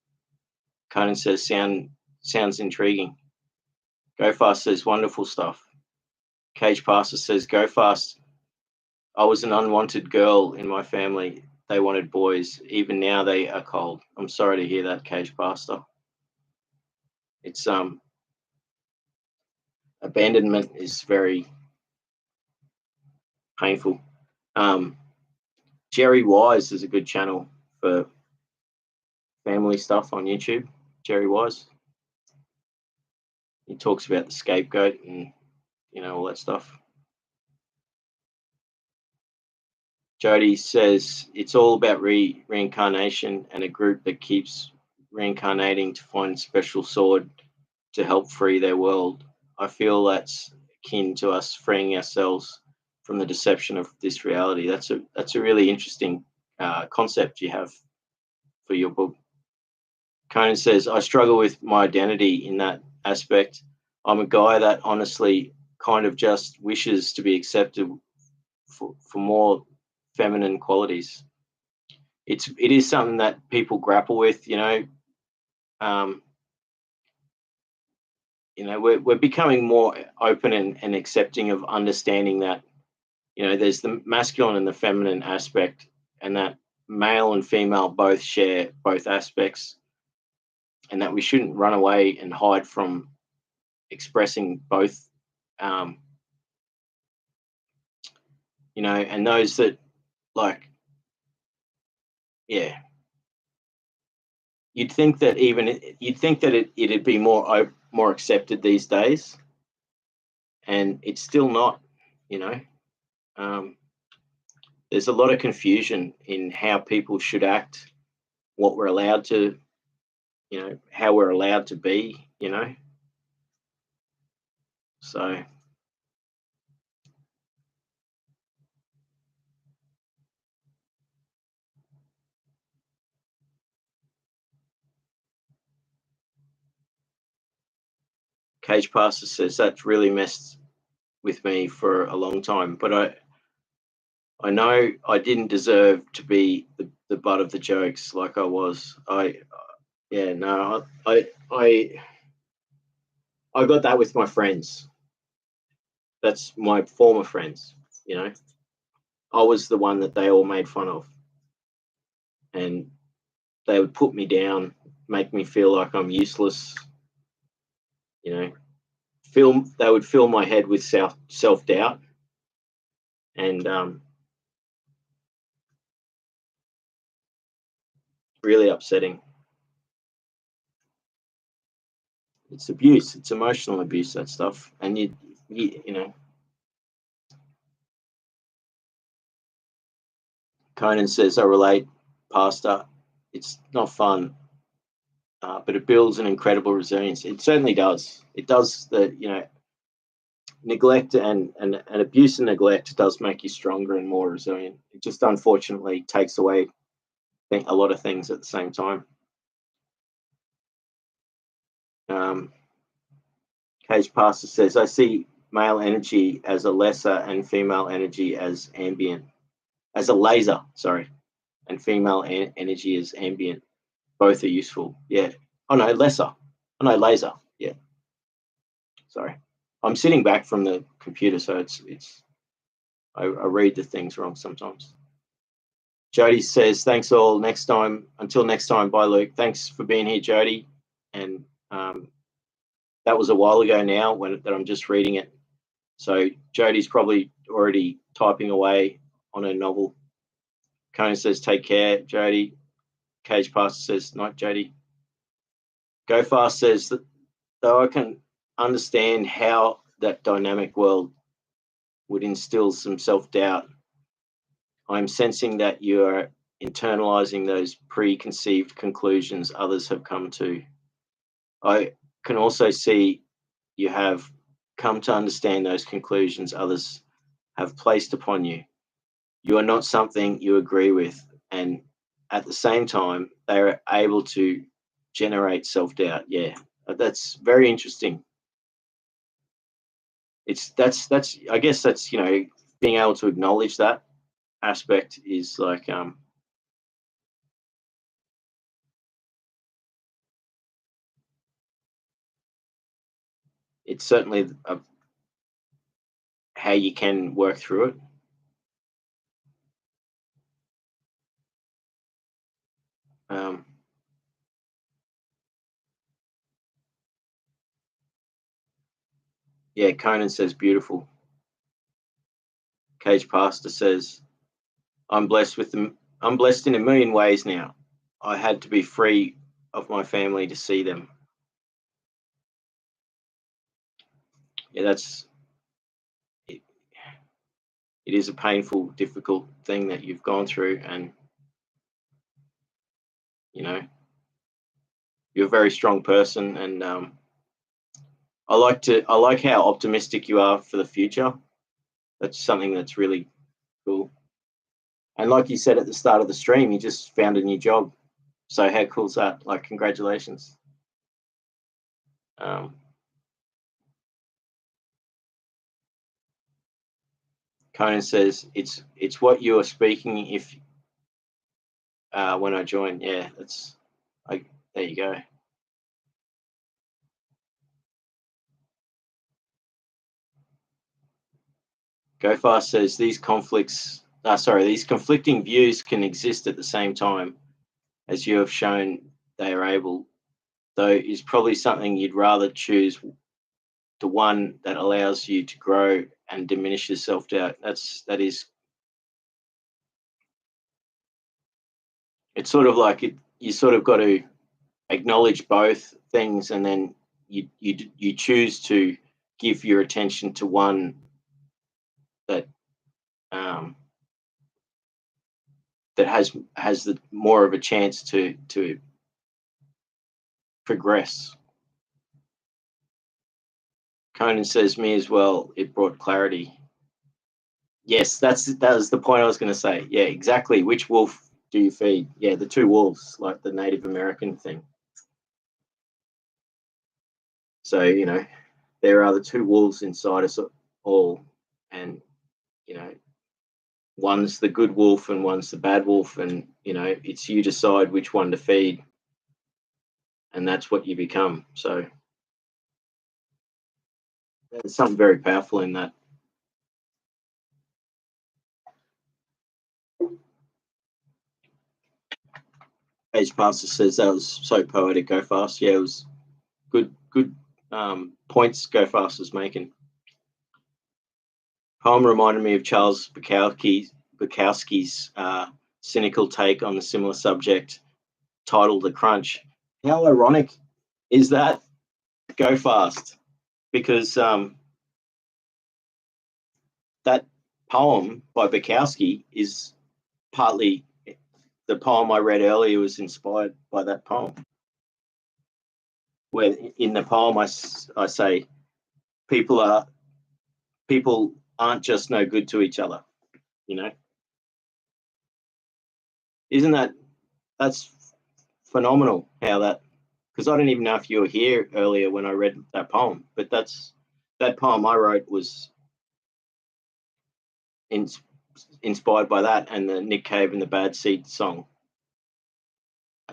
Conan says, sounds intriguing. Go Fast says, wonderful stuff. Cage Pastor says, go fast. I was an unwanted girl in my family. They wanted boys. Even now they are cold. I'm sorry to hear that, Cage Pastor. It's abandonment is very painful. Um, Jerry Wise is a good channel for family stuff on YouTube. Jerry Wise. He talks about the scapegoat and all that stuff. Jody says it's all about reincarnation and a group that keeps reincarnating to find a special sword to help free their world. I feel that's akin to us freeing ourselves from the deception of this reality. That's a really interesting concept you have for your book. Conan says, I struggle with my identity in that aspect. I'm a guy that honestly kind of just wishes to be accepted for more feminine qualities. It is something that people grapple with, um, we're becoming more open and accepting of understanding that there's the masculine and the feminine aspect, and that male and female both share both aspects, and that we shouldn't run away and hide from expressing both. um, and those that, like, yeah, you'd think that it'd be more accepted these days, and it's still not. you know um, there's a lot of confusion in how people should act, what we're allowed to, how we're allowed to be. So Cage Pastor says that's really messed with me for a long time, but I know I didn't deserve to be the butt of the jokes like I was. Yeah, no, I got that with my friends. That's my former friends, you know. I was the one that they all made fun of, and they would put me down, make me feel like I'm useless, you know. They would fill my head with self doubt, and really upsetting. It's abuse. It's emotional abuse, that stuff. And you know, Conan says, I relate, Pastor. It's not fun, but it builds an incredible resilience. It certainly does. It does. Neglect and abuse and neglect does make you stronger and more resilient. It just unfortunately takes away a lot of things at the same time. Cage Pastor says, I see male energy as a lesser and female energy as ambient, as a laser, sorry, and female energy as ambient. Both are useful. Yeah. Oh no, lesser. Oh no, laser. Yeah. Sorry. I'm sitting back from the computer, so I read the things wrong sometimes. Jody says, thanks all. Until next time, bye, Luke. Thanks for being here, Jody. And that was a while ago now that I'm just reading it. So Jody's probably already typing away on her novel. Conan says, take care, Jody. Cage Pastor says, night, Jody. Go Fast says, that though I can understand how that dynamic world would instill some self-doubt, I'm sensing that you are internalizing those preconceived conclusions others have come to. I can also see you have come to understand those conclusions others have placed upon you. You are not something you agree with, and at the same time, they are able to generate self-doubt. Yeah, that's very interesting. That's I guess that's, you know, being able to acknowledge that aspect is like it's certainly how you can work through it. Yeah, Conan says beautiful. Cage Pastor says, I'm blessed with them. I'm blessed in a million ways now. I had to be free of my family to see them. Yeah, that's it. It is a painful, difficult thing that you've gone through, and you know, you're a very strong person, and I like how optimistic you are for the future. That's something that's really cool. And like you said at the start of the stream, you just found a new job. So how cool is that? Like, congratulations. Um, Conan says it's what you are speaking. If when I join, yeah, that's there you go. Go Fast says these conflicting views can exist at the same time, as you have shown they are able, though is probably something you'd rather choose the one that allows you to grow and diminishes self-doubt. That is, it's sort of like you sort of got to acknowledge both things, and then you choose to give your attention to one that um, that has the more of a chance to progress. Conan says, me as well, it brought clarity. Yes, that was the point I was going to say. Yeah, exactly. Which wolf do you feed? Yeah, the two wolves, like the Native American thing. So, you know, there are the two wolves inside us all, and you know, one's the good wolf and one's the bad wolf, and you know, it's you decide which one to feed, and that's what you become. So there's something very powerful in that. Page Pastor says that was so poetic. Go Fast. Yeah, it was good points Go Fast was making. Poem reminded me of Charles Bukowski's cynical take on a similar subject titled The Crunch. How ironic is that? Go Fast. Because that poem by Bukowski is partly the poem I read earlier was inspired by that poem. Where in the poem I say people aren't just no good to each other, you know. Isn't that's phenomenal how that, because I didn't even know if you were here earlier when I read that poem, but that poem I wrote was inspired by that and the Nick Cave and the Bad Seed song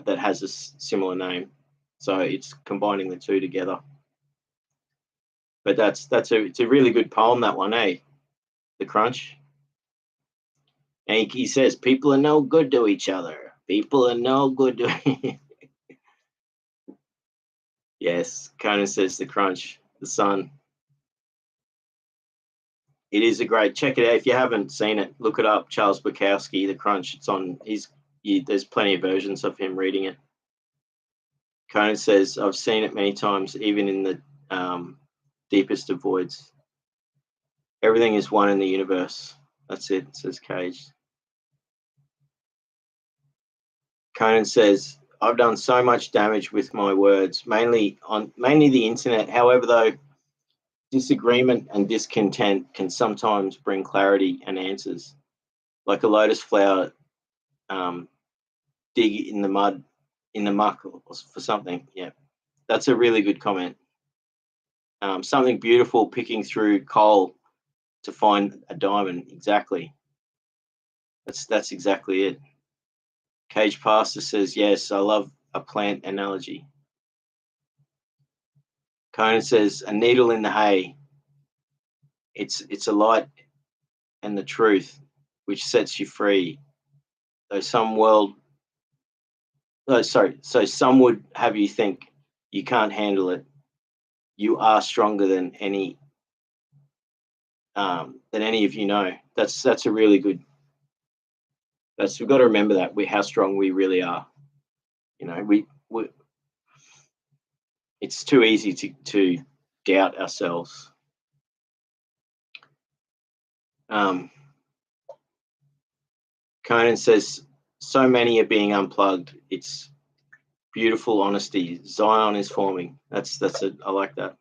that has a similar name. So it's combining the two together. But it's a really good poem, that one, eh? The Crunch. And he says, people are no good to each other. People are no good to Yes, Conan says The Crunch, the sun. It is a great, check it out. If you haven't seen it, look it up. Charles Bukowski, The Crunch. It's on, there's plenty of versions of him reading it. Conan says, I've seen it many times, even in the deepest of voids. Everything is one in the universe. That's it, says Cage. Conan says, I've done so much damage with my words, mainly the internet. However, though, disagreement and discontent can sometimes bring clarity and answers. Like a lotus flower, dig in the mud, in the muck for something. Yeah, that's a really good comment. Something beautiful picking through coal to find a diamond. Exactly. That's exactly it. Cage Pastor says, yes, I love a plant analogy. Conan says, a needle in the hay. It's a light and the truth which sets you free. Though some would have you think you can't handle it. You are stronger than any of you know. That's a really good. We've got to remember that how strong we really are. You know, we it's too easy to doubt ourselves. Conan says, so many are being unplugged. It's beautiful honesty. Zion is forming. I like that.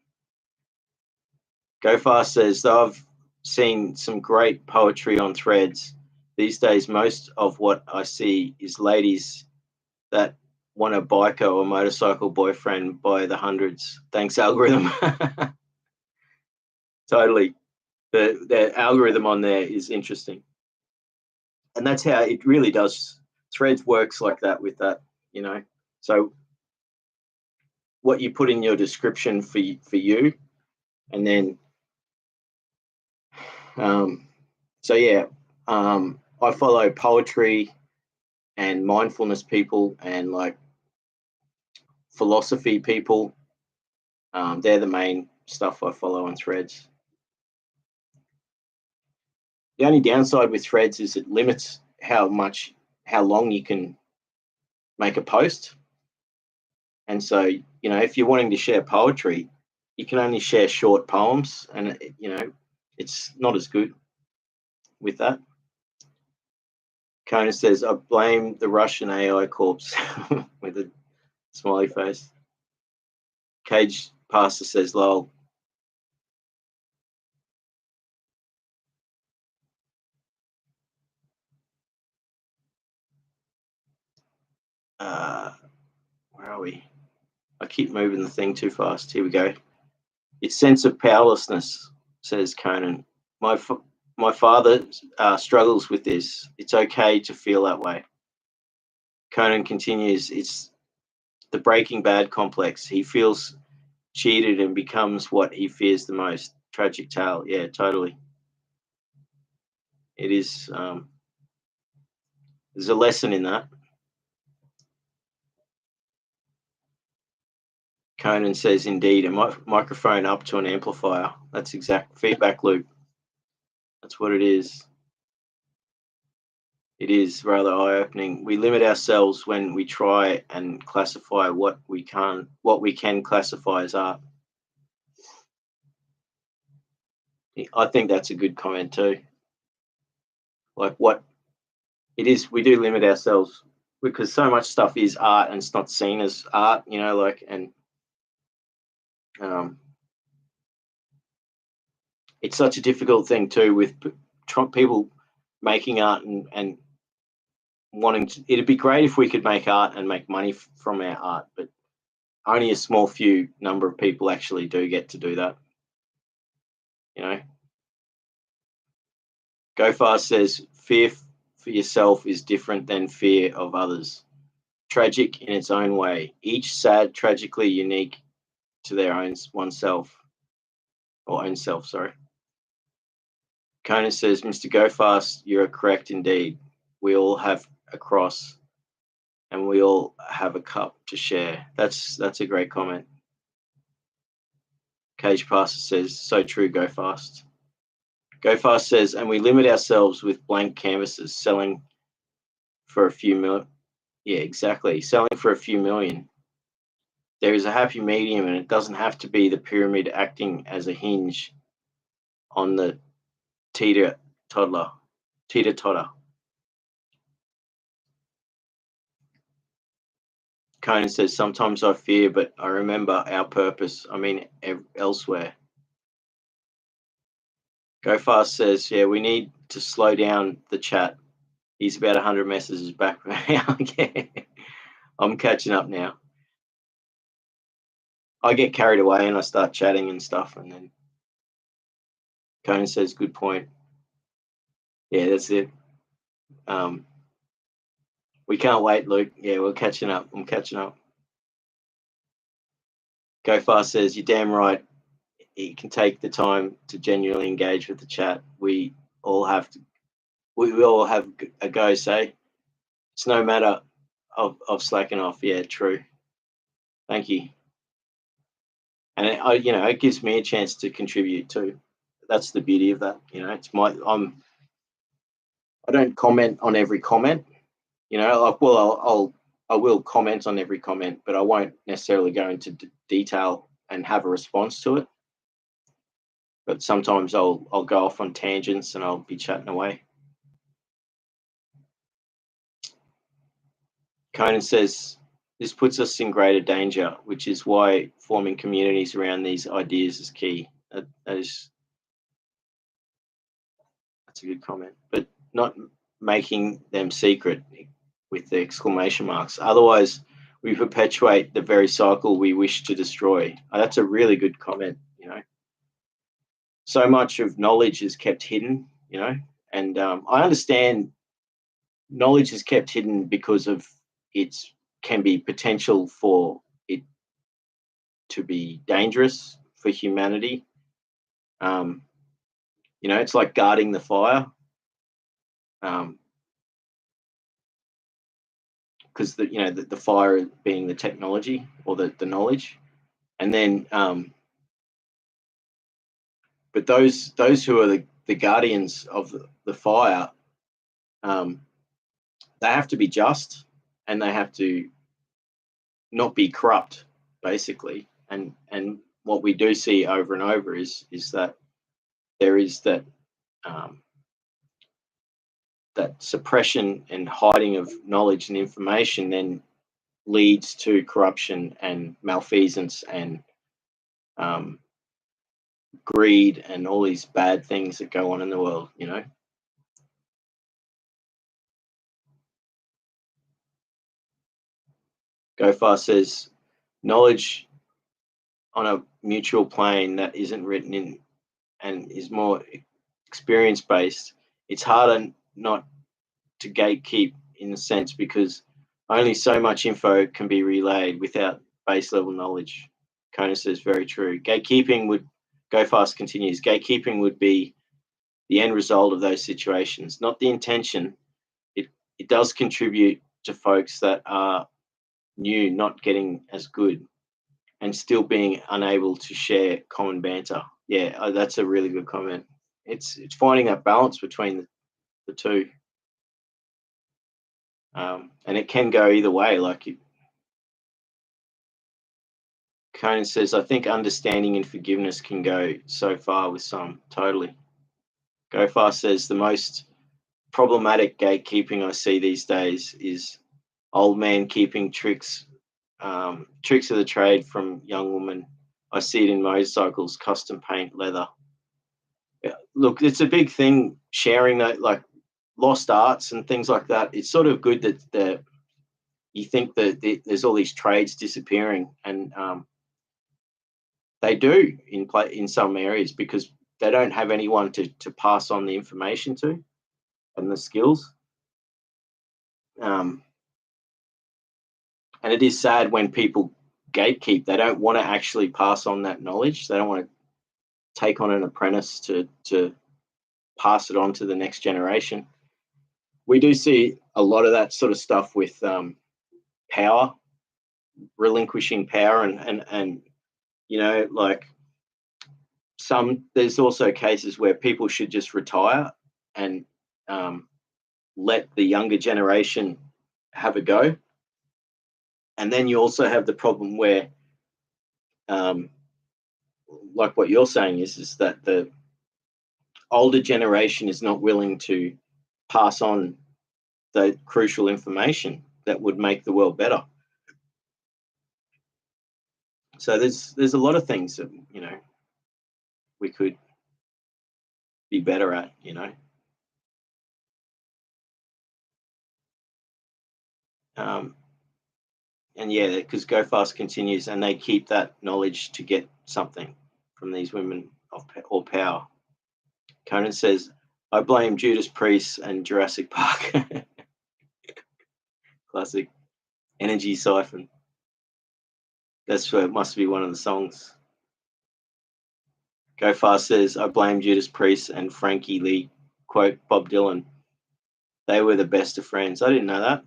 Go Fast says, though I've seen some great poetry on Threads, these days most of what I see is ladies that want a biker or motorcycle boyfriend by the hundreds. Thanks, algorithm. Totally. The algorithm on there is interesting. And that's how it really does. Threads works like that with that, you know. So what you put in your description for you, and then I follow poetry and mindfulness people and like philosophy people. They're the main stuff I follow on Threads. The only downside with Threads is it limits how long you can make a post. And so, you know, if you're wanting to share poetry, you can only share short poems, and you know, it's not as good with that. Kona says, I blame the Russian AI corpse with a smiley face. Cage Pastor says, lol. Where are we? I keep moving the thing too fast. Here we go. It's sense of powerlessness, says Conan. My father struggles with this. It's okay to feel that way. Conan continues, it's the Breaking Bad complex. He feels cheated and becomes what he fears the most. Tragic tale. Yeah, totally. It is. There's a lesson in that. Conan says, indeed, a microphone up to an amplifier. That's exact feedback loop. That's what it is. It is rather eye-opening. We limit ourselves when we try and classify what we can classify as art. I think that's a good comment too. Like what it is, we do limit ourselves because so much stuff is art and it's not seen as art, you know, like, and it's such a difficult thing too with people making art and wanting to. It'd be great if we could make art and make money from our art, but only a small few number of people actually do get to do that, you know. Go Fast says fear for yourself is different than fear of others. Tragic in its own way, each sad, tragically unique to their own oneself or own self. Sorry. Conan says, Mr. Go Fast, you're correct indeed. We all have a cross, and we all have a cup to share. That's a great comment. Cage Passer says, so true. Go Fast. Go Fast says, and we limit ourselves with blank canvases, selling for a few million. Yeah, exactly. Selling for a few million. There is a happy medium, and it doesn't have to be the pyramid acting as a hinge on the teeter-totter. Conan says, sometimes I fear, but I remember our purpose. I mean, elsewhere. Go Fast says, yeah, we need to slow down the chat. He's about 100 messages back. Okay. I'm catching up now. I get carried away and I start chatting and stuff, and then Conan says, good point. Yeah, that's it. We can't wait, Luke. Yeah, we're catching up. I'm catching up. Go Fast says, you're damn right. You can take the time to genuinely engage with the chat. We all have a go, say. It's no matter of slacking off. Yeah, true. Thank you. And it gives me a chance to contribute too. That's the beauty of that. It's I don't comment on every comment. Like, well, I will comment on every comment, but I won't necessarily go into detail and have a response to it. But sometimes I'll go off on tangents and I'll be chatting away. Conan says, this puts us in greater danger, which is why forming communities around these ideas is key. That's a good comment, but not making them secret with the exclamation marks. Otherwise, we perpetuate the very cycle we wish to destroy. That's a really good comment. So much of knowledge is kept hidden, and I understand knowledge is kept hidden because of its can be potential for it to be dangerous for humanity. It's like guarding the fire. Because the fire being the technology or the knowledge, and then but those who are the guardians of the fire, they have to be just, and they have to not be corrupt, basically. And what we do see over and over is that there is that that suppression and hiding of knowledge and information then leads to corruption and malfeasance and greed and all these bad things that go on in the world. Go Fast says, knowledge on a mutual plane that isn't written in and is more experience based, it's harder not to gatekeep in a sense because only so much info can be relayed without base level knowledge. Conan says, very true. Go Fast continues, gatekeeping would be the end result of those situations, not the intention. It does contribute to folks that are new not getting as good. and still being unable to share common banter. Yeah, that's a really good comment. It's finding that balance between the two, and it can go either way. Like Conan says, I think understanding and forgiveness can go so far with some. Totally. Go Fast says the most problematic gatekeeping I see these days is old man keeping tricks of the trade from young women. I see it in motorcycles, custom paint, leather. Yeah, look, it's a big thing sharing that, like lost arts and things like that. It's sort of good that you think that there's all these trades disappearing, and they do in some areas because they don't have anyone to pass on the information to and the skills. And it is sad when people gatekeep. They don't want to actually pass on that knowledge. They don't want to take on an apprentice to pass it on to the next generation. We do see a lot of that sort of stuff with power, relinquishing power, and like there's also cases where people should just retire and let the younger generation have a go. And then you also have the problem where, like what you're saying is that the older generation is not willing to pass on the crucial information that would make the world better. So there's a lot of things that we could be better at. And yeah, because Go Fast continues, and they keep that knowledge to get something from these women or power. Conan says, I blame Judas Priest and Jurassic Park. Classic. Energy Siphon. That's what must be one of the songs. Go Fast says, I blame Judas Priest and Frankie Lee. Quote Bob Dylan. They were the best of friends. I didn't know that.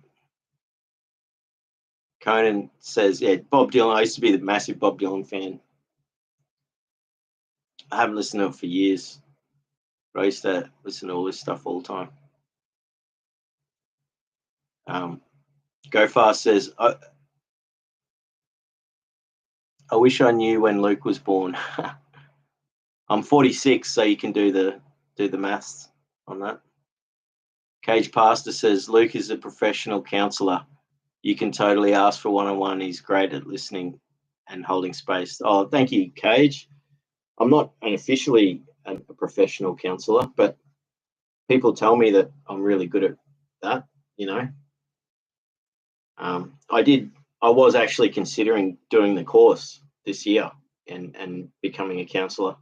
Conan says, yeah, Bob Dylan. I used to be the massive Bob Dylan fan. I haven't listened to it for years. But I used to listen to all this stuff all the time. Go Fast says, I wish I knew when Luke was born. I'm 46, so you can do the maths on that. Cage Pastor says, Luke is a professional counsellor. You can totally ask for one-on-one. He's great at listening and holding space. Oh, thank you, Cage. I'm not officially a professional counsellor, but people tell me that I'm really good at that, I was actually considering doing the course this year and becoming a counsellor.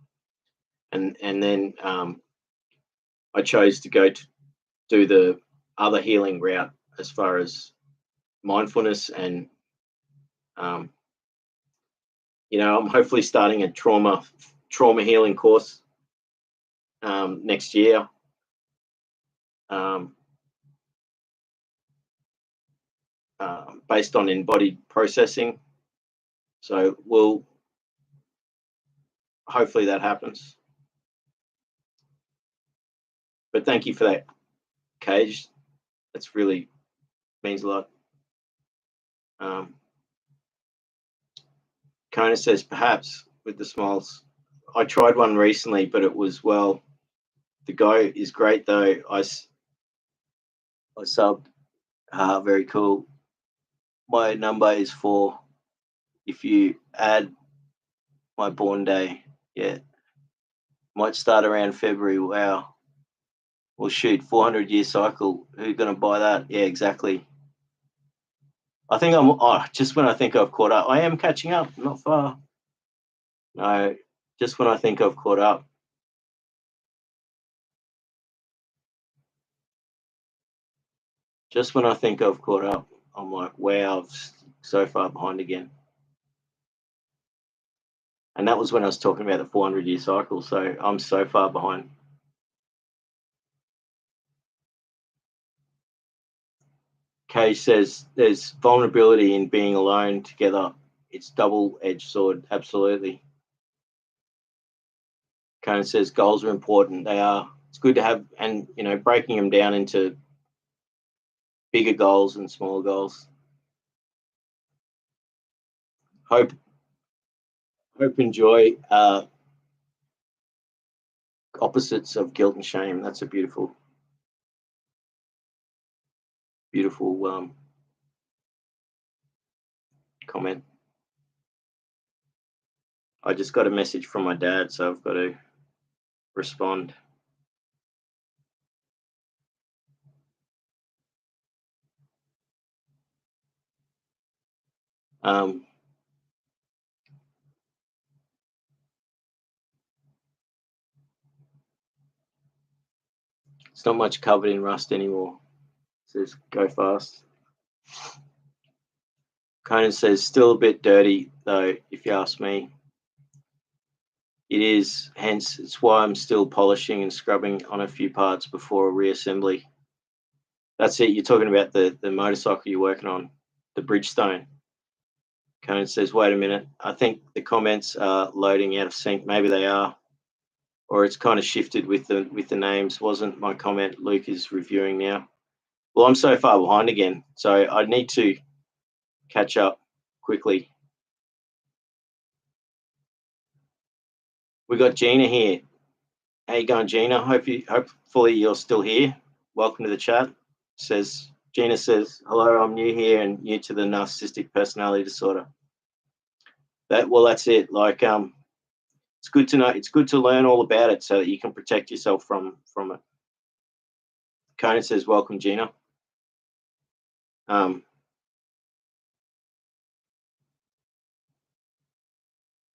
And then I chose to go to do the other healing route as far as mindfulness and I'm hopefully starting a trauma healing course next year. Based on embodied processing. So hopefully that happens. But thank you for that, Cage. That's really means a lot. Kona says, perhaps with the smiles. I tried one recently, but it was, well, the guy is great though. I subbed. Very cool. My number is 4. If you add my born day, yeah. Might start around February. Wow. Well, shoot, 400-year cycle. Who's going to buy that? Yeah, exactly. I think just when I think I've caught up. I am catching up, not far. No, just when I think I've caught up. Just when I think I've caught up, I'm like, wow, I'm so far behind again. And that was when I was talking about the 400-year cycle. So I'm so far behind. Kay says there's vulnerability in being alone together it's double-edged sword, absolutely. Conan says goals are important. They are. It's good to have, and breaking them down into bigger goals and smaller goals. Hope and joy are opposites of guilt and shame. That's a beautiful comment. I just got a message from my dad, so I've got to respond. It's not much covered in rust anymore. It says go fast. Conan says still a bit dirty though, if you ask me. It is, hence it's why I'm still polishing and scrubbing on a few parts before a reassembly. That's it. You're talking about the motorcycle you're working on, the Bridgestone. Conan says, wait a minute. I think the comments are loading out of sync. Maybe they are, or it's kind of shifted with the names. Wasn't my comment. Luke is reviewing now. Well, I'm so far behind again, so I need to catch up quickly. We got Gina here. How you going, Gina? Hopefully you're still here. Welcome to the chat. Gina says, hello, I'm new here and new to the narcissistic personality disorder. That's it. Like, it's good to know. It's good to learn all about it so that you can protect yourself from it. Conan says, welcome, Gina.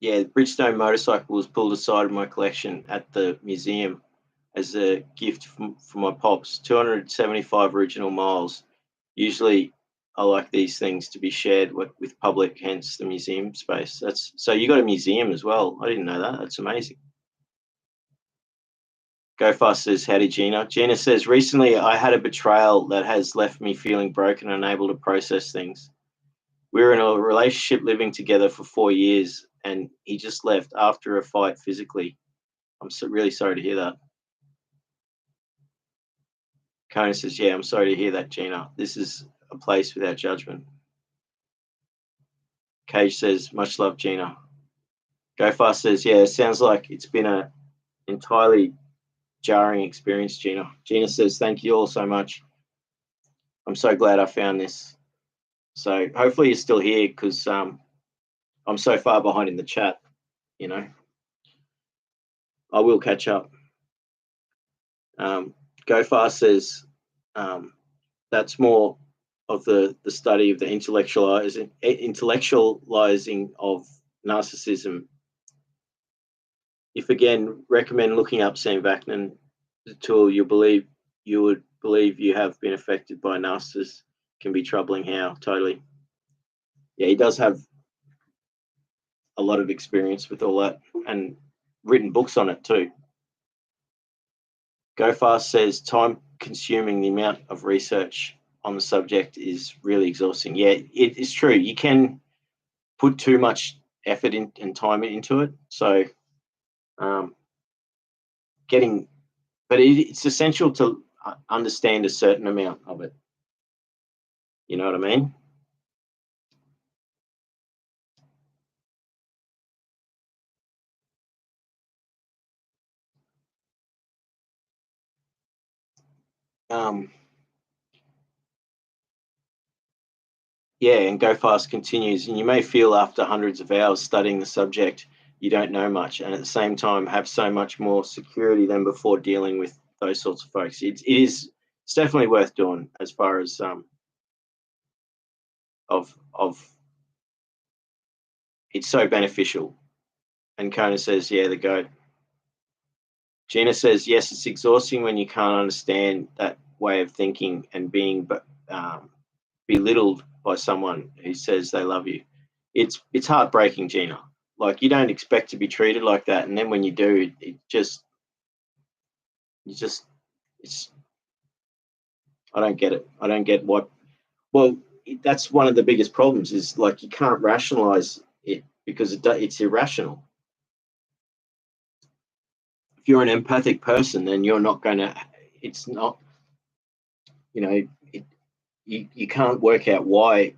Yeah, the Bridgestone motorcycle was pulled aside of my collection at the museum as a gift from my pops. 275 original miles. Usually I like these things to be shared with public, hence the museum space. So you got a museum as well. I didn't know that. That's amazing. Go Fast says, howdy, Gina. Gina says, recently I had a betrayal that has left me feeling broken and unable to process things. We were in a relationship living together for 4 years and he just left after a fight physically. I'm really sorry to hear that. Conan says, yeah, I'm sorry to hear that, Gina. This is a place without judgment. Cage says, much love, Gina. Go Fast says, yeah, it sounds like it's been an entirely jarring experience, Gina. Gina says, thank you all so much. I'm so glad I found this. So hopefully you're still here because I'm so far behind in the chat, I will catch up. Go Fast says, that's more of the study of the intellectualizing of narcissism. If again, recommend looking up Sam Vaknin, the tool you would believe you have been affected by a narcissist. Can be troubling. How? Totally. Yeah, he does have a lot of experience with all that and written books on it too. Go Fast says time consuming. The amount of research on the subject is really exhausting. Yeah, it is true. You can put too much effort and time into it. So but it's essential to understand a certain amount of it. You know what I mean? Yeah, and Go Fast continues, and you may feel after hundreds of hours studying the subject, you don't know much, and at the same time have so much more security than before dealing with those sorts of folks. It's definitely worth doing as far as of it's so beneficial. And Kona says, yeah, the goat. Gina says, yes, it's exhausting when you can't understand that way of thinking and being belittled by someone who says they love you. It's heartbreaking, Gina. Like, you don't expect to be treated like that, and then when you do, it's I don't get it. I don't get what. Well, that's one of the biggest problems, is like you can't rationalize it because it's irrational. If you're an empathic person, then you're not going to, it's not, you know, you can't work out why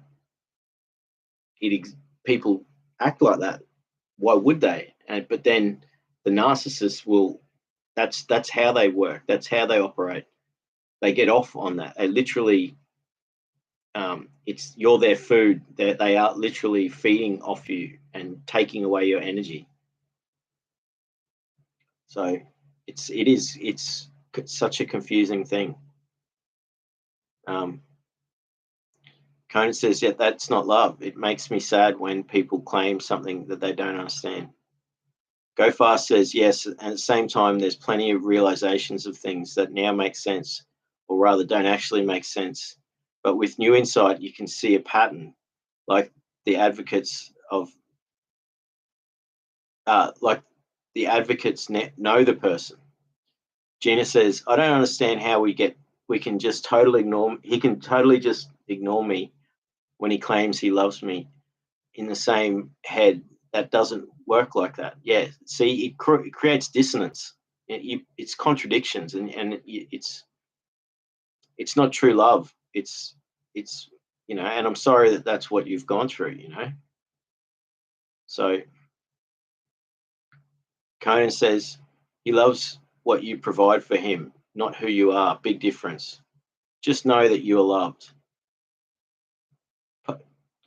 people act like that. Why would they? But then the narcissist will, that's how they work. That's how they operate. They get off on that. They literally, it's, you're their food. They are literally feeding off you and taking away your energy. So it's such a confusing thing. Conan says, yeah, that's not love. It makes me sad when people claim something that they don't understand. Go Fast says, yes, and at the same time, there's plenty of realizations of things that now make sense, or rather don't actually make sense. But with new insight, you can see a pattern, like the advocates of, like the advocates know the person. Gina says, I don't understand how we can just totally ignore, he can totally just ignore me when he claims he loves me in the same head. That doesn't work like that. Yeah, see, it creates dissonance. It's contradictions, and it's not true love. It's and I'm sorry that that's what you've gone through. So Conan says he loves what you provide for him, not who you are. Big difference. Just know that you are loved.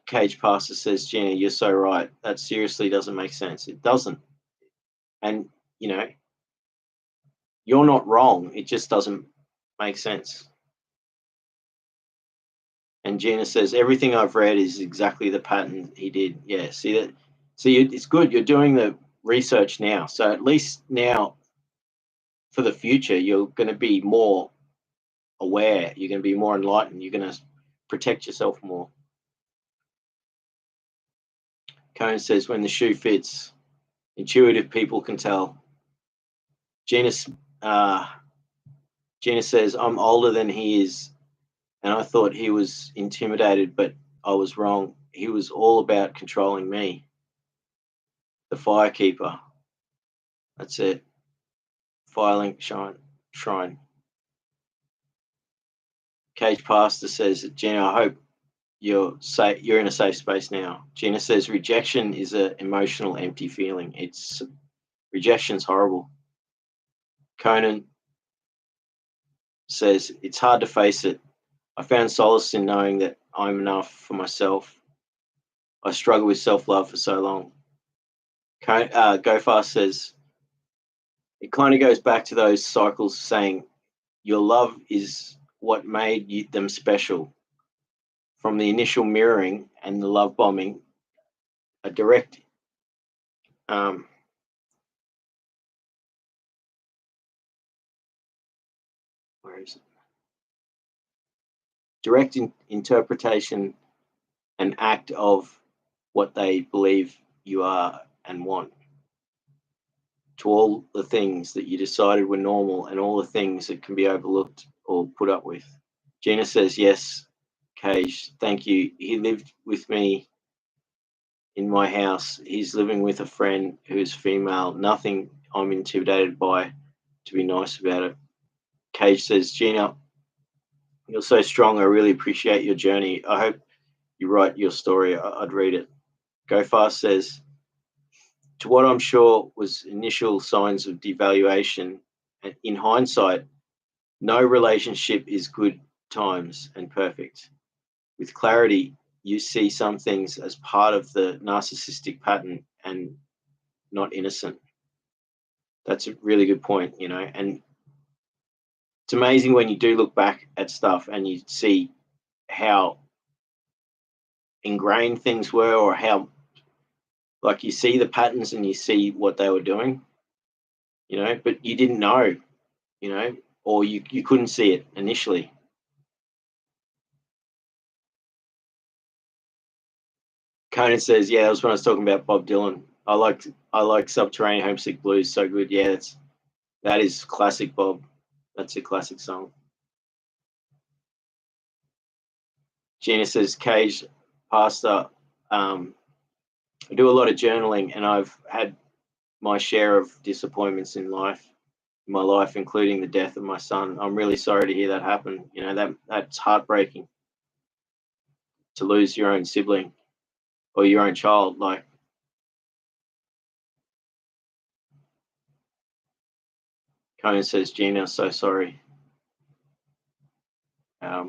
Cage Pastor says, Gina, you're so right. That seriously doesn't make sense. It doesn't. And, you're not wrong. It just doesn't make sense. And Gina says, everything I've read is exactly the pattern he did. Yeah, see that? See, it's good. You're doing the research now. So at least now, for the future, you're going to be more aware. You're going to be more enlightened. You're going to protect yourself more. Cohen says, when the shoe fits, intuitive people can tell. Gina says, I'm older than he is, and I thought he was intimidated, but I was wrong. He was all about controlling me. The Firekeeper. That's it. Firelink Shrine. Cage Pastor says, Gina, I hope you're in a safe space now. Gina says, rejection is an emotional, empty feeling. Rejection's horrible. Conan says, it's hard to face it. I found solace in knowing that I'm enough for myself. I struggle with self-love for so long. Go Fast says, it kind of goes back to those cycles saying your love is what made them special. From the initial mirroring and the love bombing, a direct where is it? Direct interpretation and act of what they believe you are and want, to all the things that you decided were normal and all the things that can be overlooked or put up with. Gina says, yes, Cage, thank you. He lived with me in my house. He's living with a friend who is female. Nothing I'm intimidated by, to be nice about it. Cage says, Gina, you're so strong. I really appreciate your journey. I hope you write your story. I'd read it. Go Fast says, to what I'm sure was initial signs of devaluation, in hindsight, no relationship is good times and perfect. With clarity, you see some things as part of the narcissistic pattern and not innocent. That's a really good point, and it's amazing when you do look back at stuff and you see how ingrained things were, or how, like, you see the patterns and you see what they were doing, but you didn't know, or you couldn't see it initially. Conan says, yeah, that was when I was talking about Bob Dylan. I like Subterranean Homesick Blues, so good. Yeah, that is classic Bob. That's a classic song. Gina says, Cage, Pastor, I do a lot of journaling, and I've had my share of disappointments in my life, including the death of my son. I'm really sorry to hear that happen. You know, that's heartbreaking to lose your own sibling or your own child. Like, Conan says, Gina, so sorry.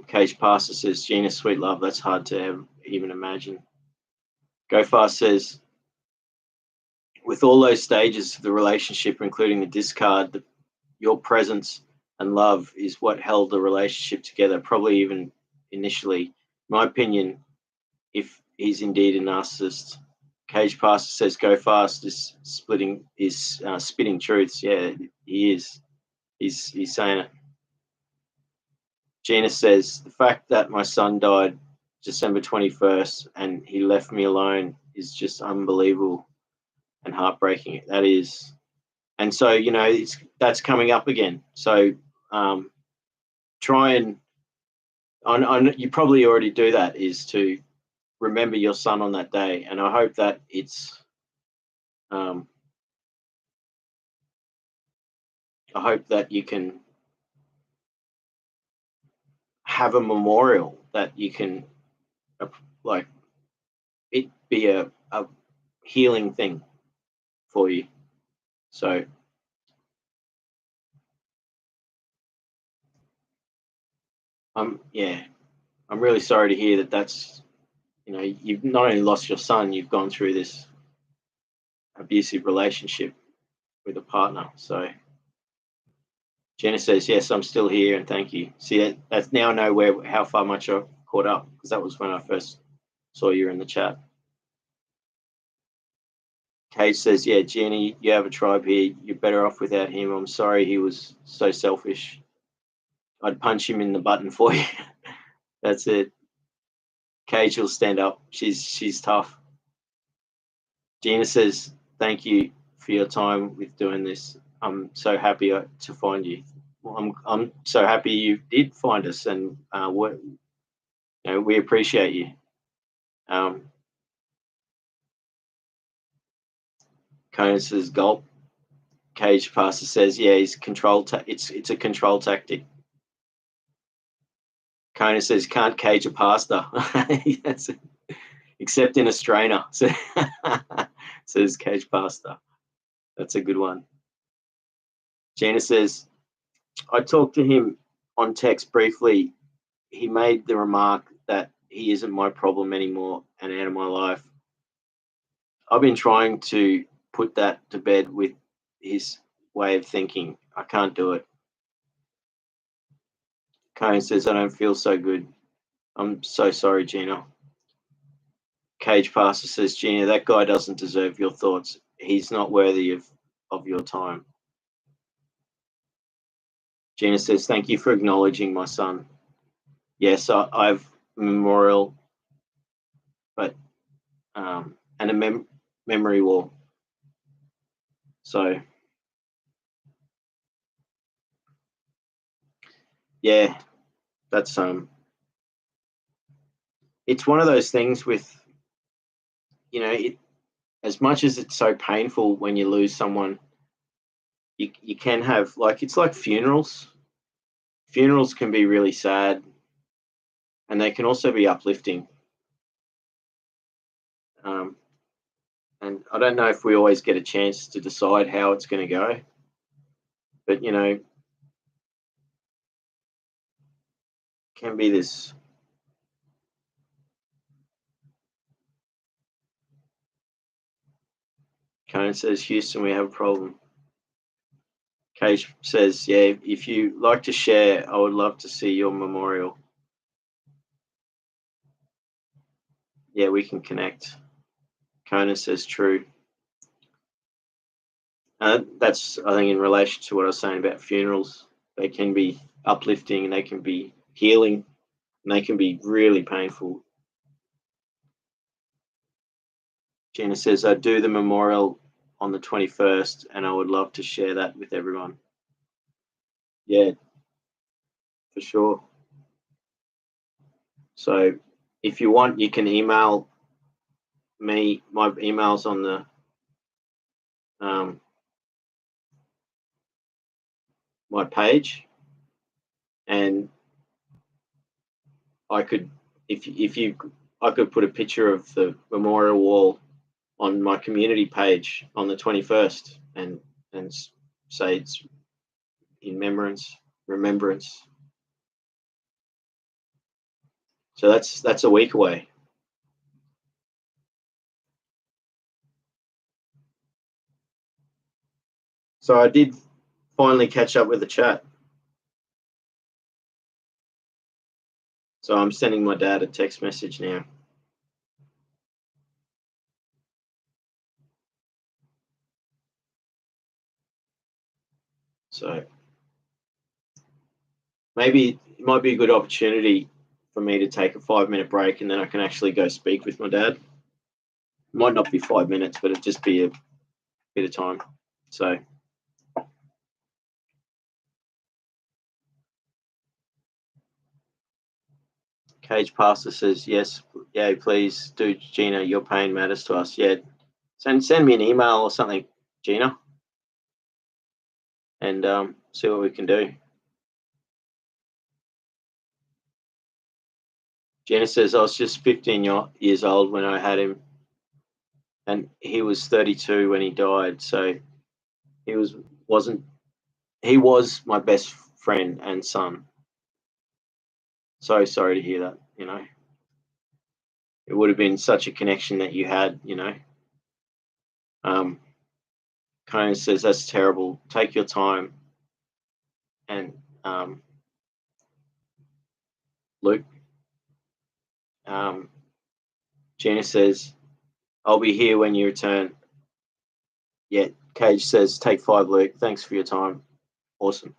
Cage Pastor says, Gina, sweet love, that's hard to even imagine. Go Fast says, with all those stages of the relationship, including the discard, your presence and love is what held the relationship together, probably even initially. In my opinion, if he's indeed a narcissist. Cage Pastor says, Go Fast is spitting truths. Yeah, he is. He's saying it. Gina says, the fact that my son died December 21st and he left me alone is just unbelievable and heartbreaking. That is. And so, you know, that's coming up again. So try and, you probably already do that, is to remember your son on that day. And I hope that I hope that you can have a memorial, that you can, like, it be a healing thing for you. So I'm really sorry to hear that. That's, you know, you've not only lost your son, you've gone through this abusive relationship with a partner. So Jenna says, yes, I'm still here and thank you. See, that's now I know how far much I caught up, because that was when I first saw you in the chat. Kate says, yeah, Jenny, you have a tribe here. You're better off without him. I'm sorry he was so selfish. I'd punch him in the button for you. That's it. Cage will stand up. She's tough. Gina says, thank you for your time with doing this. I'm so happy to find you. I'm so happy you did find us, and we appreciate you. Conan says, gulp. Cage Pastor says, yeah, he's it's a control tactic. Conan says, can't cage a pastor. That's it. Except in a strainer, says Cage Pastor. That's a good one. Gina says, I talked to him on text briefly. He made the remark that he isn't my problem anymore and out of my life. I've been trying to put that to bed with his way of thinking. I can't do it. Cohen says, I don't feel so good. I'm so sorry, Gina. Cage Pastor says, Gina, that guy doesn't deserve your thoughts. He's not worthy of your time. Gina says, thank you for acknowledging my son. Yes, I've memorial, but and a memory wall. So yeah, that's it's one of those things with, you know, as much as it's so painful when you lose someone, you can have, like, it's like funerals. Funerals can be really sad, and they can also be uplifting. And I don't know if we always get a chance to decide how it's going to go, but, you know, can be this. Conan says, Houston, we have a problem. Cage says, yeah, if you like to share, I would love to see your memorial. Yeah, we can connect. Conan says, true. That's, I think, in relation to what I was saying about funerals. They can be uplifting, and they can be healing, and they can be really painful. Gina says, I do the memorial on the 21st, and I would love to share that with everyone. Yeah, for sure. So if you want, you can email me. My email's on the my page, and I could, I could put a picture of the memorial wall on my community page on the 21st, and say it's in remembrance. So that's a week away. So I did finally catch up with the chat. So I'm sending my dad a text message now. So maybe it might be a good opportunity for me to take a 5-minute break, and then I can actually go speak with my dad. It might not be 5 minutes, but it'd just be a bit of time. So Cage Pastor says, yes, yeah, please do, Gina. Your pain matters to us. Yeah, send me an email or something, Gina, and see what we can do. Gina says, I was just 15 years old when I had him, and he was 32 when he died. So he was my best friend and son. So sorry to hear that. It would have been such a connection that you had. Conan says, that's terrible. Take your time. And Luke, Gina says, I'll be here when you return. Yeah, Cage says, take 5, Luke. Thanks for your time. Awesome.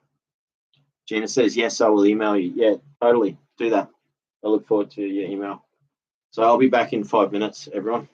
Gina says, yes, I will email you. Yeah, totally. Do that. I look forward to your email. So I'll be back in 5 minutes, everyone.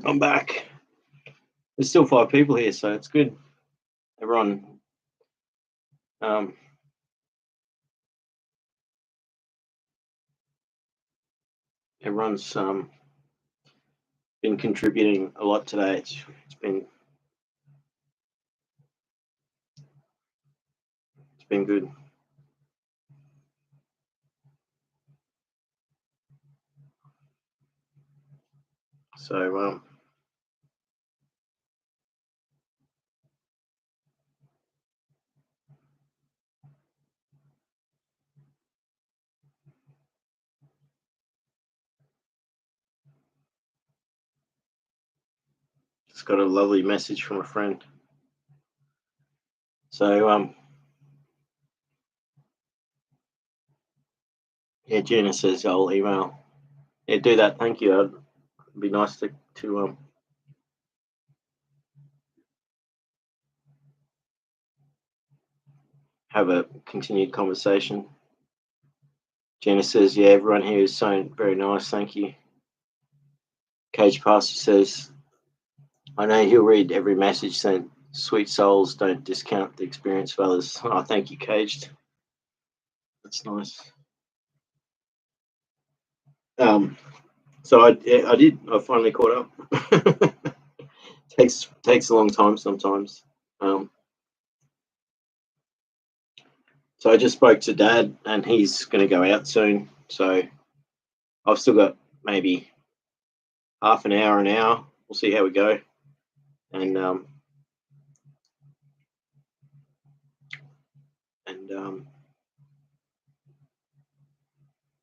I'm back. There's still 5 people here, so it's good. Everyone, everyone's been contributing a lot today. It's been good. So just got a lovely message from a friend. So yeah, Gina says I'll email. Yeah, do that. Thank you. It'd be nice to have a continued conversation. Gina says, yeah, everyone here is so very nice. Thank you. Cage Pastor says, I know he'll read every message sent. Sweet souls don't discount the experience of others. Oh, thank you, Caged. That's nice. So I finally caught up. takes a long time sometimes. So I just spoke to Dad, and he's going to go out soon. So I've still got maybe half an hour. We'll see how we go. And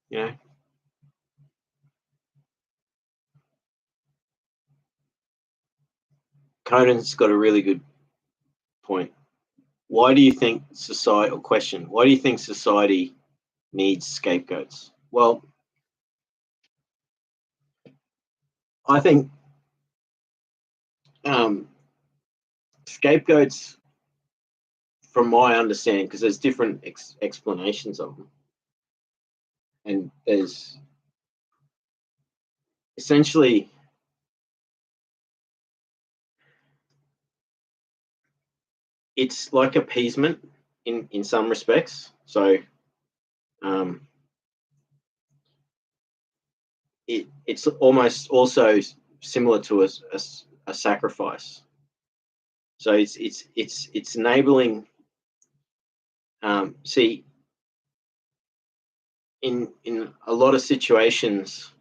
you know, Conan's got a really good point. Why do you think why do you think society needs scapegoats? Well, I think scapegoats, from my understanding, because there's different explanations of them, and there's essentially it's like appeasement in some respects. So it's almost also similar to a sacrifice. So it's enabling. See, in a lot of situations,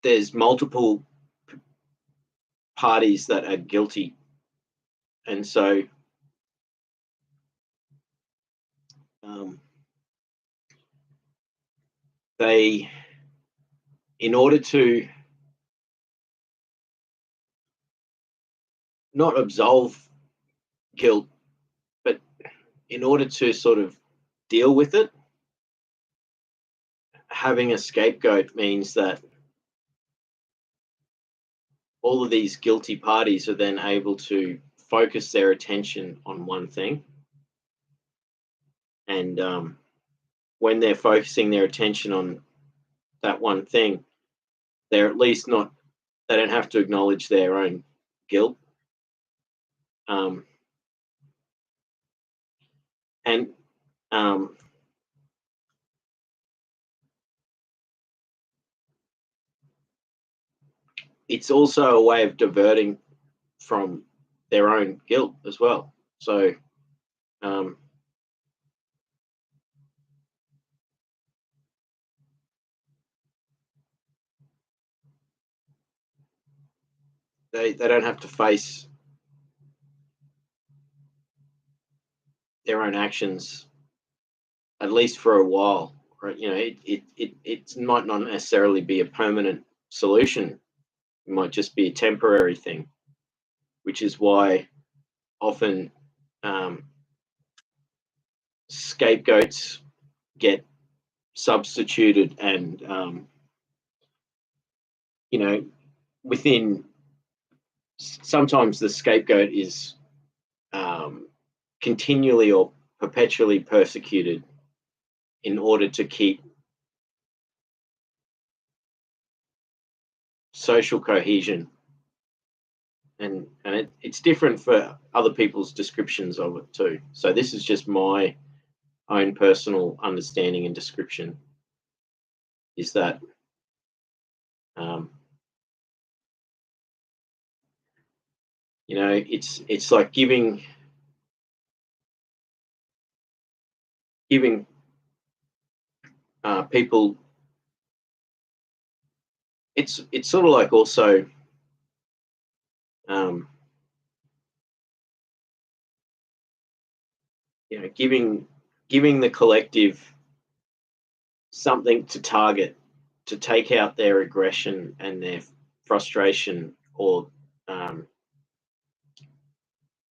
there's multiple parties that are guilty, and so they, in order to not absolve guilt, but in order to sort of deal with it, having a scapegoat means that all of these guilty parties are then able to focus their attention on one thing. And when they're focusing their attention on that one thing, they're at least not, they don't have to acknowledge their own guilt. And it's also a way of diverting from their own guilt as well. So they don't have to face their own actions, at least for a while. Right? You know, it might not necessarily be a permanent solution. It might just be a temporary thing, which is why often scapegoats get substituted, and you know, within, sometimes the scapegoat is continually or perpetually persecuted in order to keep social cohesion, and it's different for other people's descriptions of it too. So this is just my own personal understanding and description, is that you know, it's like giving people, it's sort of like also you know, giving the collective something to target, to take out their aggression and their frustration, or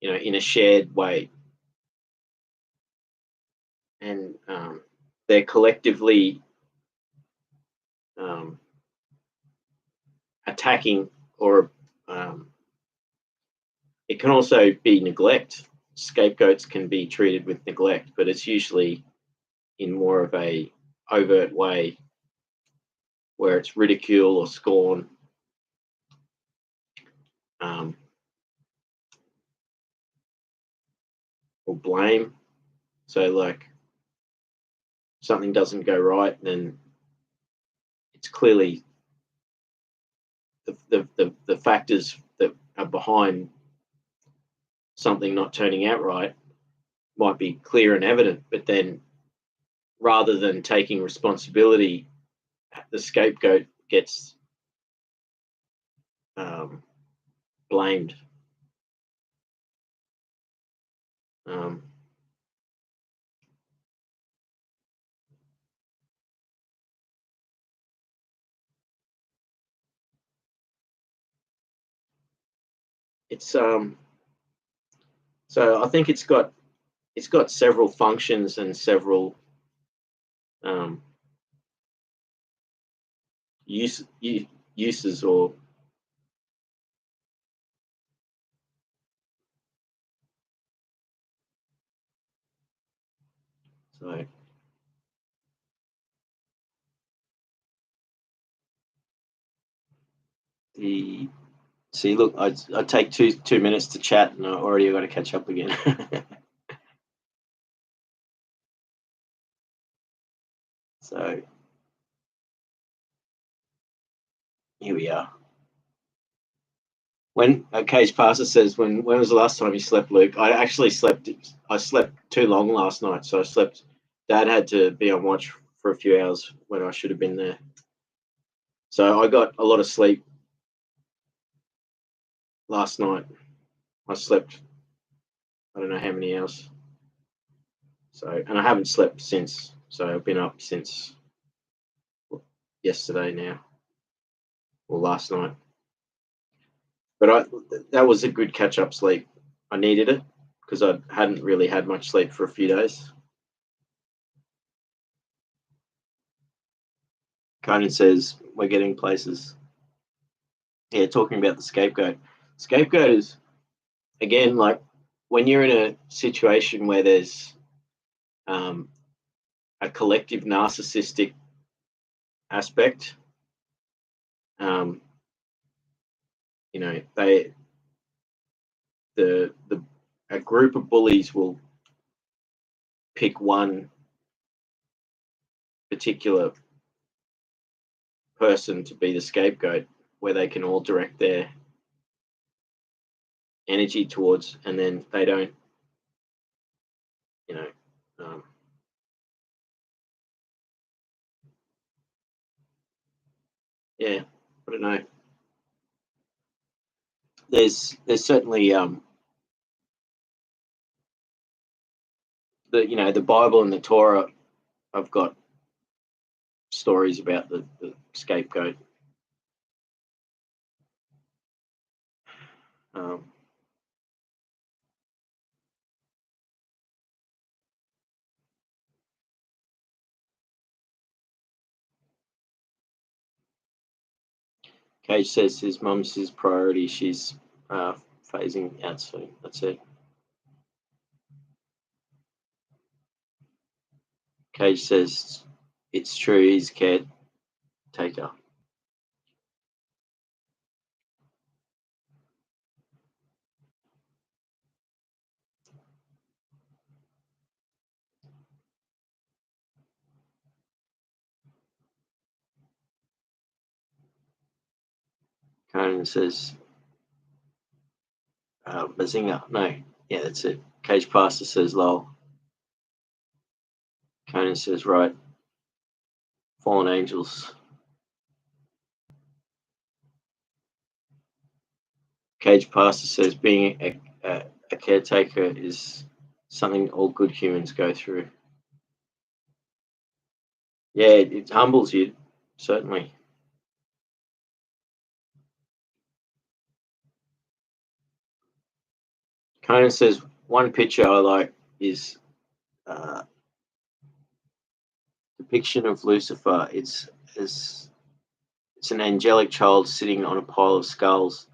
you know, in a shared way, and they're collectively attacking, or it can also be neglect. Scapegoats can be treated with neglect, but it's usually in more of a overt way, where it's ridicule or scorn, or blame. So like something doesn't go right, then it's clearly the factors that are behind something not turning out right might be clear and evident, but then rather than taking responsibility, the scapegoat gets blamed. It's so I think it's got several functions and several uses, or so. See, look, I take two minutes to chat, and I already got to catch up again. So here we are. When Cage Passer says, when was the last time you slept, Luke? I actually slept. I slept too long last night, so I slept. Dad had to be on watch for a few hours when I should have been there. So I got a lot of sleep last night. I slept, I don't know how many hours. So, and I haven't slept since. So I've been up since yesterday now, or last night. But that was a good catch-up sleep. I needed it because I hadn't really had much sleep for a few days. Conan says, we're getting places. Yeah, talking about the scapegoat. Scapegoat is, again, like when you're in a situation where there's a collective narcissistic aspect, you know, a group of bullies will pick one particular person to be the scapegoat, where they can all direct their energy towards, and then they don't, you know, yeah, I don't know. There's certainly the Bible and the Torah have got stories about the scapegoat. Cage says his mum's his priority. She's phasing out soon. That's it. Cage says it's true. He's caretaker. Conan says, Bazinga. No, yeah, that's it. Cage Pastor says, lol. Conan says, right. Fallen angels. Cage Pastor says, being a caretaker is something all good humans go through. Yeah, it humbles you, certainly. Conan says, one picture I like is depiction of Lucifer. It's an angelic child sitting on a pile of skulls,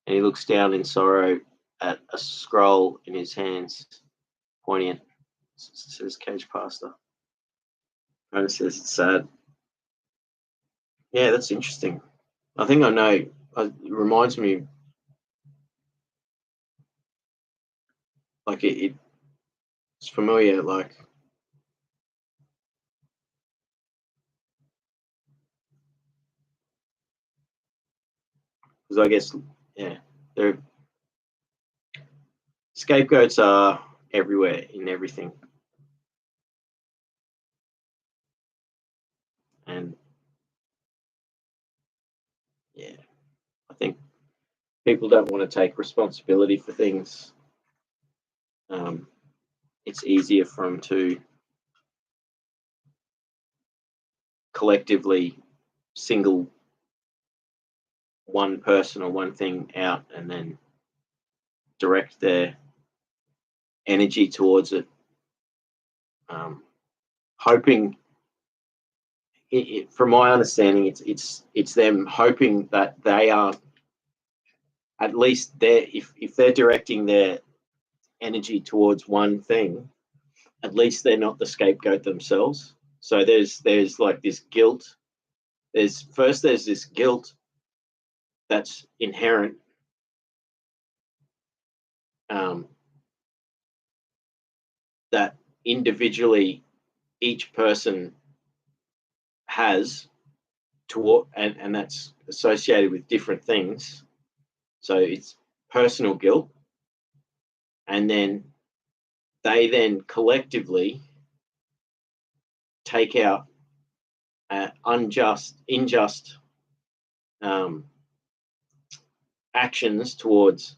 and he looks down in sorrow at a scroll in his hands, pointing it. Says Cage Pastor. Conan says it's sad. Yeah, that's interesting. I think I know. It reminds me, like it's familiar. Like, because I guess, yeah, they're scapegoats are everywhere in everything, and yeah, I think people don't want to take responsibility for things. It's easier for them to collectively single one person or one thing out and then direct their energy towards it, hoping. From my understanding, it's them hoping that they are at least there. If they're directing their energy towards one thing, at least they're not the scapegoat themselves. So there's like this guilt. There's this guilt that's inherent, that individually each person has toward, and that's associated with different things. So it's personal guilt, and then they then collectively take out unjust actions towards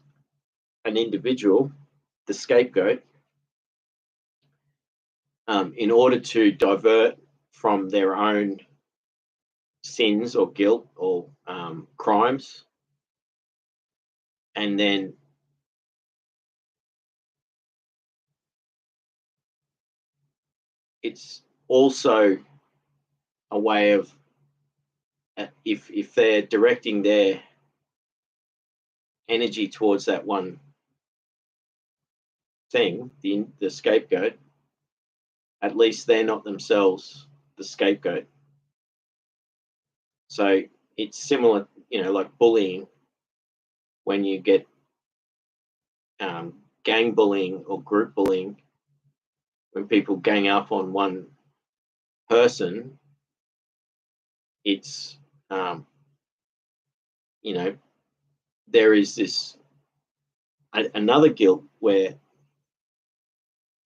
an individual, the scapegoat, in order to divert from their own sins or guilt or crimes, and then it's also a way of, if they're directing their energy towards that one thing, the scapegoat, at least they're not themselves the scapegoat. So it's similar, like bullying. When you get gang bullying or group bullying, when people gang up on one person, it's there is this another guilt where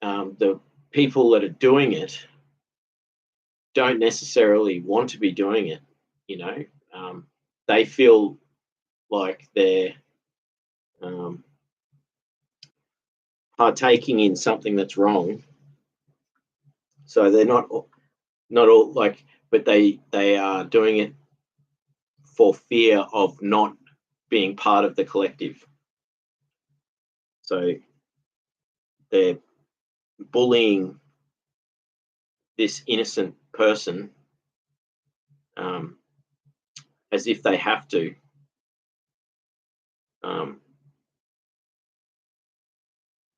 the people that are doing it don't necessarily want to be doing it. They feel like they're partaking in something that's wrong, so they're not all like, but they are doing it for fear of not being part of the collective. So they're bullying this innocent person as if they have to.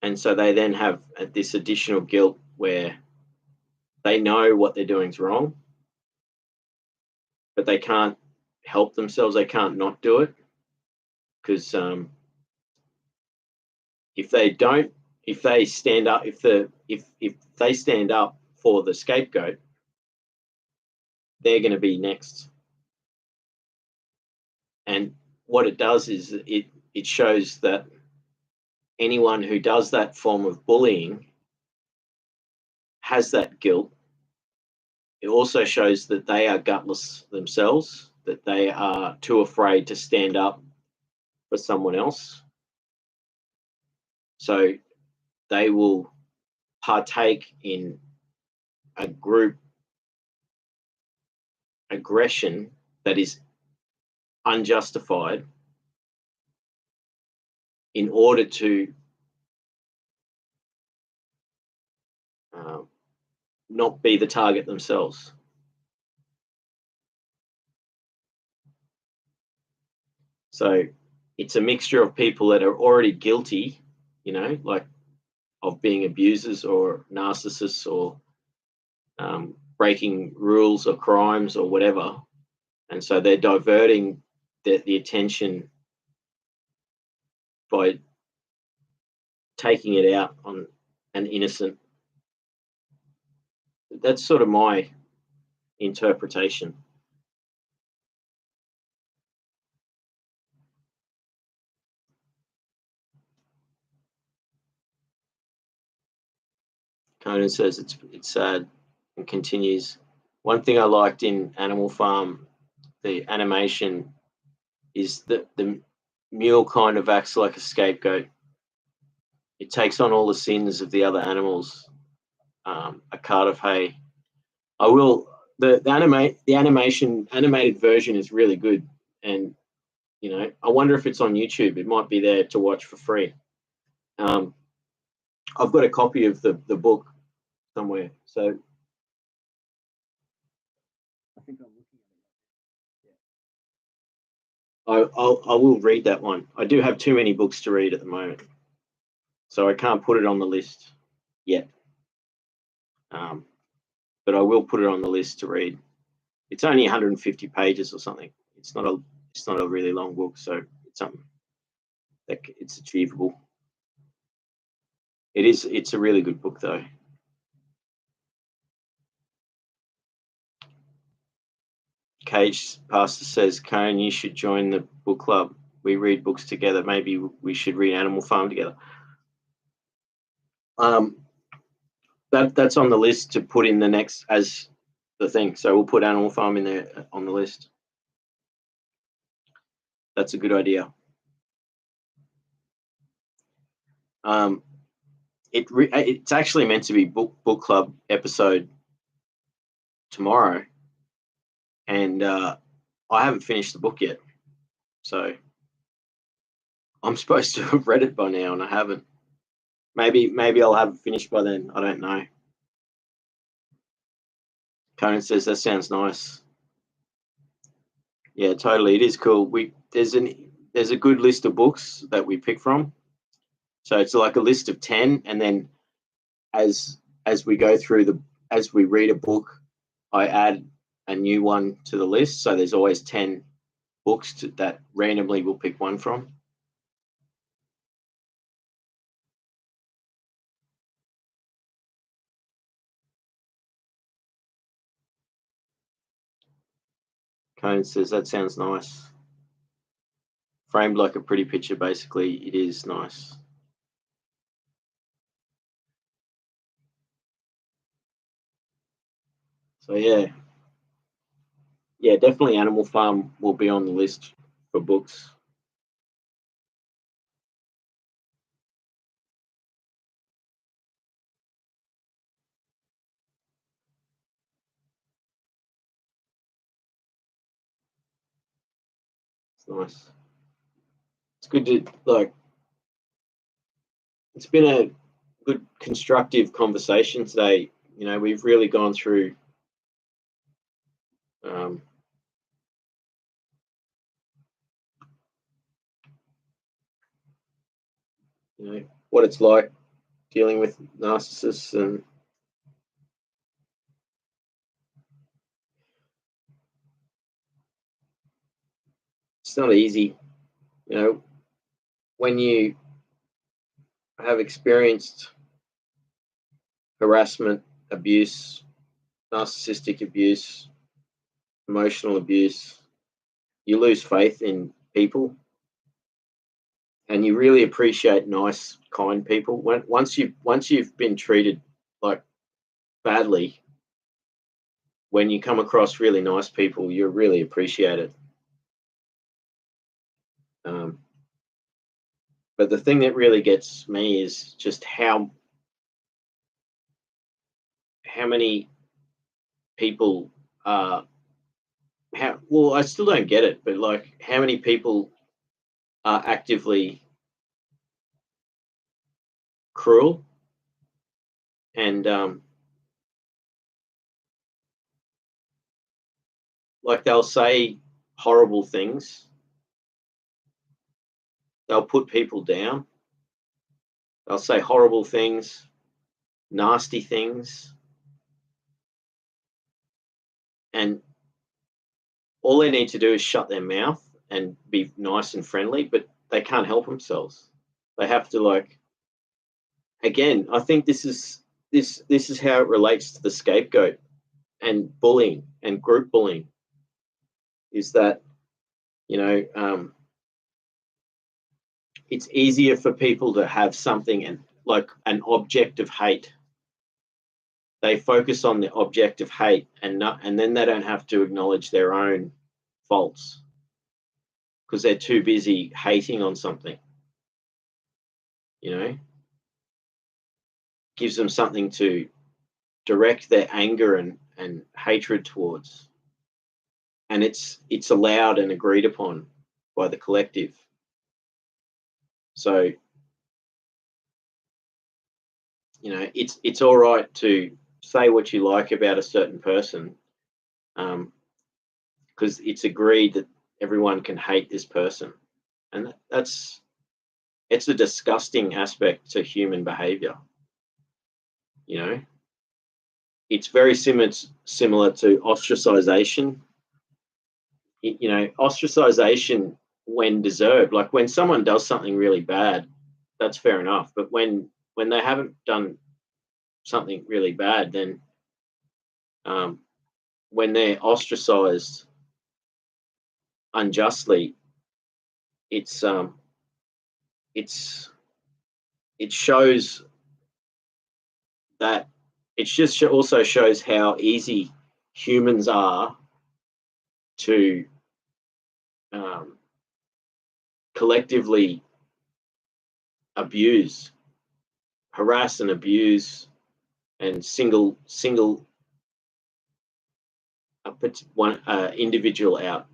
And so they then have this additional guilt where they know what they're doing is wrong, but they can't help themselves. They can't not do it, because if they stand up, if they stand up for the scapegoat, they're going to be next. And what it does is it shows that anyone who does that form of bullying has that guilt. It also shows that they are gutless themselves, that they are too afraid to stand up for someone else. So they will partake in a group aggression that is unjustified in order to not be the target themselves. So it's a mixture of people that are already guilty, like of being abusers or narcissists or breaking rules or crimes or whatever. And so they're diverting the attention by taking it out on an innocent. That's sort of my interpretation. Conan says it's sad and continues. One thing I liked in Animal Farm, the animation, is that the mule kind of acts like a scapegoat. It takes on all the sins of the other animals. A cart of hay. I will. The animated version is really good, and I wonder if it's on YouTube. It might be there to watch for free. I've got a copy of the book somewhere, so I think I'm looking at it. I will read that one. I do have too many books to read at the moment, so I can't put it on the list yet. But I will put it on the list to read. It's only 150 pages or something. It's not a really long book, so it's something that it's achievable. It's a really good book though. Cage Pastor says, Kane, you should join the book club. We read books together. Maybe we should read Animal Farm together. That's on the list to put in the next as the thing. So we'll put Animal Farm in there on the list. That's a good idea. It's actually meant to be book club episode tomorrow, and I haven't finished the book yet, so I'm supposed to have read it by now, and I haven't. Maybe I'll have it finished by then. I don't know. Conan says that sounds nice. Yeah, totally. It is cool. There's a good list of books that we pick from. So it's like a list of 10, and then as we go through as we read a book, I add a new one to the list. So there's always 10 books that randomly we'll pick one from. Conan says that sounds nice. Framed like a pretty picture, basically. It is nice. So yeah, definitely Animal Farm will be on the list for books. It's nice. It's good to it's been a good constructive conversation today. We've really gone through what it's like dealing with narcissists, and it's not easy. When you have experienced harassment, abuse, narcissistic abuse, emotional abuse, you lose faith in people, and you really appreciate nice, kind people. Once you've been treated like badly, when you come across really nice people, you really appreciate it. But the thing that really gets me is just how many people well, I still don't get it, but like how many people are actively cruel and like they'll say horrible things, they'll put people down, they'll say horrible things, nasty things, and all they need to do is shut their mouth and be nice and friendly, but they can't help themselves. They have to, like, again, I think this is how it relates to the scapegoat and bullying and group bullying, is that, you know, it's easier for people to have something and like an object of hate. They focus on the object of hate and then they don't have to acknowledge their own faults because they're too busy hating on something. You know, gives them something to direct their anger and hatred towards, and it's allowed and agreed upon by the collective. So, you know, it's all right to say what you like about a certain person, because it's agreed that everyone can hate this person, and it's a disgusting aspect to human behavior. You know, it's very similar to ostracization. You know, ostracization when deserved, like when someone does something really bad, that's fair enough. But when they haven't done something really bad, then when they're ostracized unjustly, it shows that it just also shows how easy humans are to collectively abuse, harass and abuse and single one individual out.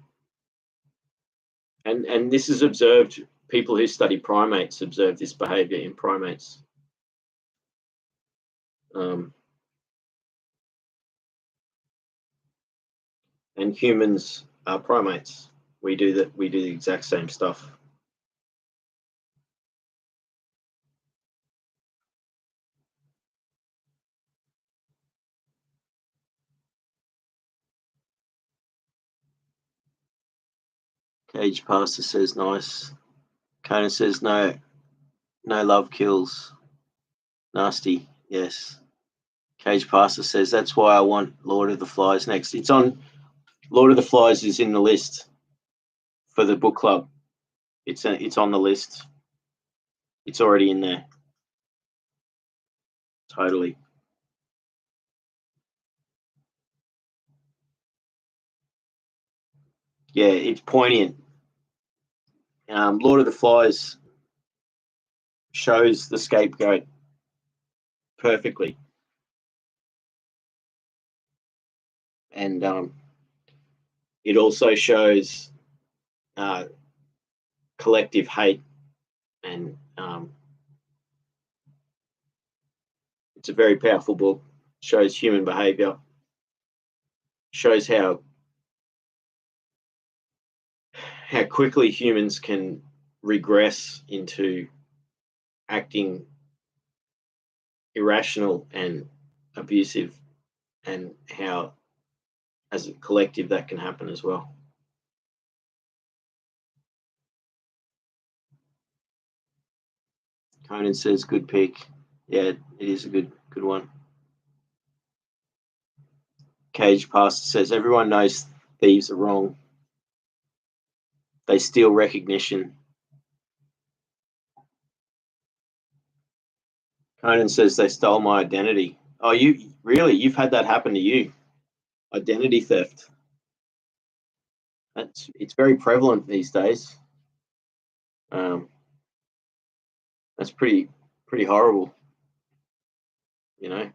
And this is observed. People who study primates observe this behavior in primates. And humans are primates. We do the exact same stuff. Cage Pastor says nice. Conan says no love kills. Nasty, yes. Cage Pastor says that's why I want Lord of the Flies next. It's on. Lord of the Flies is in the list for the book club. It's on the list. It's already in there. Totally. Yeah, it's poignant. Lord of the Flies shows the scapegoat perfectly, and it also shows collective hate, and it's a very powerful book. Shows human behavior, shows how quickly humans can regress into acting irrational and abusive, and how as a collective that can happen as well. Conan says good pick. Yeah, it is a good one. Cage Pastor says everyone knows thieves are wrong. They steal recognition. Conan says they stole my identity. Oh, you really? You've had that happen to you? Identity theft. It's very prevalent these days. That's pretty horrible, you know.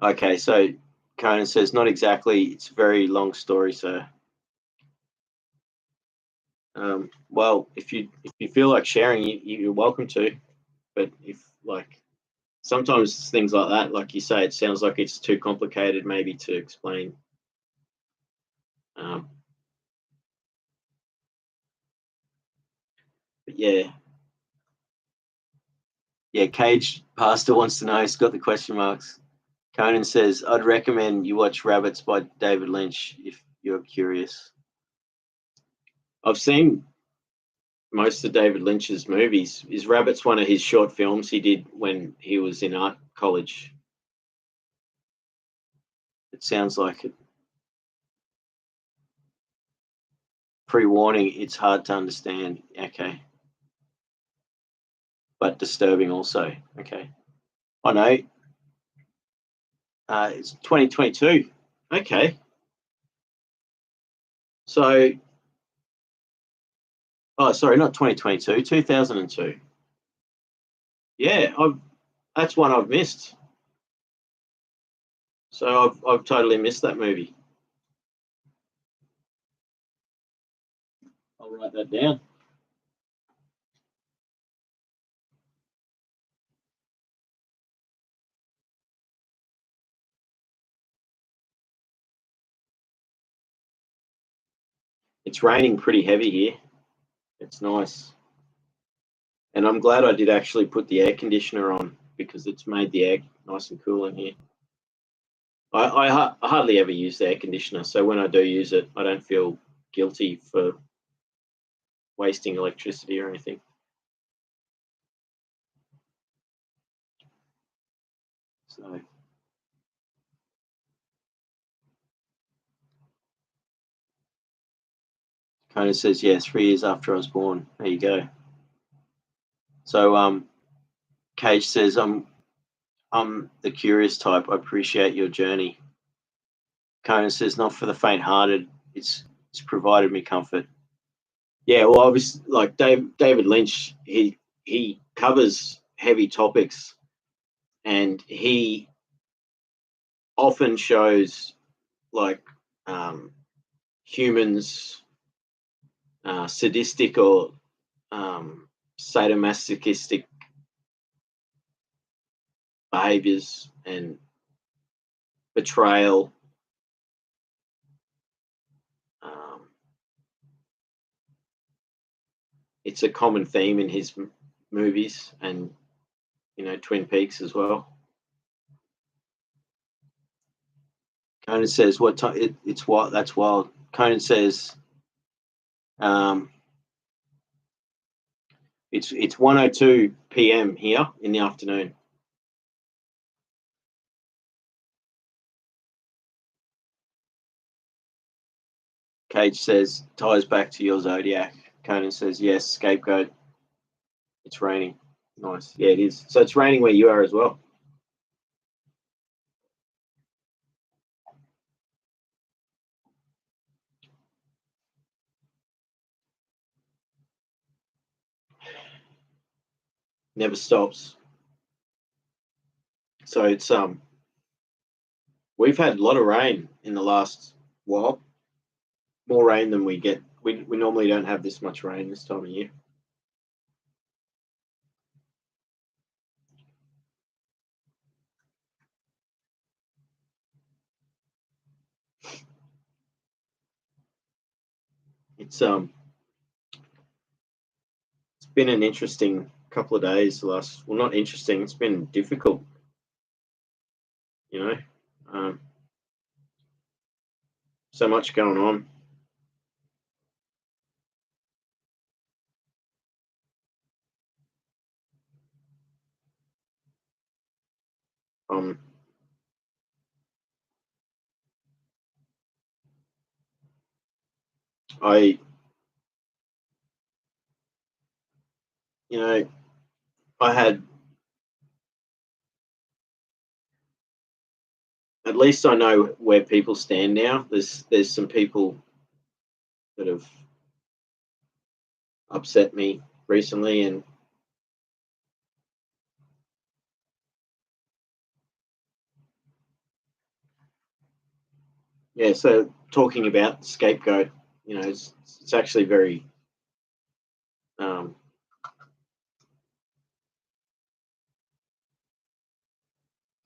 Okay, so Conan says not exactly. It's a very long story, so well, if you feel like sharing, you're welcome to. But if like sometimes things like that, like you say, it sounds like it's too complicated maybe to explain. But yeah, Cage Pastor wants to know. He's got the question marks. Conan says, I'd recommend you watch Rabbits by David Lynch if you're curious. I've seen most of David Lynch's movies. Is Rabbits one of his short films he did when he was in art college? It sounds like it. Pre-warning, it's hard to understand. Okay. But disturbing also. Okay. I know. It's 2022. Okay. So, oh, sorry, not 2022, 2002. Yeah, that's one I've missed. So I've totally missed that movie. I'll write that down. It's raining pretty heavy here. It's nice. And I'm glad I did actually put the air conditioner on because it's made the air nice and cool in here. I hardly ever use the air conditioner, so when I do use it, I don't feel guilty for wasting electricity or anything. So Conan says, yeah, 3 years after I was born. There you go. So Cage says, I'm the curious type. I appreciate your journey. Conan says, not for the faint-hearted. It's provided me comfort. Yeah, well, obviously, like David Lynch, he covers heavy topics, and he often shows like humans sadistic or sadomasochistic behaviors and betrayal. It's a common theme in his movies, and Twin Peaks as well. Conan says, "What time? It's what? That's wild." Conan says, "It's 1:02 p.m. here in the afternoon." Cage says, "Ties back to your zodiac." Conan says, "Yes, scapegoat. It's raining." Nice. Yeah, it is. So it's raining where you are as well. Never stops. So it's we've had a lot of rain in the last while. More rain than we get. We normally don't have this much rain this time of year. It's been an interesting couple of days. Well, not interesting. It's been difficult. You know, so much going on. Um, I, you know, I had, at least I know where people stand now. There's some people that have upset me recently, and yeah, so talking about scapegoat, it's actually very um,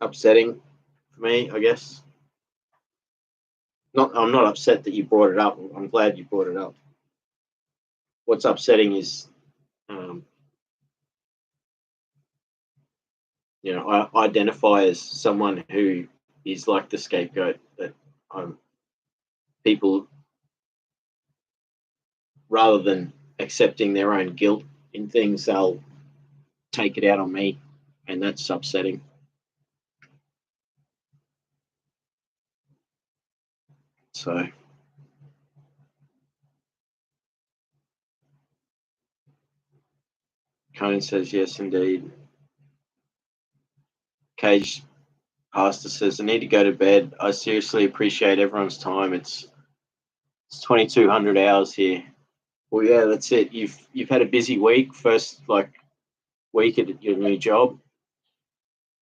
upsetting for me, I guess. I'm not upset that you brought it up. I'm glad you brought it up. What's upsetting is, um, I identify as someone who is like the scapegoat, that people, rather than accepting their own guilt in things, they'll take it out on me, and that's upsetting. So, Conan says, yes, indeed. Cage Pastor says, I need to go to bed. I seriously appreciate everyone's time. It's 2200 hours here. Well, yeah, that's it. You've had a busy week, first week at your new job,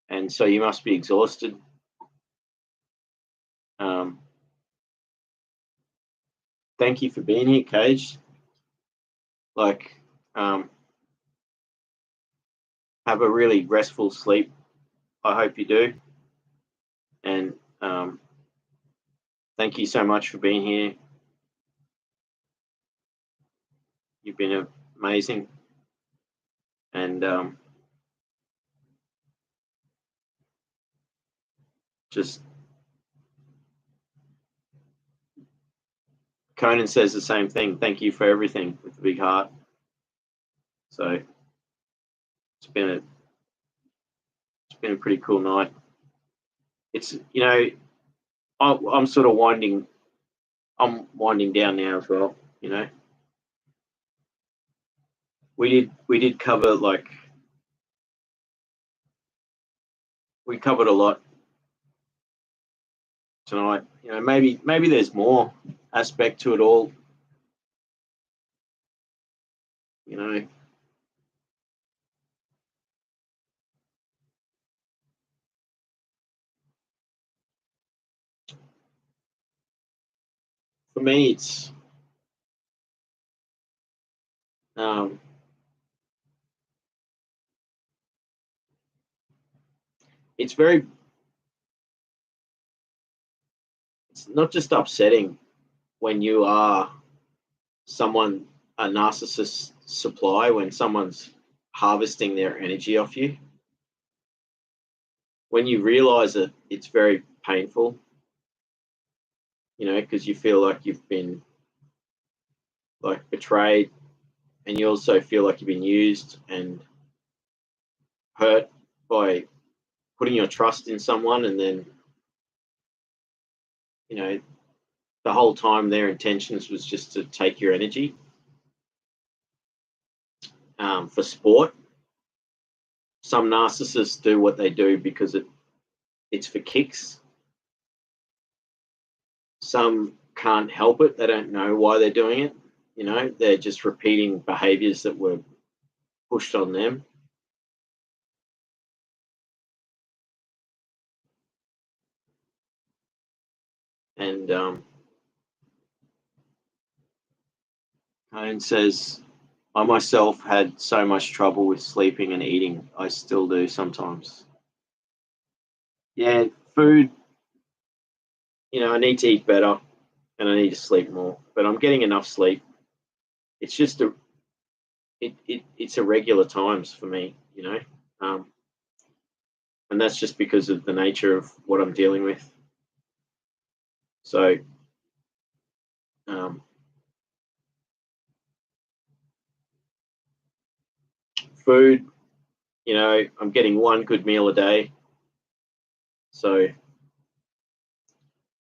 and so you must be exhausted. Thank you for being here, Cage. Have a really restful sleep. I hope you do. And thank you so much for being here. You've been amazing. And just Conan says the same thing. Thank you for everything, with a big heart. So it's been a pretty cool night. It's I'm sort of winding down now as well. We did cover we covered a lot tonight. Maybe there's more aspect to it all. For me, um, it's not just upsetting when you are a narcissist supply, when someone's harvesting their energy off you. When you realize it, it's very painful, because you feel like you've been betrayed, and you also feel like you've been used and hurt by putting your trust in someone, and then the whole time their intentions was just to take your energy for sport. Some narcissists do what they do because it's for kicks. Some can't help it. They don't know why they're doing it. They're just repeating behaviors that were pushed on them. And Cohen says, I myself had so much trouble with sleeping and eating. I still do sometimes. Yeah, food, I need to eat better, and I need to sleep more, but I'm getting enough sleep. It's just it's irregular times for me, and that's just because of the nature of what I'm dealing with. So, food, I'm getting one good meal a day. So,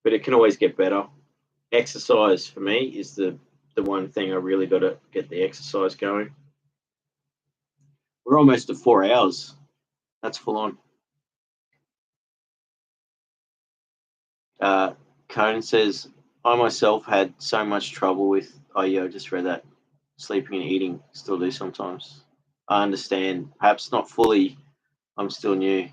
but it can always get better. Exercise for me is the the one thing I really got to get the exercise going. We're almost at 4 hours. That's full on. Conan says, I myself had so much trouble with, oh yeah, I just read that, sleeping and eating, still do sometimes. I understand, perhaps not fully, I'm still new.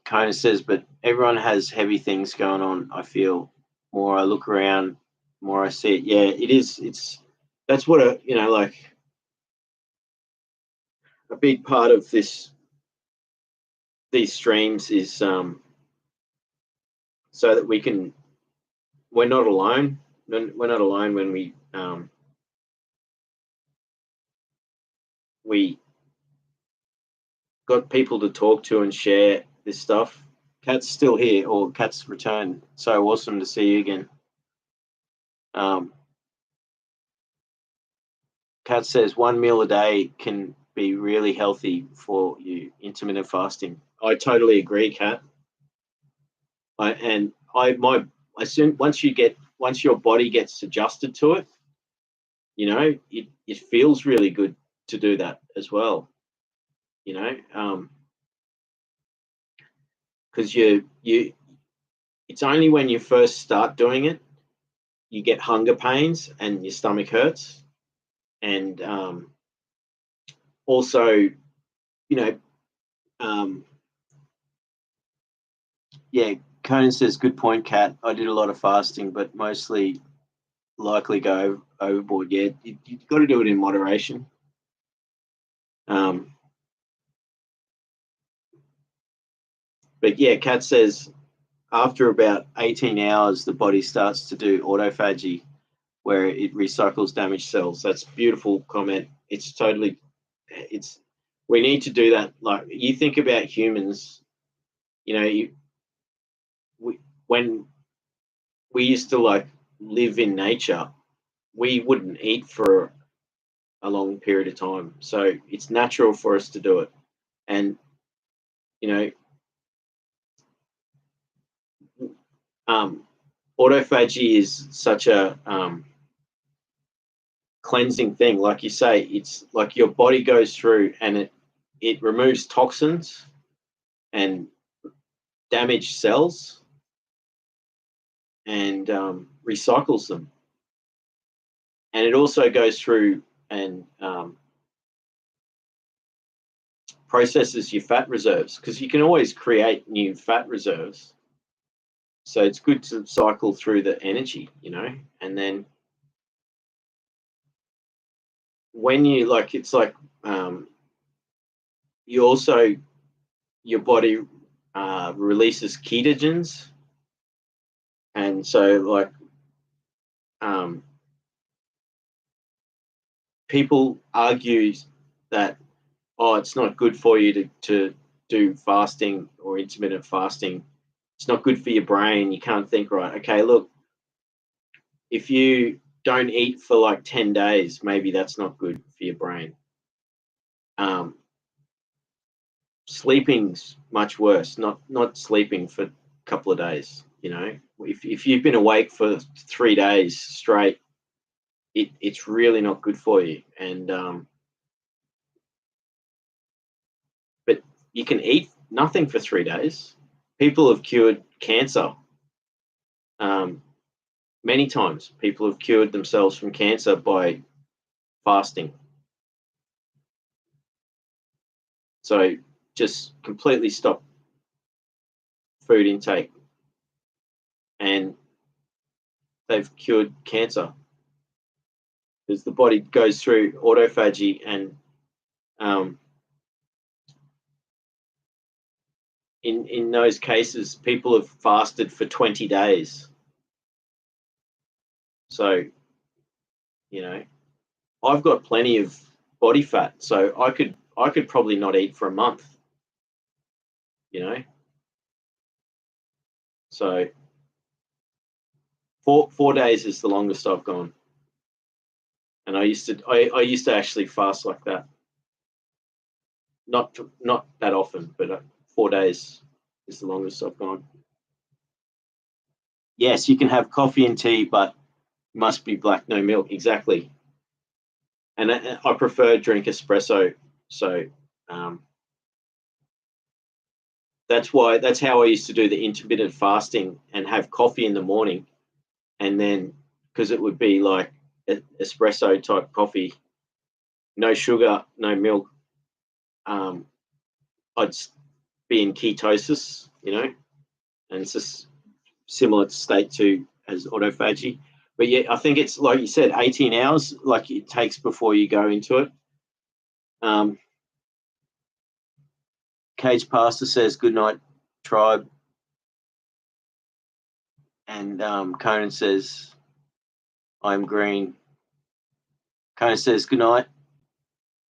Conan says, but everyone has heavy things going on, I feel. More I look around, more I see it. Yeah, it is. That's what like a big part of these streams is so that we're not alone. We're not alone when we got people to talk to and share this stuff. Kat's still here, or Kat's returned. So awesome to see you again. Kat says 1 meal a day can be really healthy for you, intermittent fasting. I totally agree, Kat. Once your body gets adjusted to it, it feels really good to do that as well. Because it's only when you first start doing it, you get hunger pains and your stomach hurts, and also, yeah. Conan says, good point, Kat. I did a lot of fasting, but mostly likely go overboard. Yeah, you've got to do it in moderation. But yeah, Kat says after about 18 hours, the body starts to do autophagy, where it recycles damaged cells. That's a beautiful comment. We need to do that. Like, you think about humans, when we used to live in nature, we wouldn't eat for a long period of time. So it's natural for us to do it. And, autophagy is such a cleansing thing. Like you say, it's like your body goes through and it removes toxins and damaged cells and recycles them. And it also goes through and processes your fat reserves, because you can always create new fat reserves. So it's good to cycle through the energy, and then when you you also, your body releases ketogens, and so people argue that, oh, it's not good for you to do fasting or intermittent fasting. It's not good for your brain. You can't think right. Okay, look, if you don't eat for 10 days, maybe that's not good for your brain. Sleeping's much worse. Not sleeping for a couple of days. If you've been awake for 3 days straight, it's really not good for you. And but you can eat nothing for 3 days. People have cured cancer. Many times people have cured themselves from cancer by fasting. So just completely stop food intake, and they've cured cancer, because the body goes through autophagy, and in those cases, people have fasted for 20 days. So, I've got plenty of body fat, so I could probably not eat for a month. So 4 days is the longest I've gone, and I used to actually fast like that. Not that often, but 4 days is the longest I've gone. Yes, you can have coffee and tea, but Must be black, no milk. Exactly. And I prefer drink espresso. So that's how I used to do the intermittent fasting and have coffee in the morning, and then because it would be like espresso type coffee, no sugar, no milk. I'd be in ketosis, and it's just similar state to as autophagy. But yeah, I think it's like you said, 18 hours, like it takes before you go into it. Cage Pastor says, good night, tribe. And Conan says, I'm green. Conan says, good night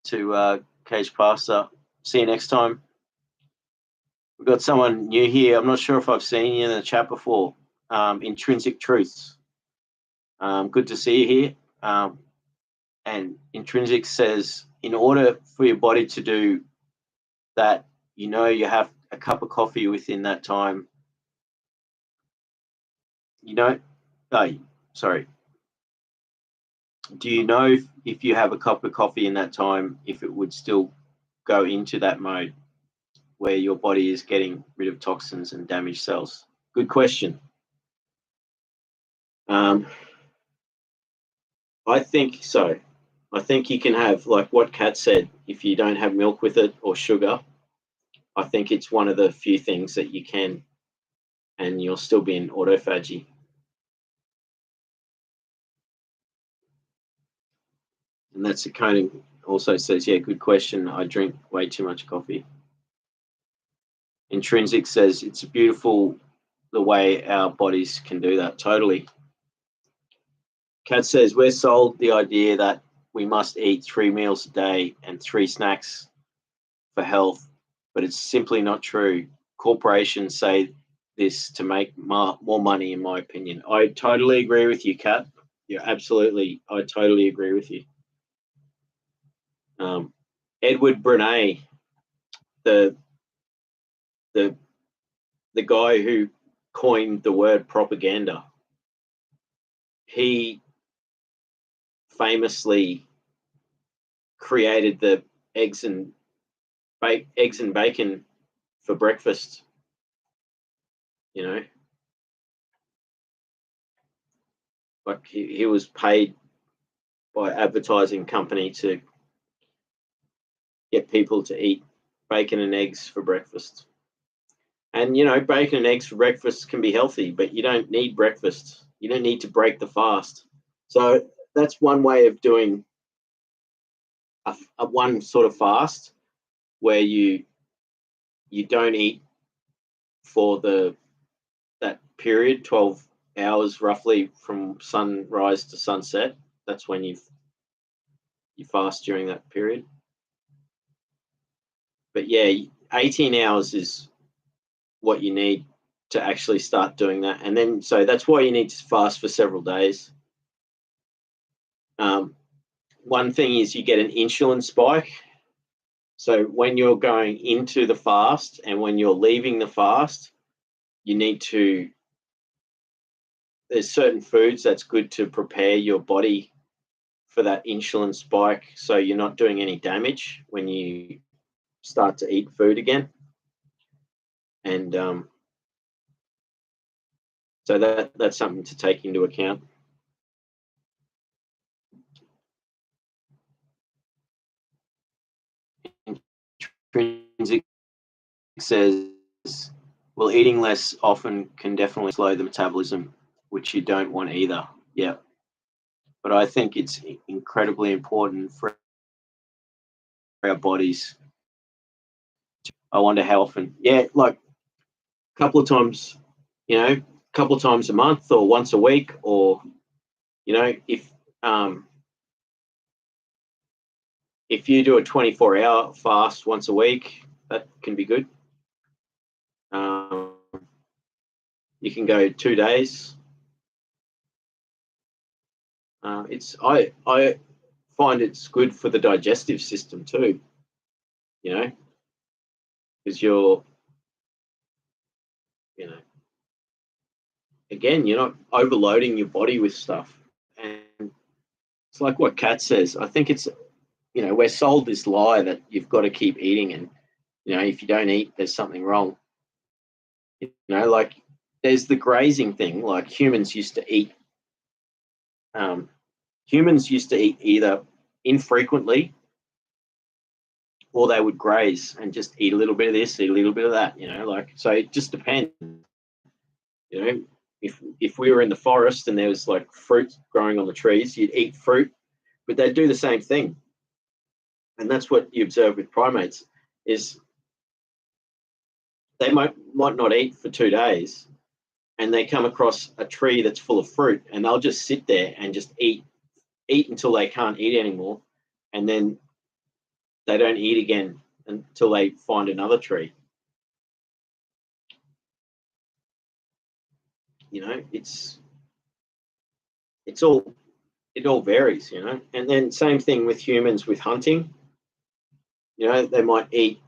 to Cage Pastor. See you next time. We've got someone new here. I'm not sure if I've seen you in the chat before. Intrinsic Truths. Good to see you here. And Intrinsic says, in order for your body to do that, you have a cup of coffee within that time. Sorry. Do you know if you have a cup of coffee in that time, if it would still go into that mode where your body is getting rid of toxins and damaged cells? Good question. I think so. I think you can have, like what Kat said, if you don't have milk with it or sugar, I think it's one of the few things that you can, and you'll still be in autophagy. And that's the Conan also says, yeah, good question. I drink way too much coffee. Intrinsic says, it's beautiful the way our bodies can do that. Totally. Kat says, we're sold the idea that we must eat 3 meals a day and 3 snacks for health, but it's simply not true. Corporations say this to make more money, in my opinion. I totally agree with you, Kat. I totally agree with you. Edward Bernays, the guy who coined the word propaganda, he famously created the eggs and bacon for breakfast. Like he was paid by advertising company to get people to eat bacon and eggs for breakfast. And bacon and eggs for breakfast can be healthy, but you don't need breakfast. You don't need to break the fast. So that's one way of doing a one sort of fast where you don't eat for that period, 12 hours roughly from sunrise to sunset. That's when you fast during that period. But yeah, 18 hours is what you need to actually start doing that. And then, so that's why you need to fast for several days. One thing is you get an insulin spike. So when you're going into the fast and when you're leaving the fast, there's certain foods that's good to prepare your body for that insulin spike, so you're not doing any damage when you start to eat food again. And so that's something to take into account. Intrinsic says, well, eating less often can definitely slow the metabolism, which you don't want either. Yeah. But I think it's incredibly important for our bodies. I wonder how often. Yeah, like a couple of times, a couple of times a month or once a week, or, if you do a 24-hour fast once a week, that can be good. You can go 2 days. I find it's good for the digestive system too, because again, you're not overloading your body with stuff, It's like what Kat says. I think it's, we're sold this lie that you've got to keep eating, and if you don't eat, there's something wrong. Like there's the grazing thing. Like humans used to eat. Humans used to eat either infrequently, or they would graze and just eat a little bit of this, eat a little bit of that. So it just depends. If we were in the forest and there was like fruit growing on the trees, you'd eat fruit, but they'd do the same thing. And that's what you observe with primates, is they might not eat for 2 days, and they come across a tree that's full of fruit, and they'll just sit there and just eat until they can't eat anymore, and then they don't eat again until they find another tree. It all varies, and then same thing with humans with hunting. They might eat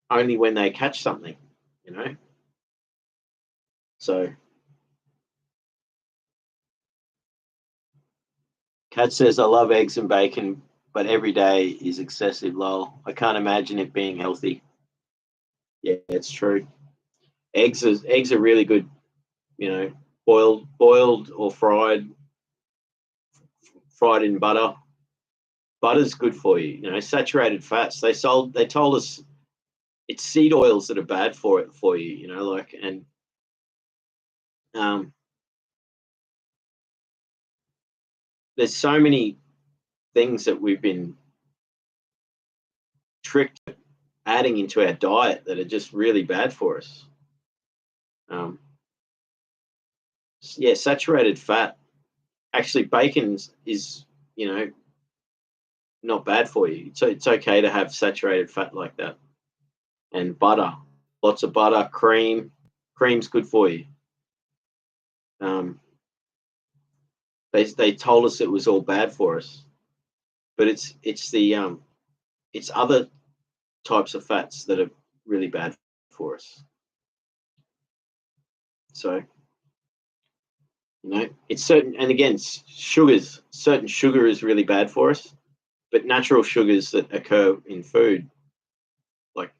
only when they catch something, so Kat says, I love eggs and bacon, but every day is excessive. Lol. I can't imagine it being healthy. Yeah, it's true. Eggs are really good, boiled or fried in butter. Butter's good for you. Saturated fats. They told us it's seed oils that are bad for you. And there's so many things that we've been tricked adding into our diet that are just really bad for us. Saturated fat. Actually, bacon is not bad for you. So it's okay to have saturated fat like that. And butter, lots of butter, cream's good for you. They told us it was all bad for us, but it's other types of fats that are really bad for us. So it's certain, and again, certain sugar is really bad for us, but natural sugars that occur in food, like,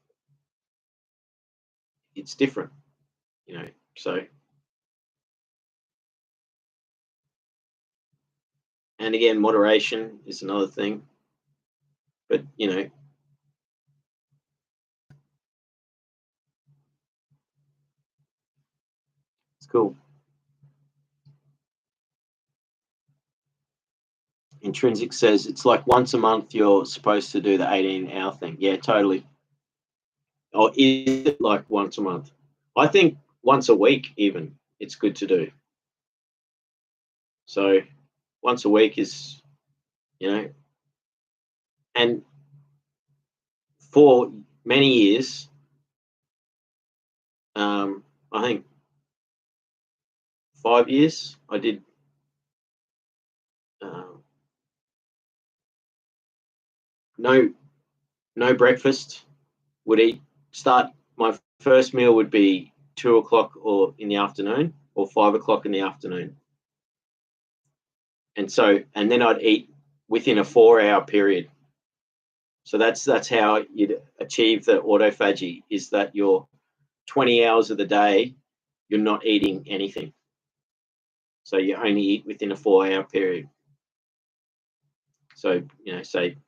it's different, so. And again, moderation is another thing, but it's cool. Intrinsic says it's like once a month you're supposed to do the 18-hour thing. Yeah, totally. Or is it like once a month? I think once a week even, it's good to do. So once a week is, and for many years, I think 5 years, I did no breakfast. My first meal would be 2 o'clock or in the afternoon, or 5 o'clock in the afternoon. And then I'd eat within a 4-hour period. So that's how you'd achieve the autophagy, is that you're 20 hours of the day, you're not eating anything. So you only eat within a 4-hour period. So, say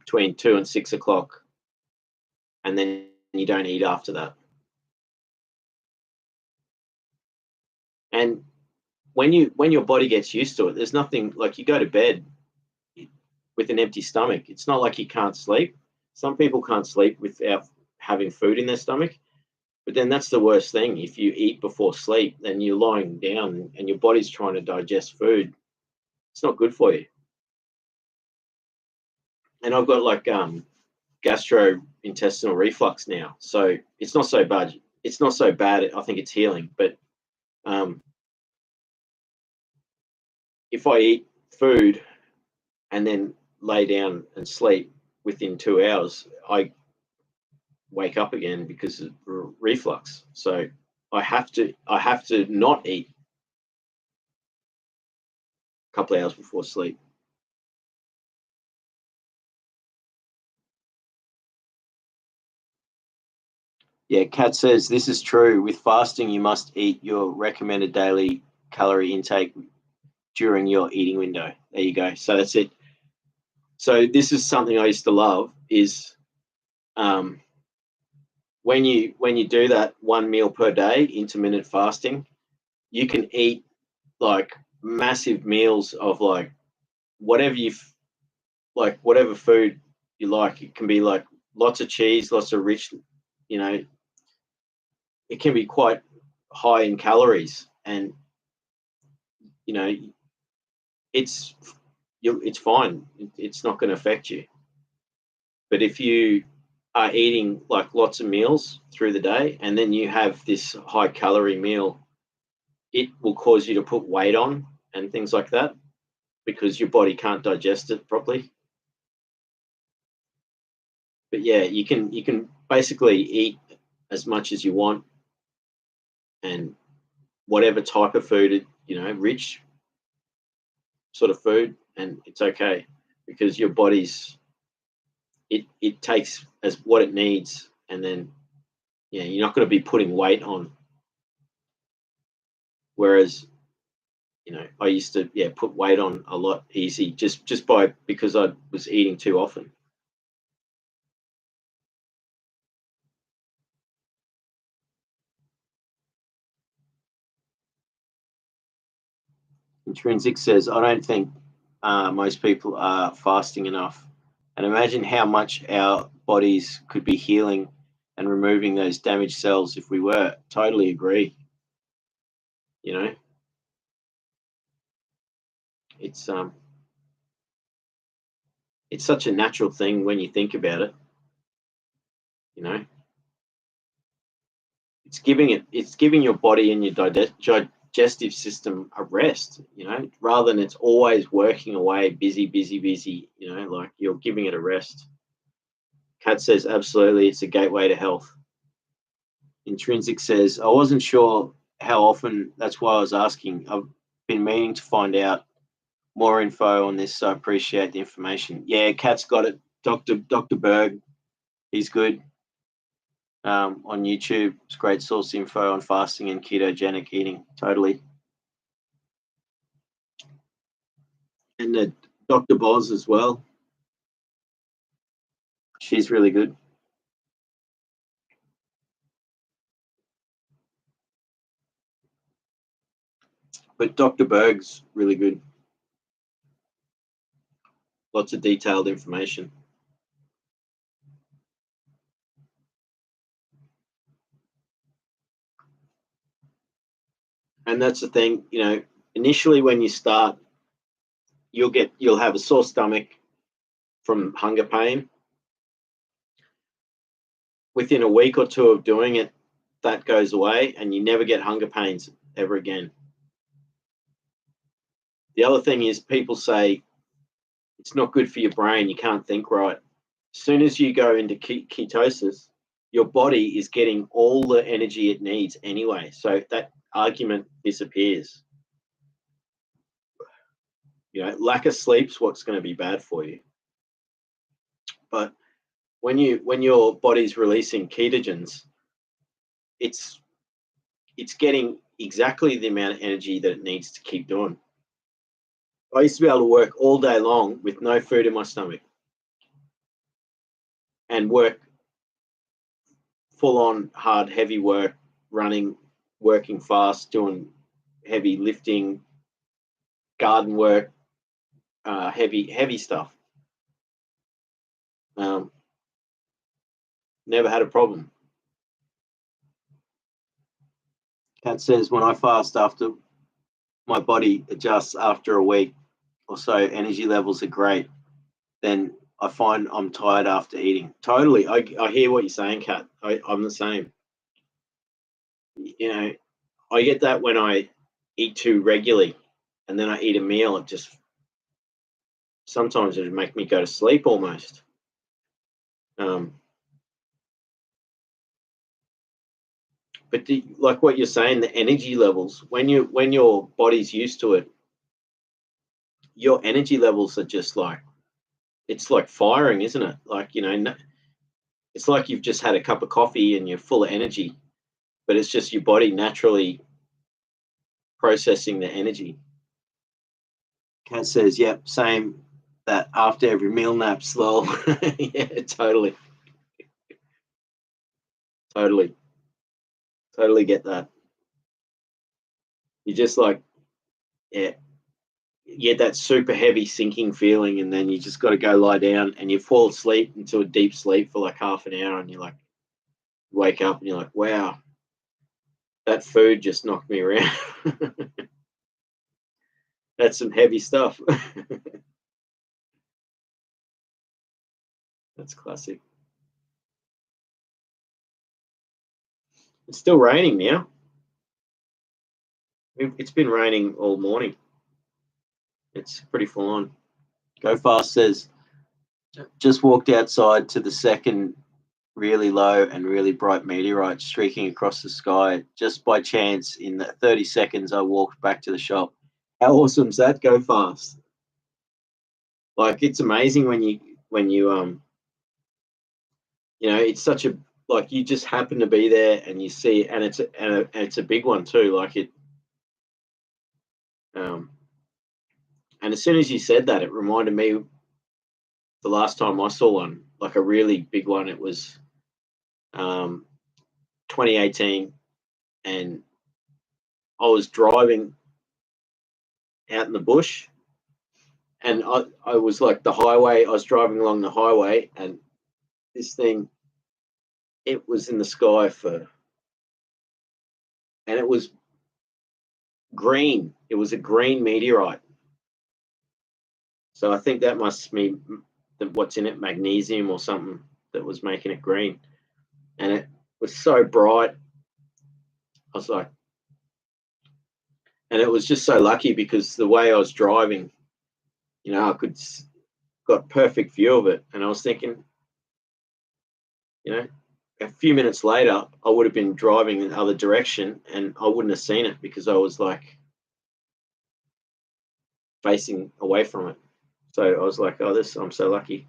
between 2 and 6 o'clock, and then you don't eat after that. And when your body gets used to it, there's nothing like, you go to bed with an empty stomach. It's not like you can't sleep. Some people can't sleep without having food in their stomach, but then that's the worst thing. If you eat before sleep, then you're lying down and your body's trying to digest food. It's not good for you. And I've got like gastrointestinal reflux now, so it's not so bad. It's not so bad. I think it's healing, but if I eat food and then lay down and sleep, within 2 hours, I wake up again because of reflux. So I have to not eat couple of hours before sleep. Yeah, Kat says this is true. With fasting, you must eat your recommended daily calorie intake during your eating window. There you go. So that's it. So this is something I used to love is when you do that 1 meal per day, intermittent fasting, you can eat like massive meals of like whatever whatever food you like. It can be like lots of cheese, lots of rich, you know, it can be quite high in calories, and you know, it's fine. It's not going to affect you. But if you are eating like lots of meals through the day and then you have this high calorie meal, it will cause you to put weight on and things like that because your body can't digest it properly. But yeah, you can basically eat as much as you want and whatever type of food, rich sort of food, and it's okay because your body's it takes as what it needs, and then you're not going to be putting weight on. Whereas I used to put weight on a lot easy just because I was eating too often. Intrinsic says, I don't think most people are fasting enough. And imagine how much our bodies could be healing and removing those damaged cells if we were. Totally agree. It's it's such a natural thing when you think about it. It's giving your body and your digestive system a rest, rather than it's always working away, busy, like you're giving it a rest. Kat says, absolutely, it's a gateway to health. Intrinsic says, I wasn't sure how often, that's why I was asking. I've been meaning to find out more info on this, so I appreciate the information. Yeah, Kat's got it. Dr. Berg, he's good. On YouTube, it's great source info on fasting and ketogenic eating. Totally. And Dr. Boz as well. She's really good. But Dr. Berg's really good. Lots of detailed information. And that's the thing, initially when you start, you'll have a sore stomach from hunger pain. Within a week or two of doing it, that goes away and you never get hunger pains ever again. The other thing is people say it's not good for your brain, you can't think right. As soon as you go into ketosis, your body is getting all the energy it needs anyway. So that argument disappears. Lack of sleep's what's going to be bad for you. But when your body's releasing ketogens, it's getting exactly the amount of energy that it needs to keep doing. I used to be able to work all day long with no food in my stomach and work full on hard, heavy work, running, working fast, doing heavy lifting, garden work, heavy stuff. Never had a problem. Kat says, when I fast, after my body adjusts after a week or so, energy levels are great. Then I find I'm tired after eating. Totally. I hear what you're saying, Kat. I'm the same. I get that when I eat too regularly and then I eat a meal, sometimes it'd make me go to sleep almost. But like what you're saying, the energy levels, when your body's used to it, your energy levels are just like, it's like firing, isn't it? Like, it's like you've just had a cup of coffee and you're full of energy, but it's just your body naturally processing the energy. Kat says, yep, same, that after every meal naps, lol. Yeah, totally. Totally get that. You just like, yeah, you get that super heavy sinking feeling, and then you just got to go lie down and you fall asleep into a deep sleep for like half an hour, and you like wake up and you're like, wow, that food just knocked me around. That's some heavy stuff. That's classic. It's still raining now. It's been raining all morning. It's pretty full on. Go Fast says, just walked outside to the second really low and really bright meteorite streaking across the sky. Just by chance, in the 30 seconds, I walked back to the shop. How awesome is that? Go Fast. Like, it's amazing when you it's such a, like, you just happen to be there and you see, and it's a big one too. Like it, and as soon as you said that, it reminded me the last time I saw one, like a really big one. It was 2018, and I was driving out in the bush, and I was like the highway. I was driving along the highway, and this thing, it was in the sky and it was green. It was a green meteorite. So I think that must mean that what's in it, magnesium or something, that was making it green. And it was so bright. I was like, and it was just so lucky because the way I was driving, I got perfect view of it. And I was thinking, a few minutes later, I would have been driving in the other direction and I wouldn't have seen it because I was like facing away from it. So I was like, oh, I'm so lucky.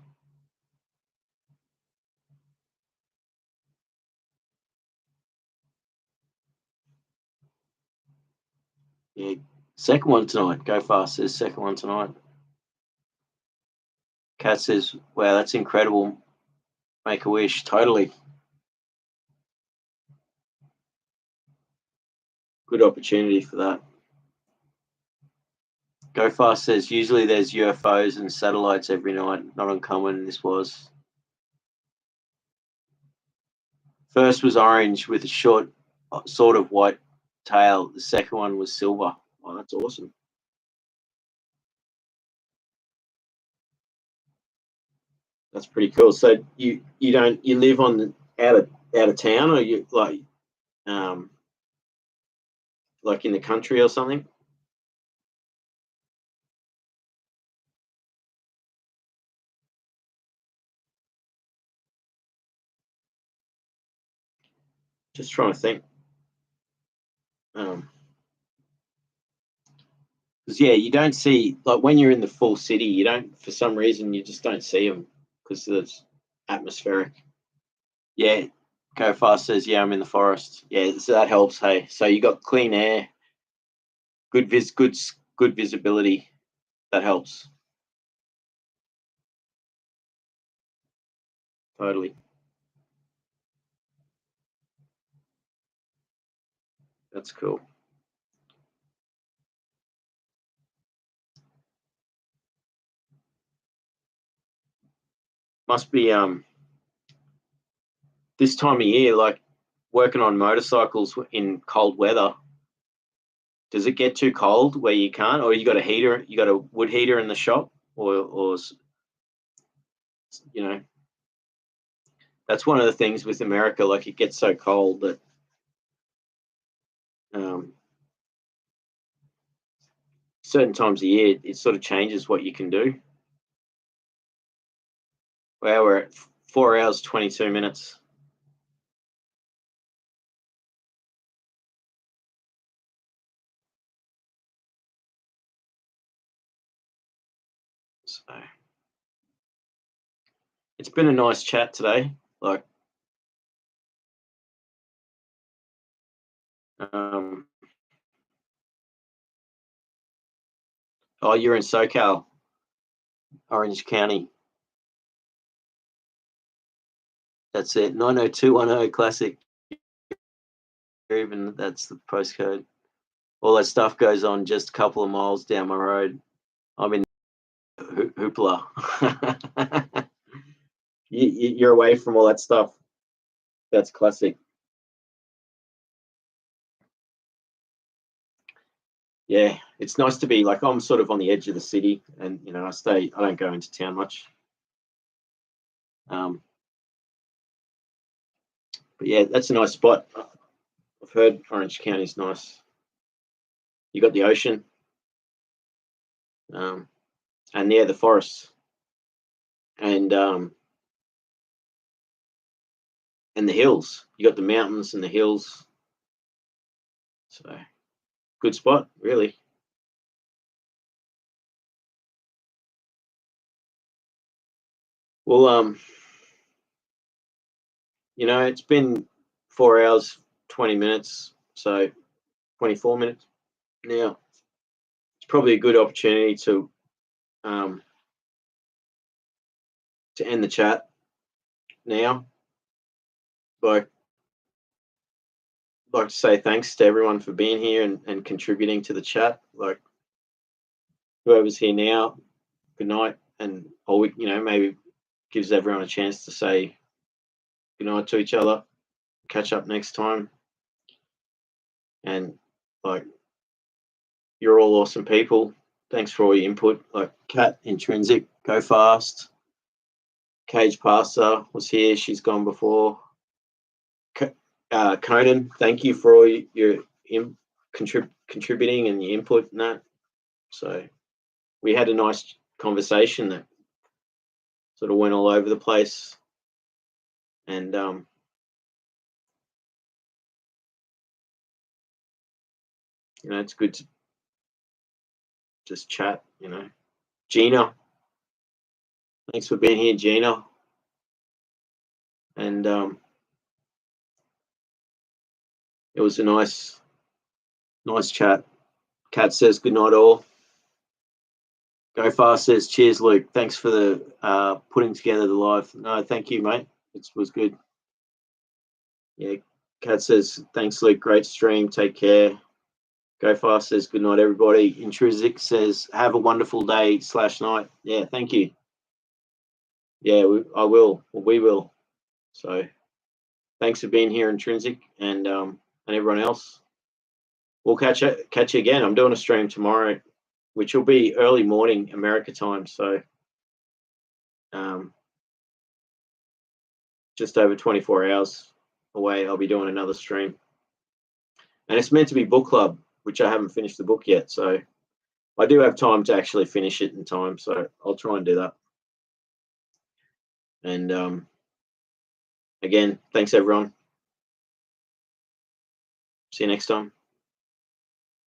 Yeah. Second one tonight. Go Fast says second one tonight. Kat says, wow, that's incredible. Make a wish. Totally. Good opportunity for that. Go Fast says, usually there's UFOs and satellites every night. Not uncommon. This was. First was orange with a short, sort of white tail. The second one was silver. Oh, that's awesome. That's pretty cool. So you live on out of town, or you like in the country or something? Just trying to think. Because yeah, you don't see, like, when you're in the full city, you don't, for some reason, you just don't see them because it's atmospheric. Yeah, Go Fast says, yeah, I'm in the forest. Yeah, so that helps. Hey, so you got clean air, good visibility. That helps. Totally. That's cool. Must be this time of year, like working on motorcycles in cold weather. Does it get too cold where you can't, or you got a heater? You got a wood heater in the shop, or you know, that's one of the things with America. Like, it gets so cold that um, certain times of year it sort of changes what you can do. Well, we're at 4 hours 22 minutes. it's been a nice chat today. Like, oh, you're in SoCal, Orange County. That's it. 90210 classic. Even that's the postcode. All that stuff goes on just a couple of miles down my road. I'm in Hoopla. You're away from all that stuff. That's classic. Yeah, it's nice to be like, I'm sort of on the edge of the city, and I don't go into town much. But yeah, that's a nice spot. I've heard Orange County's nice. You got the ocean, and yeah, the forests, and the hills. You got the mountains and the hills. So good spot, really. Well, it's been 4 hours, 20 minutes, so 24 minutes now. It's probably a good opportunity to end the chat now. Like to say thanks to everyone for being here and contributing to the chat. Like, whoever's here now, good night, and maybe gives everyone a chance to say good night to each other. Catch up next time. And like, you're all awesome people. Thanks for all your input. Like Kat, Intrinsic, Go Fast, Cage Pastor was here. She's gone before. Conan, thank you for all your contributing and your input in that. So we had a nice conversation that sort of went all over the place, and it's good to just chat. Gina, thanks for being here, Gina, and it was a nice chat. Kat says good night all. Go Fast says cheers, Luke. Thanks for the putting together the live. No, thank you, mate. It was good. Yeah, Kat says thanks, Luke. Great stream. Take care. Go Fast says good night, everybody. Intrinsic says have a wonderful day / night. Yeah, thank you. Yeah, I will. We will. So thanks for being here, Intrinsic, and everyone else. We'll catch you again. I'm doing a stream tomorrow, which will be early morning America time. So just over 24 hours away, I'll be doing another stream. And it's meant to be book club, which I haven't finished the book yet. So I do have time to actually finish it in time. So I'll try and do that. And again, thanks everyone. See you next time.